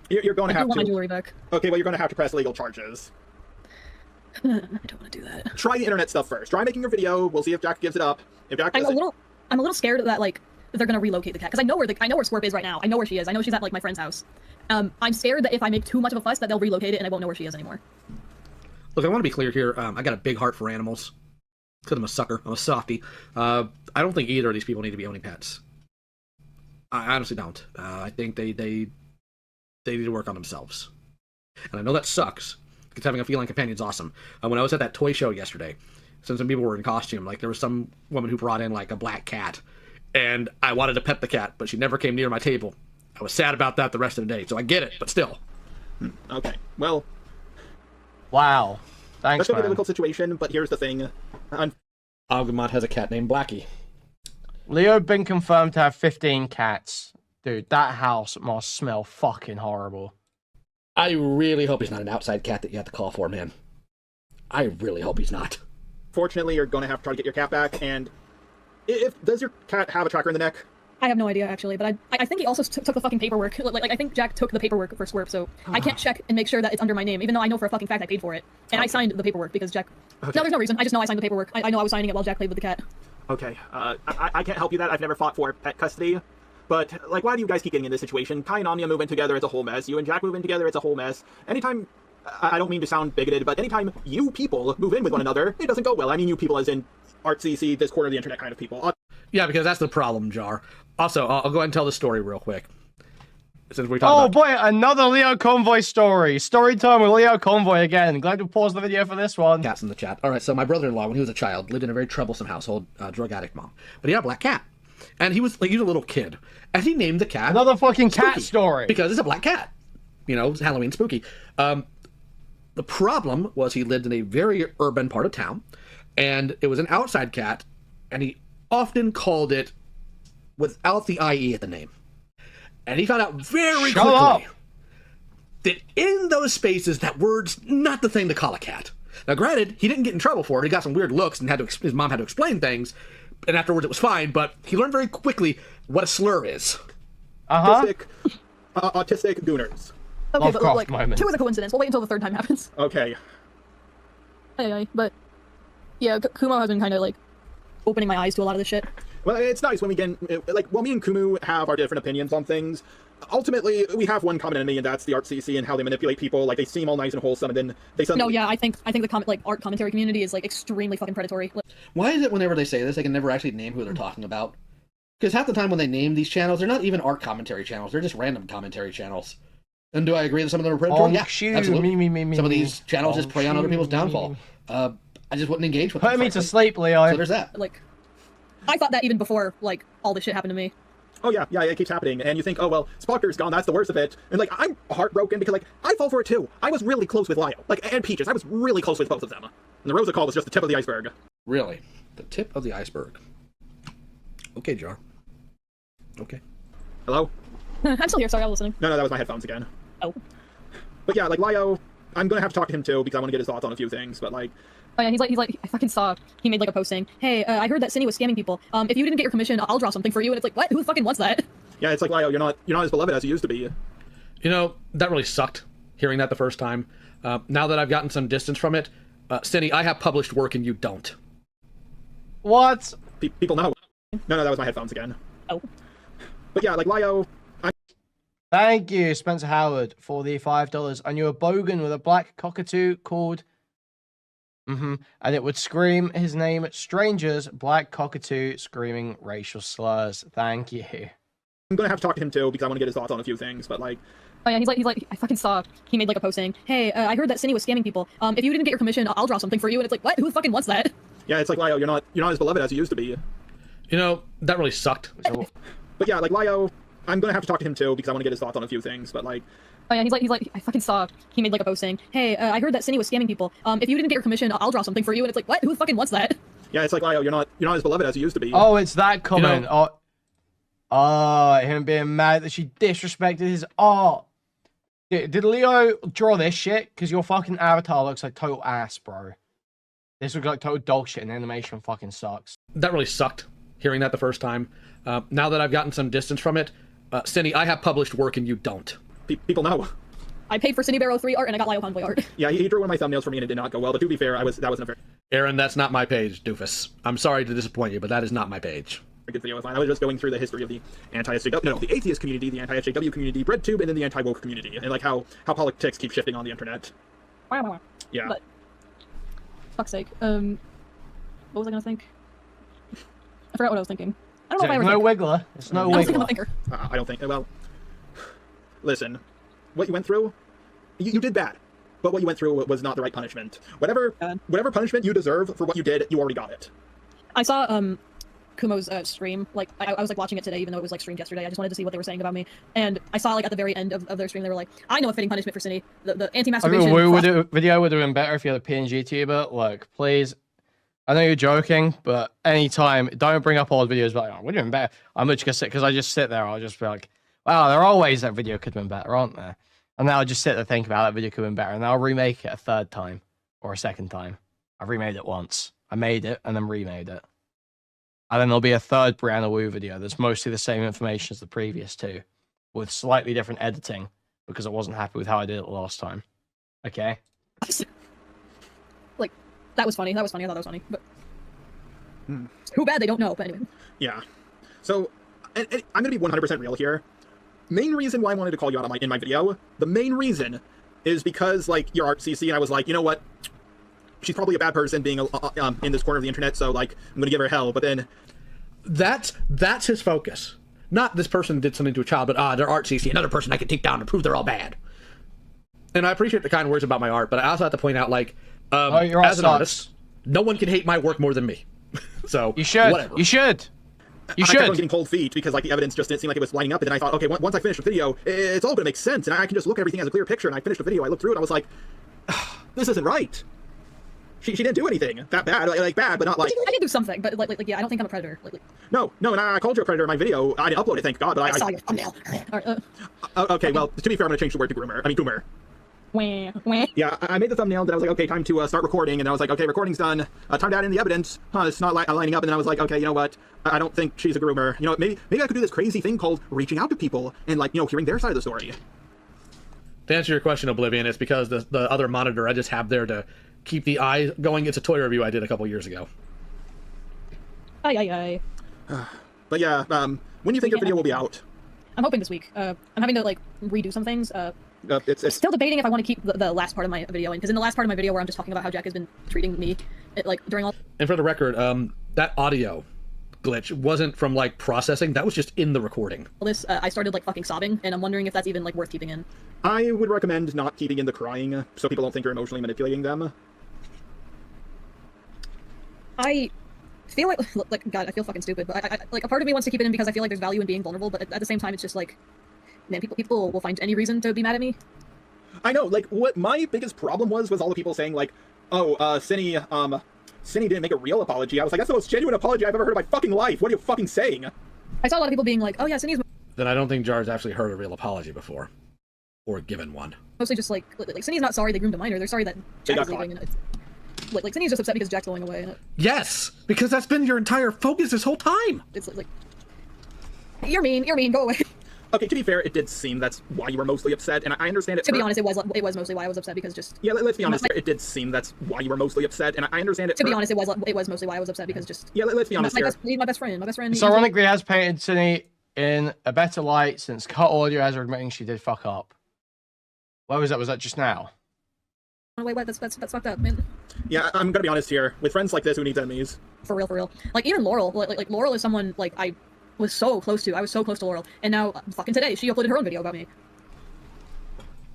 Speaker 3: You're going to have
Speaker 5: want my
Speaker 3: to...
Speaker 5: jewelry back.
Speaker 3: Okay, well, you're going to have to press legal charges.
Speaker 5: I don't want to do that.
Speaker 3: Try the internet stuff first. Try making your video. We'll see if Jack gives it up. If Jack does
Speaker 5: I'm a little scared that, like, they're gonna relocate the cat, because I know where Squirp is right now. I know where she is. I know she's at, like, my friend's house. I'm scared that if I make too much of a fuss that they'll relocate it and I won't know where she is anymore.
Speaker 4: Look, I want to be clear here. I got a big heart for animals. Because I'm a sucker. I'm a softie. I don't think either of these people need to be owning pets. I honestly don't. I think they need to work on themselves. And I know that sucks, because having a feline companion is awesome. When I was at that toy show yesterday, since some people were in costume, like, there was some woman who brought in, like, a black cat. And I wanted to pet the cat, but she never came near my table. I was sad about that the rest of the day, so I get it, but still.
Speaker 3: Okay, well...
Speaker 1: Wow. Thanks,
Speaker 3: that's a
Speaker 1: man.
Speaker 3: difficult situation, but here's the thing.
Speaker 4: Agumon has a cat named Blackie.
Speaker 1: Leo been confirmed to have 15 cats. Dude, that house must smell fucking horrible.
Speaker 4: I really hope he's not an outside cat that you have to call for, man. I really hope he's not.
Speaker 3: Fortunately, you're going to have to try to get your cat back, and... Does your cat have a tracker in the neck?
Speaker 5: I have no idea, actually, but I think he also took the fucking paperwork. Like, I think Jack took the paperwork for Squirp, so I can't check and make sure that it's under my name, even though I know for a fucking fact I paid for it. And I signed the paperwork because Jack... Okay. No, there's no reason. I just know I signed the paperwork. I know I was signing it while Jack played with the cat.
Speaker 3: Okay, I can't help you that. I've never fought for pet custody. But, like, why do you guys keep getting in this situation? Kai and Anya move in together, it's a whole mess. You and Jack move in together, it's a whole mess. Anytime... I don't mean to sound bigoted, but anytime you people move in with one another, it doesn't go well. I mean you people as in artsy, this corner of the internet kind of people.
Speaker 4: Yeah, because that's the problem, Jar. Also, I'll go ahead and tell the story real quick. Since we talked about...
Speaker 1: boy, another Leo Convoy story. Story time with Leo Convoy again. Glad to pause the video for this one.
Speaker 4: Cats in the chat. Alright, so my brother-in-law, when he was a child, lived in a very troublesome household, drug addict mom. But he had a black cat. And he was a little kid. And he named the cat...
Speaker 1: Another fucking cat
Speaker 4: Spooky,
Speaker 1: story.
Speaker 4: Because it's a black cat. You know, it's Halloween spooky. The problem was he lived in a very urban part of town. And it was an outside cat. And he often called it without the IE at the name. And he found out very quickly that in those spaces, that word's not the thing to call a cat. Now, granted, he didn't get in trouble for it. He got some weird looks and his mom had to explain things. And afterwards, it was fine. But he learned very quickly what a slur is.
Speaker 3: Autistic gooners.
Speaker 5: Okay,
Speaker 1: Lovecraft
Speaker 5: but like,
Speaker 1: moment.
Speaker 5: 2 is a coincidence. We'll wait until the 3rd time happens.
Speaker 3: Okay.
Speaker 5: But yeah, Kumo has been kind of like opening my eyes to a lot of this shit.
Speaker 3: Well, it's nice when we get, like, while me and Kumu have our different opinions on things, ultimately, we have one common enemy, and that's the art CC and how they manipulate people. Like, they seem all nice and wholesome, and then they suddenly...
Speaker 5: No, yeah, I think the art commentary community is, like, extremely fucking predatory.
Speaker 4: Why is it whenever they say this, they can never actually name who they're talking about? Because half the time when they name these channels, they're not even art commentary channels. They're just random commentary channels. And do I agree that some of them are predatory? Yeah,
Speaker 1: shoot,
Speaker 4: absolutely.
Speaker 1: me,
Speaker 4: Some of these channels just prey on other people's downfall. I just wouldn't engage with them.
Speaker 1: Put me to
Speaker 4: frankly.
Speaker 1: sleep, Leo.
Speaker 4: So there's that.
Speaker 5: Like, I thought that even before, like, all this shit happened to me.
Speaker 3: Oh yeah, it keeps happening, and you think, oh well, Sparker's gone, that's the worst of it, and like, I'm heartbroken because like, I fall for it too. I was really close with Lio, like, and Peaches, I was really close with both of them. And the Rosa call was just the tip of the iceberg.
Speaker 4: Really? The tip of the iceberg. Okay, Jar. Okay.
Speaker 3: Hello?
Speaker 5: I'm still here, sorry, I was listening.
Speaker 3: No, that was my headphones again.
Speaker 5: Oh.
Speaker 3: But yeah, like, Lio, I'm gonna have to talk to him too, because I want to get his thoughts on a few things, but like...
Speaker 5: Oh yeah, he's like, I fucking saw, he made like a post saying, hey, I heard that Synni was scamming people. If you didn't get your commission, I'll draw something for you. And it's like, what? Who fucking wants that?
Speaker 3: Yeah, it's like, Lio, you're not as beloved as you used to be.
Speaker 4: You know, that really sucked, hearing that the first time. Now that I've gotten some distance from it, Synni, I have published work and you don't.
Speaker 1: What?
Speaker 3: People know. No, that was my headphones again.
Speaker 5: Oh.
Speaker 3: But yeah, like, Lio,
Speaker 1: Thank you, Spencer Howard, for the $5. I knew a bogan with a black cockatoo called... and it would scream his name at strangers, black cockatoo screaming racial slurs. Thank you.
Speaker 3: I'm gonna have to talk to him too, because I want to get his thoughts on a few things, but like...
Speaker 5: Oh yeah, he's like, I fucking saw, he made like a post saying, hey, I heard that Synni was scamming people. If you didn't get your commission, I'll draw something for you. And it's like, what? Who fucking wants that?
Speaker 3: Yeah, it's like, Lio, you're not as beloved as you used to be.
Speaker 4: You know, that really sucked.
Speaker 3: But yeah, like, Lio, I'm gonna have to talk to him too, because I want to get his thoughts on a few things, but like...
Speaker 5: Oh yeah, he's like, I fucking saw, he made like a post saying, hey, I heard that Synni was scamming people. If you didn't get your commission, I'll draw something for you. And it's like, what? Who fucking wants that?
Speaker 3: Yeah, it's like, Lio, you're not as beloved as you used to be.
Speaker 1: Oh, it's that comment.
Speaker 4: You know,
Speaker 1: him being mad that she disrespected his art. Did Leo draw this shit? Because your fucking avatar looks like total ass, bro. This looks like total dog shit, and the animation fucking sucks.
Speaker 4: That really sucked, hearing that the first time. Now that I've gotten some distance from it, Synni, I have published work and you don't.
Speaker 3: People know.
Speaker 5: I paid for SYNNIBEAR03 art and I got Lio Convoy art.
Speaker 3: Yeah, he drew one of my thumbnails for me and it did not go well, but to be fair, that wasn't a very
Speaker 4: Aaron, that's not my page, doofus. I'm sorry to disappoint you, but that is not my page.
Speaker 3: good video of mine. I was just going through the history of the the atheist community, the anti-SJW community, BreadTube, and then the anti-woke community, and like how politics keep shifting on the internet. Yeah.
Speaker 5: But, fuck's sake. What was I gonna think? I forgot what I was thinking. I don't know if I ever
Speaker 1: no
Speaker 5: think.
Speaker 1: wiggler. It's no
Speaker 5: I was thinking of a
Speaker 1: wiggler.
Speaker 5: thinker.
Speaker 3: I don't think. Well, listen, what you went through, you did bad. But what you went through was not the right punishment. Whatever punishment you deserve for what you did, you already got it.
Speaker 5: I saw Kumo's stream. Like I was like watching it today, even though it was like streamed yesterday. I just wanted to see what they were saying about me. And I saw like at the very end of their stream, they were like, "I know a fitting punishment for Synni. The anti-masturbation."
Speaker 1: Video would have been better if you had a PNG tuber. Look, please. I know you're joking, but anytime, don't bring up old videos. But like, oh, would have been better. I'm just gonna sit because I just sit there. I'll just be like, wow, there are ways that video could have been better, aren't there? And then I'll just sit there think about that video could have been better, and then I'll remake it a third time or a second time. I've remade it once. I made it and then remade it. And then there'll be a third Brianna Wu video that's mostly the same information as the previous two, with slightly different editing, because I wasn't happy with how I did it last time. Okay?
Speaker 5: Like, that was funny. That was funny. I thought that was funny. But who bad they don't know. But anyway.
Speaker 3: Yeah. So, and I'm gonna be 100% real here. Main reason why I wanted to call you out on in my video, the main reason is because, like, you're art CC, and I was like, you know what? She's probably a bad person being in this corner of the internet, so, like, I'm gonna give her hell, but then...
Speaker 4: That's his focus. Not this person did something to a child, but, they're art CC, another person I can take down and prove they're all bad. And I appreciate the kind words about my art, but I also have to point out, like, as an artist, no one can hate my work more than me. So,
Speaker 1: you should.
Speaker 4: Whatever.
Speaker 1: You should. You should.
Speaker 3: I kept on getting cold feet because, like, the evidence just didn't seem like it was lining up, and then I thought, okay, once I finish the video, it's all gonna make sense, and I can just look at everything as a clear picture, and I finished the video, I looked through it, I was like, this isn't right. She didn't do anything that bad, like bad, but not like...
Speaker 5: I did do something, but like yeah, I don't think I'm a predator.
Speaker 3: No, and I called you a predator in my video. I didn't upload it, thank God, but
Speaker 5: I saw your thumbnail.
Speaker 3: Okay, well, to be fair, I'm gonna change the word to groomer. I mean, groomer.
Speaker 5: Wah.
Speaker 3: Yeah, I made the thumbnail, then I was like, okay, time to start recording, and I was like, okay, recording's done. Time to add in the evidence. It's not lining up, and then I was like, okay, you know what? I don't think she's a groomer. You know, maybe I could do this crazy thing called reaching out to people and, like, you know, hearing their side of the story.
Speaker 4: To answer your question, Oblivion, it's because the other monitor I just have there to keep the eye going. It's a toy review I did a couple years ago.
Speaker 5: Aye.
Speaker 3: But yeah, when do you think your video will be out?
Speaker 5: I'm hoping this week. I'm having to, like, redo some things.
Speaker 3: It's
Speaker 5: Still debating if I want to keep the last part of my video in, because in the last part of my video where I'm just talking about how Jack has been treating me, like, during all...
Speaker 4: And for the record, that audio glitch wasn't from like processing, that was just in the recording.
Speaker 5: All this, I started like fucking sobbing, and I'm wondering if that's even like worth keeping in.
Speaker 3: I would recommend not keeping in the crying, so people don't think you're emotionally manipulating them.
Speaker 5: I feel like God, I feel fucking stupid, but I like a part of me wants to keep it in because I feel like there's value in being vulnerable, but at the same time, it's just like, man, people will find any reason to be mad at me.
Speaker 3: I know, like, what my biggest problem was all the people saying, like, oh, Synni didn't make a real apology. I was like, that's the most genuine apology I've ever heard in my fucking life. What are you fucking saying?
Speaker 5: I saw a lot of people being like, oh yeah, Synni's
Speaker 4: Then I don't think Jar's actually heard a real apology before. Or given one.
Speaker 5: mostly just like Synni's not sorry they groomed a minor. They're sorry that Jack is leaving. And it's, like Synni's just upset because Jack's going away. And
Speaker 4: Yes! Because that's been your entire focus this whole time!
Speaker 5: it's like, you're mean, go away.
Speaker 3: Okay, to be fair, it did seem that's why you were mostly upset, and I understand it.
Speaker 5: To be honest, it was mostly why I was upset because just...
Speaker 3: Yeah, let's be honest here. It did seem that's why you were mostly upset, and I understand it.
Speaker 5: To be honest, it was mostly why I was upset because just...
Speaker 3: Yeah, let's be honest here.
Speaker 5: He's my best friend. My best friend...
Speaker 1: This ironically has painted Synni in a better light since cut audio has her admitting she did fuck up. Where was that? Was that just now?
Speaker 5: Oh, wait, that's fucked up, man.
Speaker 3: Yeah, I'm gonna be honest here. With friends like this, who needs enemies?
Speaker 5: For real. Like, even Laurel, like Laurel is someone, like, I was so close to. I was so close to Laurel. And now, fucking today, she uploaded her own video about me.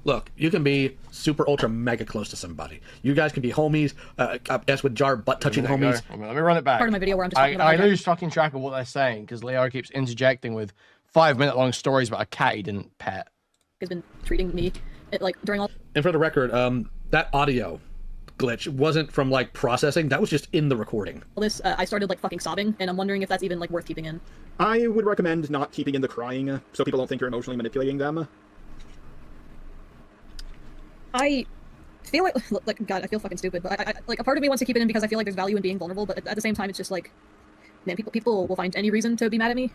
Speaker 4: Look, you can be super ultra mega close to somebody. You guys can be homies, I guess with Jar butt-touching homies.
Speaker 1: Let me run it back.
Speaker 5: Part of my video where I'm just talking about
Speaker 1: I lose fucking track of what they're saying because Leo keeps interjecting with 5-minute-long stories about a cat he didn't pet.
Speaker 5: Has been treating me, like, during all...
Speaker 4: And for the record, that audio glitch wasn't from like processing, that was just in the recording.
Speaker 5: All this, I started like fucking sobbing, and I'm wondering if that's even like worth keeping in.
Speaker 3: I would recommend not keeping in the crying, so people don't think you're emotionally manipulating them.
Speaker 5: I feel like God, I feel fucking stupid, but I like a part of me wants to keep it in because I feel like there's value in being vulnerable, but at the same time, it's just like, man, people will find any reason to be mad at me.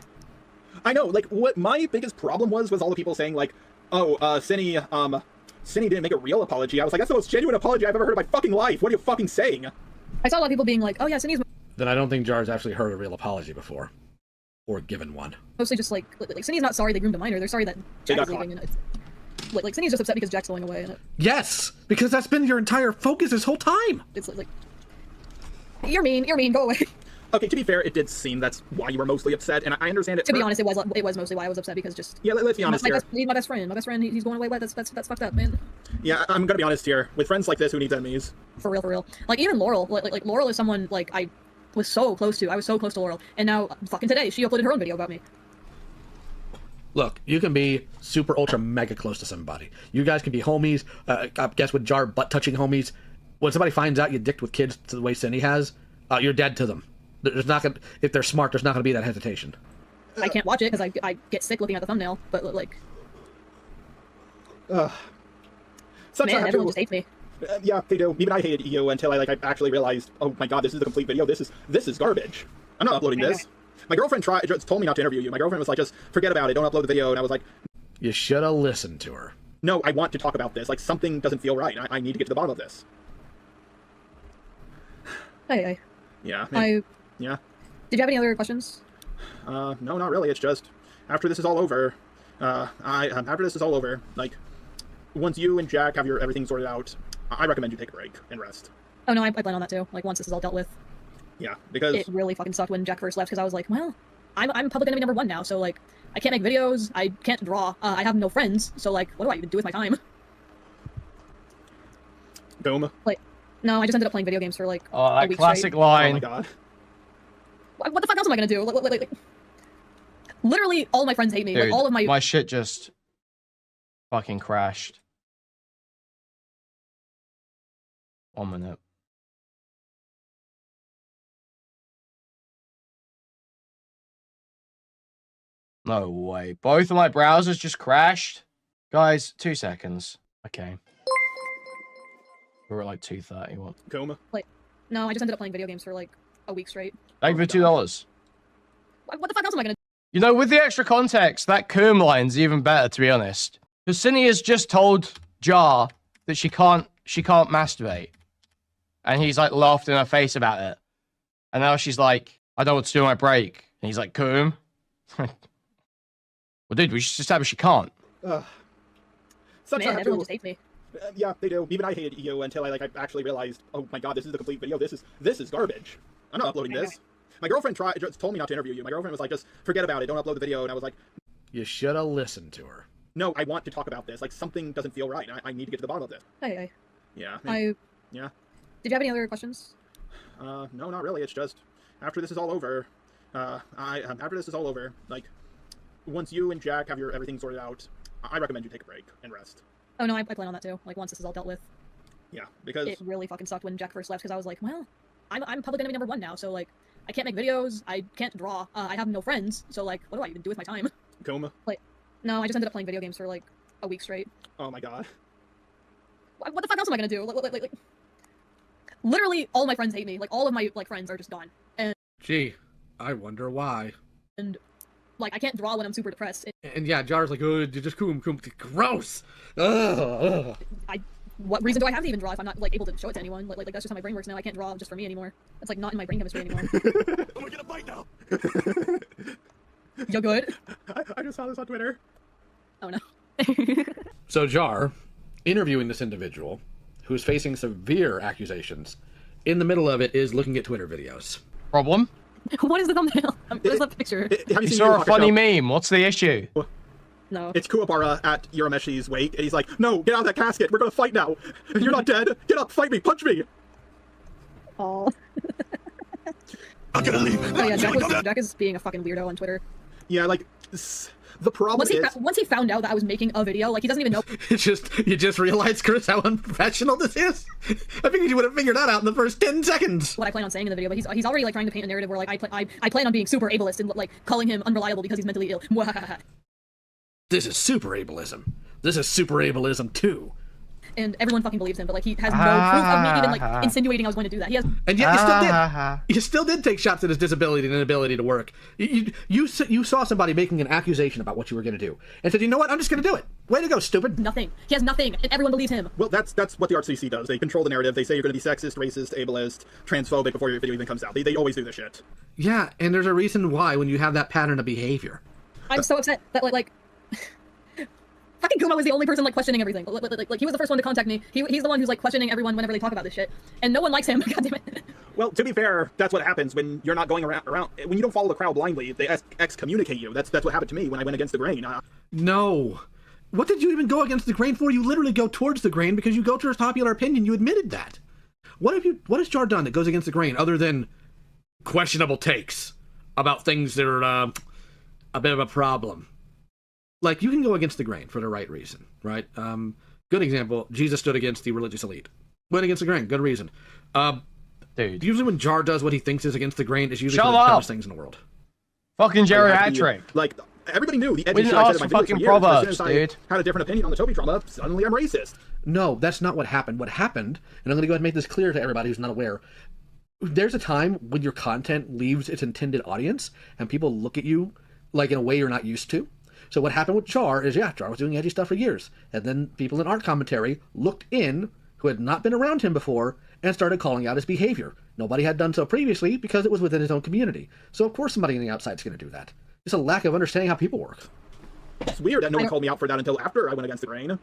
Speaker 3: I know, like, what my biggest problem was all the people saying, like, oh, Synni didn't make a real apology. I was like, that's the most genuine apology I've ever heard in my fucking life. What are you fucking saying?
Speaker 5: I saw a lot of people being like, oh yeah, Synni's
Speaker 4: Then I don't think Jar's actually heard a real apology before. Or given one.
Speaker 5: mostly just like Synni's not sorry they groomed a minor. They're sorry that Jack is leaving. And it's, like Synni's just upset because Jack's going away. And
Speaker 4: Yes! Because that's been your entire focus this whole time!
Speaker 5: it's like, you're mean, go away.
Speaker 3: Okay, to be fair, it did seem that's why you were mostly upset, and I understand it.
Speaker 5: To be honest, it was mostly why I was upset because just...
Speaker 3: Yeah, let's be honest here.
Speaker 5: He's my best friend. My best friend, he's going away. That's fucked up, man.
Speaker 3: Yeah, I'm gonna be honest here. With friends like this, who needs enemies?
Speaker 5: For real. Like, even Laurel, like Laurel is someone, like, I was so close to. I was so close to Laurel. And now, fucking today, she uploaded her own video about me.
Speaker 4: Look, you can be super ultra mega close to somebody. You guys can be homies, I guess with Jar butt-touching homies. When somebody finds out you dicked with kids to the way Synni has, you're dead to them. There's not gonna, if they're smart, there's not gonna be that hesitation.
Speaker 5: I can't watch it because I get sick looking at the thumbnail, but like...
Speaker 3: Sometimes
Speaker 5: man, everyone just hates me.
Speaker 3: Yeah, they do. Even I hated you until I actually realized, oh my god, this is the complete video. This is garbage. I'm not uploading this. My girlfriend just told me not to interview you. My girlfriend was like, just forget about it. Don't upload the video. And I was like,
Speaker 4: you should have listened to her.
Speaker 3: No, I want to talk about this. Like, something doesn't feel right. I need to get to the bottom of this.
Speaker 5: Hey.
Speaker 3: Yeah. Yeah.
Speaker 5: Did you have any other questions?
Speaker 3: No, not really. It's just, after this is all over, after this is all over, like, once you and Jack have everything sorted out, I recommend you take a break and rest.
Speaker 5: Oh no, I plan on that too. Like, once this is all dealt with.
Speaker 3: Yeah, because...
Speaker 5: It really fucking sucked when Jack first left, because I was like, well, I'm public enemy number 1 now, so, like, I can't make videos, I can't draw, I have no friends, so, like, what do I even do with my time?
Speaker 3: Boom.
Speaker 5: Like, no, I just ended up playing video games for, like,
Speaker 1: Oh,
Speaker 5: a
Speaker 1: that
Speaker 5: week
Speaker 1: classic
Speaker 5: straight.
Speaker 1: line.
Speaker 3: Oh my god.
Speaker 5: What the fuck else am I gonna do? Like, literally, all my friends hate me.
Speaker 1: Dude,
Speaker 5: like, all of
Speaker 1: my shit just fucking crashed. 1 minute. No way. Both of my browsers just crashed? Guys, 2 seconds. Okay. We're at like 2:30.
Speaker 3: Boom.
Speaker 5: Like, no, I just ended up playing video games for, like, a week straight.
Speaker 1: Thank you for $2.
Speaker 5: What the fuck else am I gonna do?
Speaker 1: You know, with the extra context, that Coom line's even better, to be honest. Because Synni has just told Jar that she can't masturbate. And he's like laughed in her face about it. And now she's like, I don't want to do my break. And he's like, Coom. Well, dude, we should establish she can't.
Speaker 3: Such
Speaker 5: Man, everyone just hates me.
Speaker 3: Yeah, they do. Even I hated you until I actually realized, oh my god, this is the complete video. This is garbage. I'm not uploading this. My girlfriend just told me not to interview you. My girlfriend was like, just forget about it. Don't upload the video. And I was like,
Speaker 4: You should have listened to her.
Speaker 3: no, I want to talk about this. Like, something doesn't feel right. I need to get to the bottom of this.
Speaker 5: Hey.
Speaker 3: Yeah.
Speaker 5: Yeah. Did you have any other questions?
Speaker 3: No, not really. It's just, after this is all over, after this is all over, like, once you and Jack have your everything sorted out, I recommend you take a break and rest.
Speaker 5: Oh no, I plan on that too. Like, once this is all dealt with.
Speaker 3: Yeah, because
Speaker 5: it really fucking sucked when Jack first left, because I was like, well, I'm probably gonna be #1 now, so like, I can't make videos, I can't draw, I have no friends, so like, what do I even do with my time?
Speaker 3: Coma.
Speaker 5: Like, no, I just ended up playing video games for like a week straight.
Speaker 3: Oh my god.
Speaker 5: What the fuck else am I gonna do? Like, literally, all my friends hate me. Like, all of my like friends are just gone. And
Speaker 4: Gee, I wonder why.
Speaker 5: And like, I can't draw when I'm super depressed.
Speaker 4: And yeah, Jar's like, oh, you just coom, gross. Ugh.
Speaker 5: What reason do I have to even draw if I'm not like able to show it to anyone? Like that's just how my brain works now. I can't draw just for me anymore. It's like not in my brain chemistry anymore.
Speaker 3: I'm gonna get a bite now.
Speaker 5: You good?
Speaker 3: I just saw this on Twitter.
Speaker 5: Oh no.
Speaker 4: So Jar, interviewing this individual who's facing severe accusations, in the middle of it is looking at Twitter videos.
Speaker 1: Problem?
Speaker 5: What is the thumbnail? What is the picture?
Speaker 3: Have
Speaker 1: You
Speaker 3: seen
Speaker 1: saw a
Speaker 3: Yu
Speaker 1: funny
Speaker 3: Show?
Speaker 1: meme. What's the issue?
Speaker 5: No.
Speaker 3: It's Kuwabara at Urameshi's wake, and he's like, no, get out of that casket, we're gonna fight now. You're not dead. Get up, fight me, punch me.
Speaker 5: Oh.
Speaker 6: I'm gonna leave.
Speaker 5: Oh yeah, Jack is being a fucking weirdo on Twitter.
Speaker 3: Yeah, like, the problem is...
Speaker 5: Once he found out that I was making a video, like, he doesn't even know.
Speaker 4: You just realized, Chris, how unprofessional this is? I figured you would have figured that out in the first 10 seconds.
Speaker 5: What I plan on saying in the video, but he's already, like, trying to paint a narrative where, like, I plan on being super ableist and, like, calling him unreliable because he's mentally ill.
Speaker 4: This is super ableism. This is super ableism too.
Speaker 5: And everyone fucking believes him, but like he has no proof of me even like insinuating I was going to do that. He has.
Speaker 4: And yet you still did take shots at his disability and inability to work. You saw somebody making an accusation about what you were going to do and said, you know what, I'm just going to do it. Way to go, stupid.
Speaker 5: Nothing. He has nothing, and everyone believes him.
Speaker 3: Well, that's what the RCC does. They control the narrative. They say you're going to be sexist, racist, ableist, transphobic before your video even comes out. They always do this shit.
Speaker 4: Yeah, and there's a reason why when you have that pattern of behavior.
Speaker 5: I'm so upset that like fucking Kuma was the only person like questioning everything. Like he was the first one to contact me. He's the one who's like questioning everyone whenever they talk about this shit, and no one likes him. God damn it.
Speaker 3: Well, to be fair, that's what happens when you're not going around when you don't follow the crowd blindly. They excommunicate you. That's what happened to me when I went against the grain.
Speaker 4: No. What did you even go against the grain for? You literally go towards the grain because you go towards popular opinion. You admitted that. What has Jar done that goes against the grain other than questionable takes about things that are a bit of a problem? Like, you can go against the grain for the right reason, right? Good example, Jesus stood against the religious elite. Went against the grain, good reason.
Speaker 1: Dude.
Speaker 4: Usually when Jar does what he thinks is against the grain, it's usually
Speaker 1: Shut
Speaker 4: one of the
Speaker 1: up.
Speaker 4: dumbest things in the world.
Speaker 1: Fucking geriatric.
Speaker 3: Like, everybody knew the edgy
Speaker 1: We
Speaker 3: shit
Speaker 1: didn't
Speaker 3: I
Speaker 1: ask
Speaker 3: said in
Speaker 1: for
Speaker 3: my videos
Speaker 1: fucking
Speaker 3: for years.
Speaker 1: Proverbs,
Speaker 3: As soon as
Speaker 1: dude.
Speaker 3: I had a different opinion on the Toby drama, suddenly I'm racist.
Speaker 4: No, that's not what happened. What happened, and I'm going to go ahead and make this clear to everybody who's not aware, there's a time when your content leaves its intended audience, and people look at you like in a way you're not used to. So what happened with Jar is, yeah, Jar was doing edgy stuff for years. And then people in art commentary looked in, who had not been around him before, and started calling out his behavior. Nobody had done so previously because it was within his own community. So of course somebody on the outside is going to do that. It's a lack of understanding how people work.
Speaker 3: It's weird that no one called me out for that until after I went against the grain.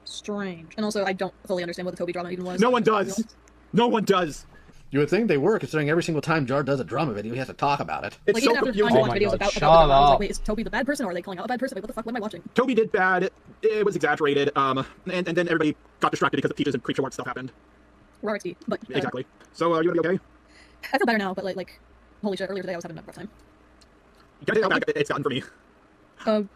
Speaker 5: Strange. And also, I don't fully understand what the Toby drama even was.
Speaker 3: No one does. No one does.
Speaker 4: You would think they were, considering every single time Jar does a drama video, he has to talk about it.
Speaker 3: It's
Speaker 5: Like,
Speaker 3: so
Speaker 5: even after
Speaker 3: confusing.
Speaker 5: I
Speaker 1: Oh
Speaker 5: watch
Speaker 1: my
Speaker 5: videos
Speaker 1: God,
Speaker 5: about
Speaker 1: shut
Speaker 5: the drama, I was
Speaker 1: up.
Speaker 5: like, wait, is Toby the bad person, or are they calling out a bad person? Wait, what the fuck? What am I watching?
Speaker 3: Toby did bad. It was exaggerated. And then everybody got distracted because the Peaches and Creature Art stuff happened.
Speaker 5: Rarity. But
Speaker 3: Exactly. So, you gonna be okay?
Speaker 5: I feel better now, but like holy shit, earlier today I was having a rough time.
Speaker 3: You gotta tell me how bad it's gotten for me.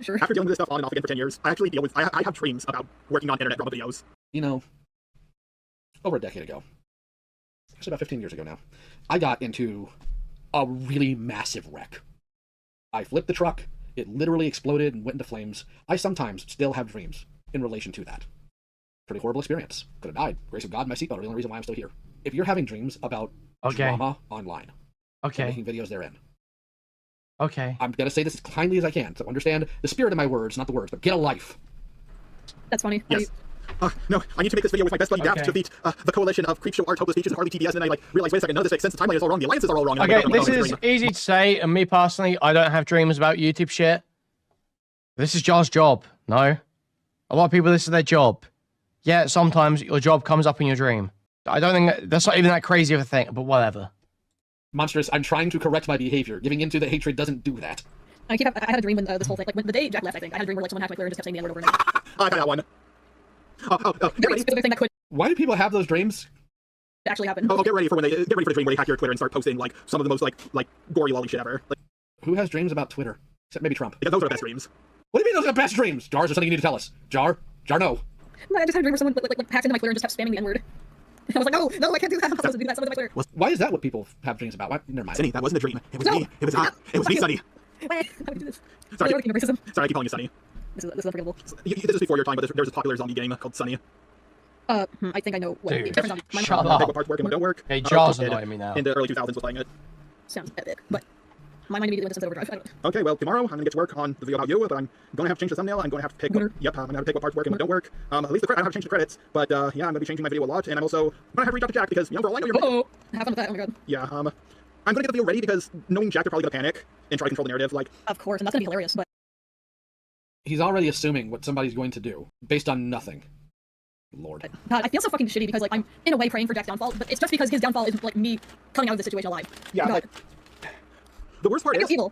Speaker 5: Sure.
Speaker 3: After dealing with this stuff on and off again for 10 years, I actually deal with. I have dreams about working on internet drama videos.
Speaker 4: You know, over a decade ago, it's about 15 years ago now, I got into a really massive wreck. I flipped the truck, it literally exploded and went into flames. I sometimes still have dreams in relation to that. Pretty horrible experience. Could have died. Grace of God, my seatbelt are the only reason why I'm still here. If you're having dreams about drama online, making videos therein, I'm going to say this as kindly as I can, so understand the spirit of my words, not the words, but get a life.
Speaker 5: That's funny.
Speaker 3: Yes. No, I need to make this video with my best buddy Daft to defeat the coalition of Creepshow Art, Hopeless Beaches, and Harley TDS, and then I realized, wait a second, no, this makes sense, the timeline is all wrong, the alliances are all wrong.
Speaker 1: Okay, this is easy to say, and me personally, I don't have dreams about YouTube shit. This is Jar's job, no? A lot of people, this is their job. Yeah, sometimes your job comes up in your dream. I don't think that's not even that crazy of a thing, but whatever.
Speaker 4: Monstrous, I'm trying to correct my behavior. Giving into the hatred doesn't do that.
Speaker 5: I had a dream when this whole thing, like when the day Jack left, I think I had a dream where like someone hacked my Twitter and just kept saying the N-word over and over.
Speaker 3: I got that one.
Speaker 5: Very specific thing that could
Speaker 4: Why do people have those dreams?
Speaker 5: actually happen.
Speaker 3: Get ready for the dream where they hack your Twitter and start posting like some of the most like gory lolly shit ever. Like,
Speaker 4: Who has dreams about Twitter? Except maybe Trump.
Speaker 3: because those are the best dreams.
Speaker 4: What do you mean those are the best dreams? Jar, is there something you need to tell us? Jar, no.
Speaker 5: No, I just had a dream where someone like hacked into my Twitter and just kept spamming the N-word. I was like, no, I can't do that. I'm not supposed to do that. Someone's my Twitter.
Speaker 4: Why is that what people have dreams about? Why? Never mind.
Speaker 3: Sunny, that wasn't a dream. It was
Speaker 5: No.
Speaker 3: me. It was me, Sunny.
Speaker 5: Why would you do this?
Speaker 3: Sorry,
Speaker 5: Really, racism.
Speaker 3: sorry, I keep calling you Sunny.
Speaker 5: This is unforgivable.
Speaker 3: You did this before your time, but there's this popular zombie game called Sunny.
Speaker 5: I think I know what
Speaker 1: Dude,
Speaker 5: the difference on
Speaker 1: shut
Speaker 3: Pick
Speaker 1: up.
Speaker 3: what parts work and what don't work.
Speaker 1: Hey,
Speaker 3: I
Speaker 1: Jar's
Speaker 3: was a kid
Speaker 1: annoying me now.
Speaker 3: In the early 2000s was playing it.
Speaker 5: sounds epic, but my mind immediately went to Sunset Overdrive. I don't know.
Speaker 3: Okay, well, tomorrow I'm going to get to work on the video about you, but I'm going to have to change the thumbnail. I'm going to have to pick
Speaker 5: Winner.
Speaker 3: I'm going to have to pick what parts work and what don't work. At least I don't have to change the credits, but yeah, I'm going to be changing my video a lot, and I'm also going to have to reach out to Jack because, for all I know, you're...
Speaker 5: Uh-oh. Have fun with that. Oh my god.
Speaker 3: Yeah, I'm going to get the video ready because knowing Jack, they're probably going to panic and try to control the narrative, like...
Speaker 5: Of course, and that's gonna be hilarious, but
Speaker 4: He's already assuming what somebody's going to do based on nothing. Lord.
Speaker 5: God, I feel so fucking shitty because like I'm in a way praying for Jack's downfall, but it's just because his downfall is like me coming out of this situation alive.
Speaker 3: Yeah,
Speaker 5: God.
Speaker 3: like... The worst part
Speaker 5: I
Speaker 3: is...
Speaker 5: feel evil.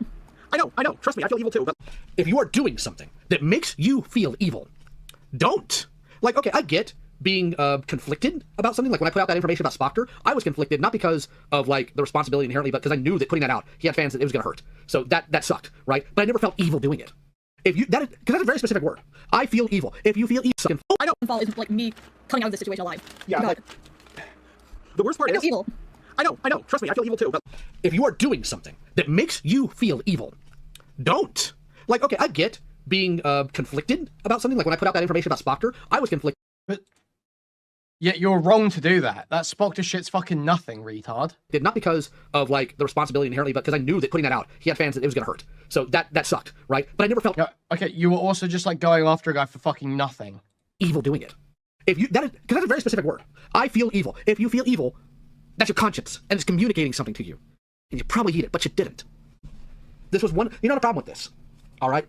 Speaker 3: I know, trust me, I feel evil too, but...
Speaker 4: If you are doing something that makes you feel evil, don't. Like, okay, I get being conflicted about something. Like when I put out that information about Spoctor, I was conflicted not because of like the responsibility inherently, but because I knew that putting that out, he had fans that it was gonna hurt. So that sucked, right? But I never felt evil doing it. If you because that's a very specific word. I feel evil. If you feel evil,
Speaker 3: I know.
Speaker 5: Downfall is like me coming out of this situation alive.
Speaker 3: Yeah,
Speaker 5: God.
Speaker 3: like... The worst part
Speaker 5: I
Speaker 3: is...
Speaker 5: feel evil.
Speaker 3: I know, trust me, I feel evil too, but...
Speaker 4: if you are doing something that makes you feel evil, don't. Like, okay, I get being conflicted about something. Like when I put out that information about Spoctor, I was conflicted.
Speaker 1: But yet you're wrong to do that. That Spoctor shit's fucking nothing, retard.
Speaker 4: Not because of like the responsibility inherently, but because I knew that putting that out, he had fans that it was gonna hurt. So that sucked, right? But I never felt
Speaker 1: Yeah, okay, you were also just like going after a guy for fucking nothing.
Speaker 4: evil doing it. If you because that's a very specific word. I feel evil. If you feel evil, that's your conscience, and it's communicating something to you, and you probably hate it, but you didn't. This was one. You know the problem with this. All right,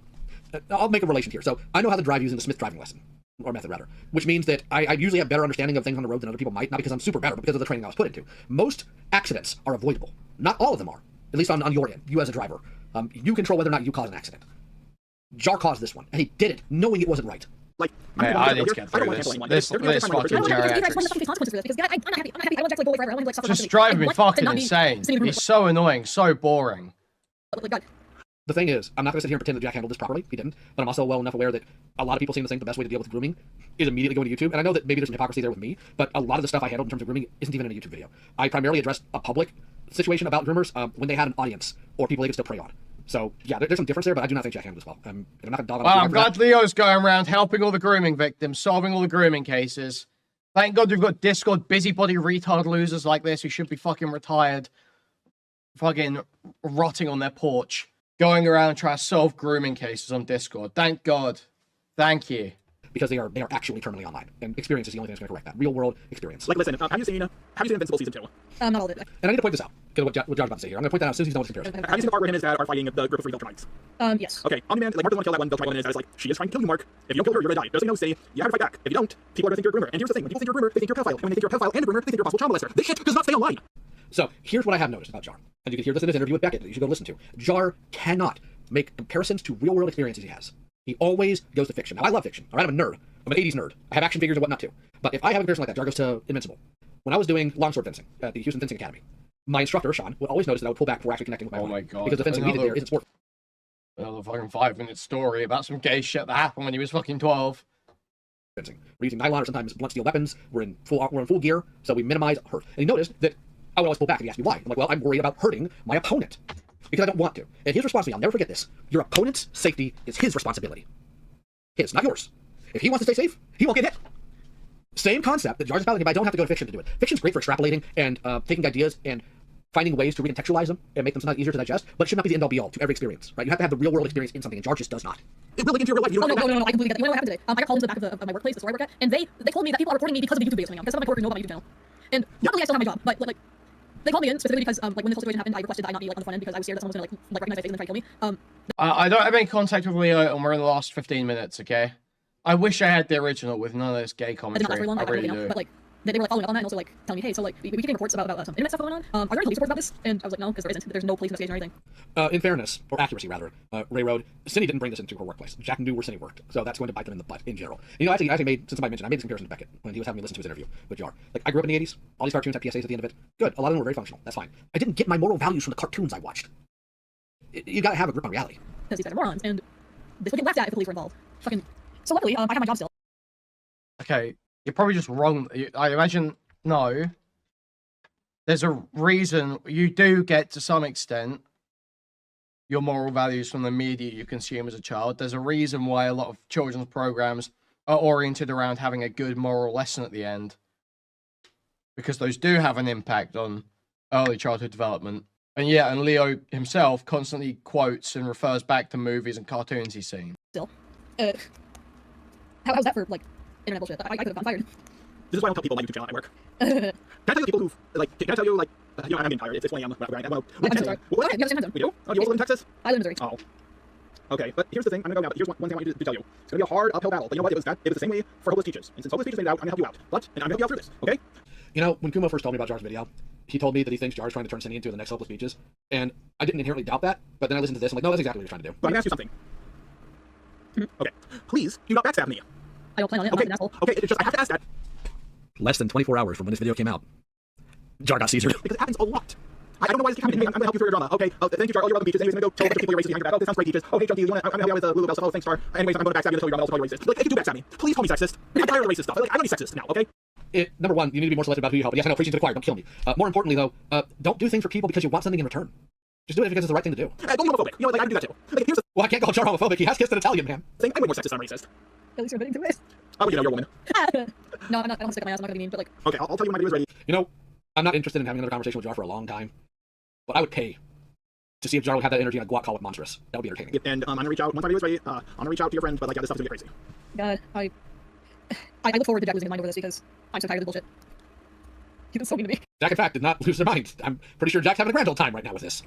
Speaker 4: I'll make a relation here. So I know how to drive using the Smith driving lesson, or method rather, which means that I usually have better understanding of things on the road than other people might. Not because I'm super better, but because of the training I was put into. Most accidents are avoidable. Not all of them are. At least on your end, you as a driver. You control whether or not you cause an accident. Jar caused this one, and he did it knowing it wasn't right.
Speaker 3: Like,
Speaker 1: Man, I need to get through this. This fucking
Speaker 5: I want to
Speaker 1: geriatrics.
Speaker 5: consequences for this because I'm not happy. I'm not happy. I want Jack to go away forever. I want to like suffer.
Speaker 1: Just
Speaker 5: constantly.
Speaker 1: driving
Speaker 5: I
Speaker 1: me
Speaker 5: want to
Speaker 1: fucking
Speaker 5: not be
Speaker 1: insane.
Speaker 5: seen in
Speaker 1: He's so annoying, so boring.
Speaker 5: Like, God.
Speaker 4: The thing is, I'm not going to sit here and pretend that Jack handled this properly. He didn't. But I'm also well enough aware that a lot of people seem to think the best way to deal with grooming is immediately going to YouTube. And I know that maybe there's some hypocrisy there with me, but a lot of the stuff I handled in terms of grooming isn't even in a YouTube video. I primarily addressed a public situation about groomers when they had an audience or people they could still prey on. So, yeah, there's some difference there, but I do not think Jack handled this well. And I'm not going to dog on
Speaker 1: Well,
Speaker 4: him
Speaker 1: I'm
Speaker 4: for that.
Speaker 1: glad Leo's going around helping all the grooming victims, solving all the grooming cases. Thank God we've got Discord busybody retard losers like this who should be fucking retired, fucking rotting on their porch, going around trying to solve grooming cases on Discord. Thank God. Thank you.
Speaker 4: Because they are actually terminally online. And experience is the only thing that's going to correct that. Real world experience.
Speaker 3: Like, listen, have you seen Invincible Season 2?
Speaker 5: Not all of it.
Speaker 4: And I need to point this out, because what John's about to say here. I'm going to point that out as soon as he's done with his comparison.
Speaker 3: Have you seen the part where him and his dad are fighting the group of 3 Viltrumites?
Speaker 5: Yes.
Speaker 3: Okay, Omni-Man, like, Mark doesn't want to kill that one Viltrumite, and his dad is like, she is trying to kill you, Mark. If you don't kill her, you're gonna die. There's no say, you have to fight back. If you don't, people are gonna think you're a groomer. And here's the thing, when people think you're a groomer, they think you're a pedophile. And when they think you're a pedophile and a groomer, they think you're a possible child molester. This shit does not stay online.
Speaker 4: So, here's what I have noticed about Jar. And you can hear this in his interview with Beckett that you should go listen to. Jar cannot make comparisons to real world experiences he has. He always goes to fiction. Now, I love fiction. All right, I'm a nerd. I'm an 80s nerd. I have action figures and whatnot too. But if I have a comparison like that, Jar goes to Invincible. When I was doing longsword fencing at the Houston Fencing Academy, my instructor, Sean, would always notice that I would pull back before actually connecting with my
Speaker 1: Oh
Speaker 4: opponent.
Speaker 1: my God.
Speaker 4: Because the fencing we did there isn't sport.
Speaker 1: Another fucking 5-minute story about some gay shit that happened when he was fucking 12.
Speaker 4: Fencing. We're using nylon or sometimes blunt steel weapons. We're in full gear, so we minimize hurt. And he noticed that I would always pull back, and he asked me why. I'm like, well, I'm worried about hurting my opponent because I don't want to. And his response to me, I'll never forget this: your opponent's safety is his responsibility. His, not yours. If he wants to stay safe, he won't get hit. Same concept that Jar's about, but I don't have to go to fiction to do it. Fiction's great for extrapolating and taking ideas and finding ways to recontextualize them and make them sometimes easier to digest, but it should not be the end-all be-all to every experience, right? You have to have the real-world experience in something, and Jar just does not.
Speaker 3: It will link into your real life. You
Speaker 5: Oh,
Speaker 3: don't
Speaker 5: no,
Speaker 3: know
Speaker 5: no, I completely get that. You know what happened today? I got called into the back of my workplace, the store I work at, and they told me that people are reporting me because of the YouTube videos coming out, because some of my coworkers know about my YouTube channel. And luckily I still have my job, but like they called me in specifically because like when this whole situation happened, I requested that I not be like on the front end because I was scared that someone was gonna like recognize my face and then try to kill me.
Speaker 1: I don't have any contact with Leo, and we're in the last 15 minutes, okay? I wish I had the original with none of this gay
Speaker 5: I did not last
Speaker 1: commentary.
Speaker 5: very long.
Speaker 1: I
Speaker 5: I
Speaker 1: really
Speaker 5: don't know,
Speaker 1: do.
Speaker 5: but like they were like following up on that and also like telling me, hey, so like we keep getting reports about some internet stuff going on. Are there any police reports about this? And I was like, no, because there isn't. There's no police investigation or anything.
Speaker 4: In fairness, or accuracy rather, Ray Road, Synni didn't bring this into her workplace. Jack knew where Synni worked, so that's going to bite them in the butt in general. You know, I actually made, since I mentioned, I made this comparison to Beckett when he was having me listen to his interview with Jar. Like, I grew up in the 80s, all these cartoons had PSAs at the end of it. Good, a lot of them were very functional, that's fine. I didn't get my moral values from the cartoons I watched. You gotta have a grip on reality.
Speaker 5: Because these guys are morons, and this would get laughed at if the police were involved. Fucking. So luckily, I have my job still.
Speaker 1: Okay, you're probably just wrong. I imagine, no. There's a reason you do get, to some extent, your moral values from the media you consume as a child. There's a reason why a lot of children's programs are oriented around having a good moral lesson at the end. Because those do have an impact on early childhood development. And yeah, and Leo himself constantly quotes and refers back to movies and cartoons he's seen.
Speaker 5: Still. How's that for, like, internet bullshit? I could have gotten fired.
Speaker 3: This is why I don't tell people my YouTube channel at work. Can I tell you people who've, like, can I tell you, like, you know, I'm getting tired. It's 1 a.m. Right now.
Speaker 5: I'm sorry.
Speaker 3: What?
Speaker 5: Okay, you have the same time zone.
Speaker 3: We do? Oh, you also live in Texas?
Speaker 5: I live in Missouri.
Speaker 3: Oh. Okay, but here's the thing. I'm gonna go now, but here's one thing I want you to tell you. It's gonna be a hard uphill battle, but you know what? It was the same way for Hopeless Teaches. And since Hopeless Teaches made it out, I'm gonna help you out. And I'm gonna help you out through this, okay?
Speaker 4: You know, when Kumo first told me about Jar's video, he told me that he thinks Jar's trying to turn Synni into the next Hopeless Peaches, and I didn't inherently doubt that, but then I listened to this, I'm like, no, that's exactly what you're trying to do.
Speaker 3: But I'm gonna ask you something. Okay. Please, do not backstab me.
Speaker 5: I don't plan on it.
Speaker 3: Okay,
Speaker 5: I'm an asshole.
Speaker 3: okay, it's just, I have to ask that.
Speaker 4: Less than 24 hours from when this video came out, Jar got Caesared.
Speaker 3: Because it happens a lot. I don't know why this keeps happening. Hey, I'm gonna help you through your drama. Okay. Thank you, Jar. Oh, you're welcome, Peaches. Anyways, I'm gonna go tell a bunch of people you're racist behind your back. Oh, this sounds great, Peaches. Oh, hey, Junkie, I'm gonna help you out with the Lulu Bell stuff. Oh, thanks, Jar. Anyways, I'm gonna backstab you and tell you about also racist. Like, if you do backstab me, please call me sexist. I'm tired of racist stuff. Like, I don't need sexist now, okay?
Speaker 4: Number one, you need to be more selective about who you help. But yes, I know, preaching to the choir, don't kill me. More importantly, though, don't do things for people because you want something in return. Just do it because it's the right thing to do.
Speaker 3: Don't be homophobic. You know, like, I can do that too. Like, here's the
Speaker 4: Well, I can't call Jar homophobic. He has kissed an Italian man.
Speaker 3: thing. I'm way more sexist than I'm racist.
Speaker 5: At least you're admitting to it.
Speaker 3: Oh, you know, you're a woman.
Speaker 5: No, I'm not. I don't want to stick up my ass. I'm not gonna be mean, but like.
Speaker 3: Okay, I'll tell you when my video is ready.
Speaker 4: You know, I'm not interested in having another conversation with Jar for a long time, but I would pay to see if Jar would have that energy on a guac call with Monstrous. That would be entertaining.
Speaker 3: And I'm gonna reach out once my video is ready. I'm gonna reach out to your friends, but like, yeah, this stuff is gonna get crazy.
Speaker 5: God, I look forward to Jack losing his mind over this because I'm so tired of the bullshit. He's been so mean to me.
Speaker 4: Jack, in fact, did not lose their mind. I'm pretty sure Jack's having a grand old time right now with this.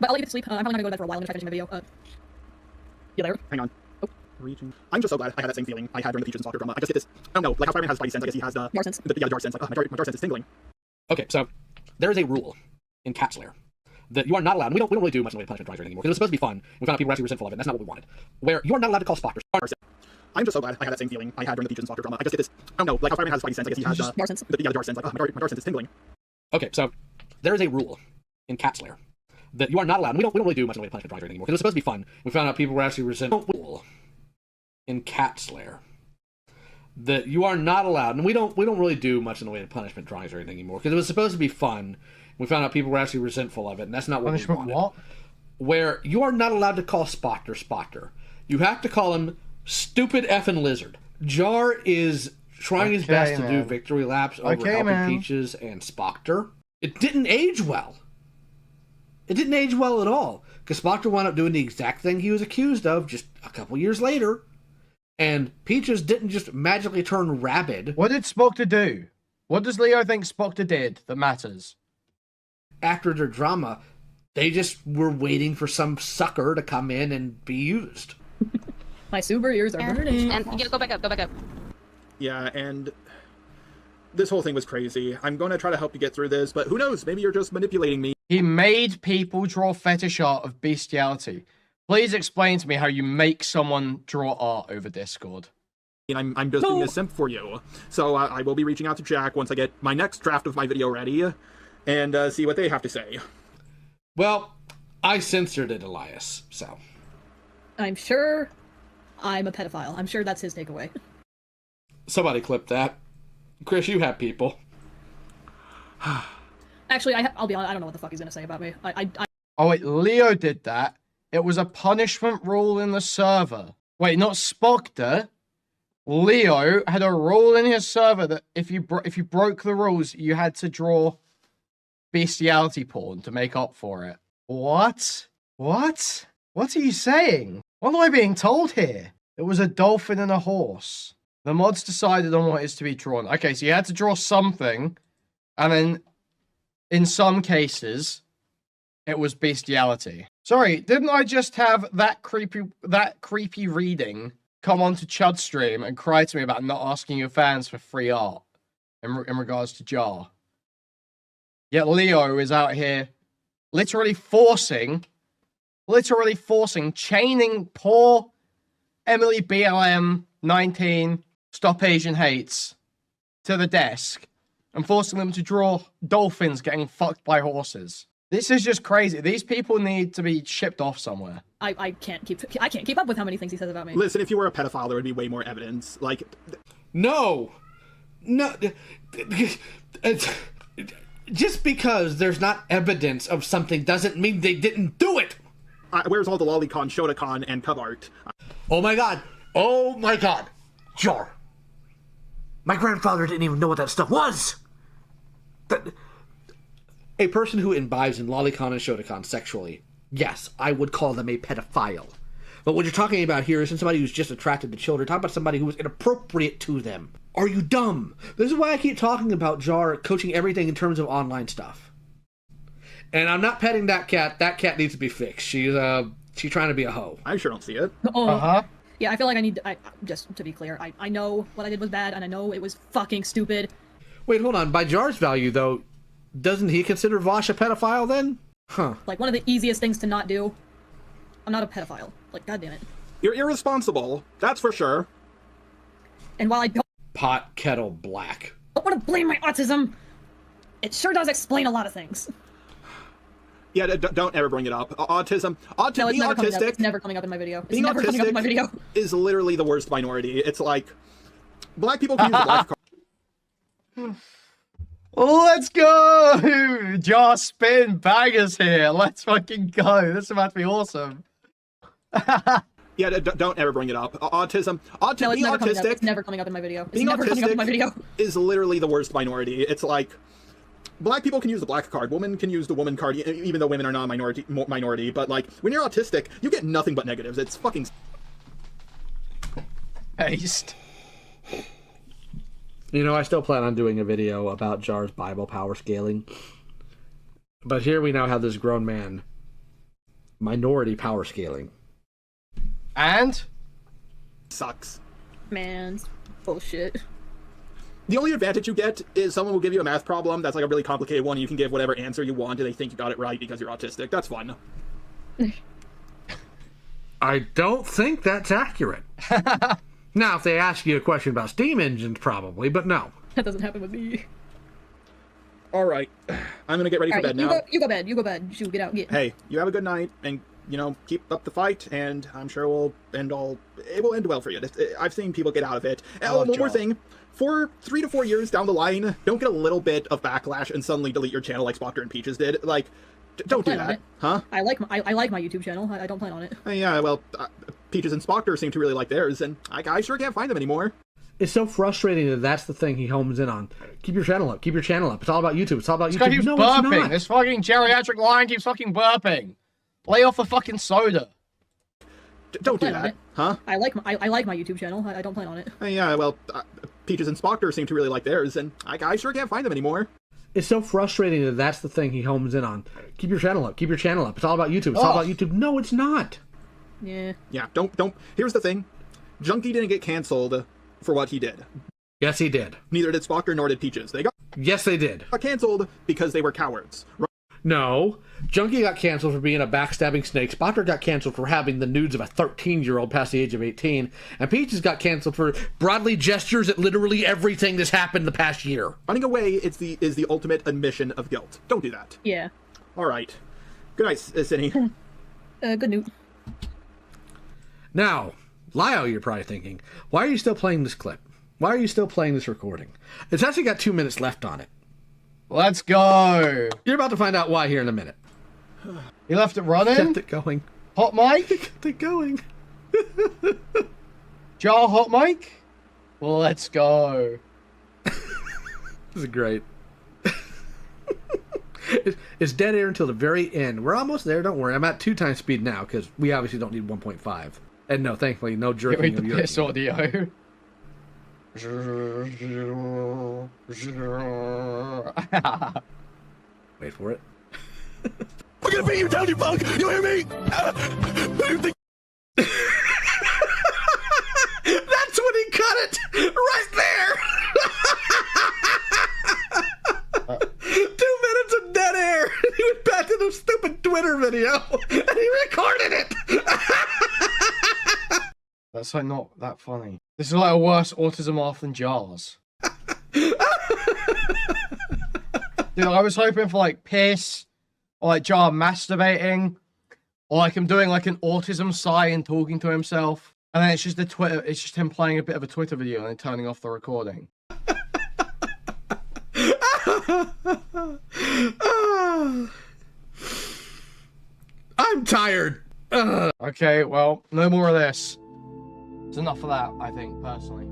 Speaker 5: But I'll let you get to sleep. I'm probably not gonna go to bed for a while. I'm gonna try finishing my video. You there?
Speaker 3: Hang on. Oh, reaching. I'm just so glad I had that same feeling I had during the Peaches and Stalker drama. I just get this. I don't know, like how Spider-Man has spidey sense. I guess he has the
Speaker 5: Jar sense.
Speaker 3: Yeah, the jar sense. Like, my jar sense is tingling.
Speaker 4: Okay, so there is a rule in Cat Slayer that you are not allowed, and we don't really do much in the way of punishment drives anymore, because it was supposed to be fun. We found out people were actually resentful of it, and that's not what we wanted. Where you are not allowed to call Spock or
Speaker 3: I'm just so glad I had that same feeling I had during the Peaches and Stalker drama. I just get this. I don't know, like how Spider-Man has spidey sense. I guess he has
Speaker 5: Jar sense.
Speaker 3: the jar sense. Like, my jar sense is tingling.
Speaker 4: Okay, so there is a rule in Cat Slayer that you are not allowed, and we don't really do much in the way of punishment drives anymore, because it was supposed to be fun. We found out people were actually resentful in Cat Slayer that you are not allowed, and we don't really do much in the way of punishment drives or anything anymore, because it was supposed to be fun. We found out people were actually resentful of it, and that's not what
Speaker 1: Punishment
Speaker 4: we wanted.
Speaker 1: what?
Speaker 4: Where you are not allowed to call Spotter. You have to call him Stupid Effin' Lizard. Jar is trying his best to do victory laps over helping Peaches and Spotter. It didn't age well. It didn't age well at all, because Spotter wound up doing the exact thing he was accused of just a couple years later. And Peaches didn't just magically turn rabid.
Speaker 1: What did Spock do? What does Leo think Spock did that matters?
Speaker 4: After their drama, they just were waiting for some sucker to come in and be used.
Speaker 5: My super ears are burning.
Speaker 8: And go back up.
Speaker 3: Yeah, and this whole thing was crazy. I'm gonna try to help you get through this, but who knows? Maybe you're just manipulating me.
Speaker 1: He made people draw fetish art of bestiality. Please explain to me how you make someone draw art over Discord.
Speaker 3: And I'm just being a simp for you. So I will be reaching out to Jack once I get my next draft of my video ready, and see what they have to say.
Speaker 4: Well, I censored it, Elias, so.
Speaker 5: I'm sure I'm a pedophile. I'm sure that's his takeaway.
Speaker 4: Somebody clip that. Chris, you have people.
Speaker 5: Actually, I'll be honest, I don't know what the fuck he's gonna say about me.
Speaker 1: Oh wait, Leo did that. It was a punishment rule in the server. Wait, not Spock did. Leo had a rule in his server that if you broke the rules, you had to draw bestiality porn to make up for it. What? What? What are you saying? What am I being told here? It was a dolphin and a horse. The mods decided on what is to be drawn. Okay, so you had to draw something, and then in some cases, it was bestiality. Sorry, didn't I just have that creepy reading come onto Chud's stream and cry to me about not asking your fans for free art? in regards to Jar. Yet Leo is out here literally forcing, chaining poor Emily BLM 19 Stop Asian Hates to the desk and forcing them to draw dolphins getting fucked by horses. This is just crazy. These people need to be shipped off somewhere.
Speaker 5: I can't keep up with how many things he says about me.
Speaker 3: Listen, if you were a pedophile, there would be way more evidence. Like,
Speaker 4: No. Just because there's not evidence of something doesn't mean they didn't do it.
Speaker 3: where's all the lolicon, shotacon, and cub art?
Speaker 4: Oh my god.
Speaker 6: Jar. My grandfather didn't even know what that stuff was.
Speaker 4: A person who imbibes in lolicon and shotacon sexually, yes, I would call them a pedophile. But what you're talking about here isn't somebody who's just attracted to children. Talk about somebody who was inappropriate to them. Are you dumb? This is why I keep talking about Jar coaching everything in terms of online stuff. And I'm not petting that cat. That cat needs to be fixed. She's trying to be a hoe.
Speaker 3: I sure don't see it.
Speaker 5: Oh. Yeah, I feel like just to be clear, I know what I did was bad, and I know it was fucking stupid.
Speaker 4: Wait, hold on. By Jar's value, though, doesn't he consider Vosh a pedophile then? Huh.
Speaker 5: Like, one of the easiest things to not do. I'm not a pedophile. Like, goddammit.
Speaker 3: You're irresponsible, that's for sure.
Speaker 5: And while I don't
Speaker 4: Pot kettle black.
Speaker 5: want to blame my autism, it sure does explain a lot of things.
Speaker 3: Yeah, don't ever bring it up. Autism.
Speaker 5: No, it's
Speaker 3: being
Speaker 5: never coming up.
Speaker 3: autistic.
Speaker 5: It's never coming up in my video. It's
Speaker 3: Being
Speaker 5: never coming up in my video.
Speaker 3: autistic is literally the worst minority. It's like black people can use the black card.
Speaker 1: Let's go! Jar spin bangers here. Let's fucking go. This is about to be awesome.
Speaker 3: Yeah, don't ever bring it up. Autism.
Speaker 5: No, it's
Speaker 3: being
Speaker 5: never coming up.
Speaker 3: autistic.
Speaker 5: It's never coming up in my video. It's
Speaker 3: Being
Speaker 5: never coming up in my video.
Speaker 3: autistic is literally the worst minority. It's like black people can use the black card, women can use the woman card, even though women are not a minority. But like when you're autistic, you get nothing but negatives. It's fucking
Speaker 1: Haste.
Speaker 4: You know, I still plan on doing a video about Jar's Bible power scaling. But here we now have this grown man. Minority power scaling.
Speaker 1: And?
Speaker 3: sucks.
Speaker 5: Man, bullshit.
Speaker 3: The only advantage you get is someone will give you a math problem that's like a really complicated one, and you can give whatever answer you want, and they think you got it right because you're autistic. That's fun.
Speaker 4: I don't think that's accurate. Now, if they ask you a question about steam engines, probably, but no.
Speaker 5: That doesn't happen with me.
Speaker 3: All right, I'm gonna get ready for bed now.
Speaker 5: You go bed. Shoot, get out. Get.
Speaker 3: Hey, you have a good night, and you know, keep up the fight, and I'm sure it will end well for you. I've seen people get out of it. Oh, one more thing. For 3 to 4 years down the line, don't get a little bit of backlash and suddenly delete your channel like Spotter and Peaches did. Like, don't do that, huh?
Speaker 5: I like my YouTube channel. I don't plan on it.
Speaker 3: Yeah, well, Peaches and Spotter seem to really like theirs, and I sure can't find them anymore.
Speaker 4: It's so frustrating that that's the thing he homes in on. Keep your channel up. Keep your channel up. It's all about YouTube. It's all about
Speaker 1: This guy
Speaker 4: YouTube.
Speaker 1: keeps
Speaker 4: No,
Speaker 1: burping.
Speaker 4: it's not.
Speaker 1: This fucking geriatric lion keeps fucking burping. Lay off the fucking soda.
Speaker 3: Don't do that, huh?
Speaker 5: I like my YouTube channel. I don't plan on it.
Speaker 3: Yeah, well, Peaches and Spotter seem to really like theirs, and I sure can't find them anymore.
Speaker 4: It's so frustrating that that's the thing he homes in on. Keep your channel up. Keep your channel up. It's all about YouTube. It's all about YouTube. No, it's not.
Speaker 5: Yeah.
Speaker 3: Yeah, don't. Here's the thing. Junkie didn't get canceled for what he did.
Speaker 4: Yes, he did.
Speaker 3: Neither did Spotter nor did Peaches. They got
Speaker 4: Yes, they did.
Speaker 3: canceled because they were cowards.
Speaker 4: No. Junkie got canceled for being a backstabbing snake. Spotter got canceled for having the nudes of a 13-year-old past the age of 18. And Peaches got canceled for broadly gestures at literally everything that's happened the past year.
Speaker 3: Running away is the ultimate admission of guilt. Don't do that.
Speaker 5: Yeah.
Speaker 3: All right. Good night, Synni.
Speaker 5: Good news.
Speaker 4: Now, Lio, you're probably thinking, why are you still playing this clip? Why are you still playing this recording? It's actually got 2 minutes left on it.
Speaker 1: Let's go.
Speaker 4: You're about to find out why here in a minute.
Speaker 1: You left it running?
Speaker 4: Kept it going.
Speaker 1: Hot mic?
Speaker 4: Kept it going.
Speaker 1: Jar hot mic? Well, let's go.
Speaker 4: This is great. It's dead air until the very end. We're almost there, don't worry. I'm at 2 times speed now, because we obviously don't need 1.5. And no, thankfully, no jerking of
Speaker 1: the
Speaker 4: your
Speaker 1: piss audio.
Speaker 4: Wait for it.
Speaker 6: We're gonna bring you down, you punk! You hear me?
Speaker 4: That's when he cut it! Right there! video, and he recorded it.
Speaker 1: That's like not that funny. This is like a worse autism off than Jars. Dude, I was hoping for like piss, or like Jar masturbating, or like him doing like an autism sigh and talking to himself. And then it's just it's just him playing a bit of a Twitter video and then turning off the recording.
Speaker 4: I'm tired.
Speaker 1: Okay, well, no more of this. It's enough of that, I think, personally.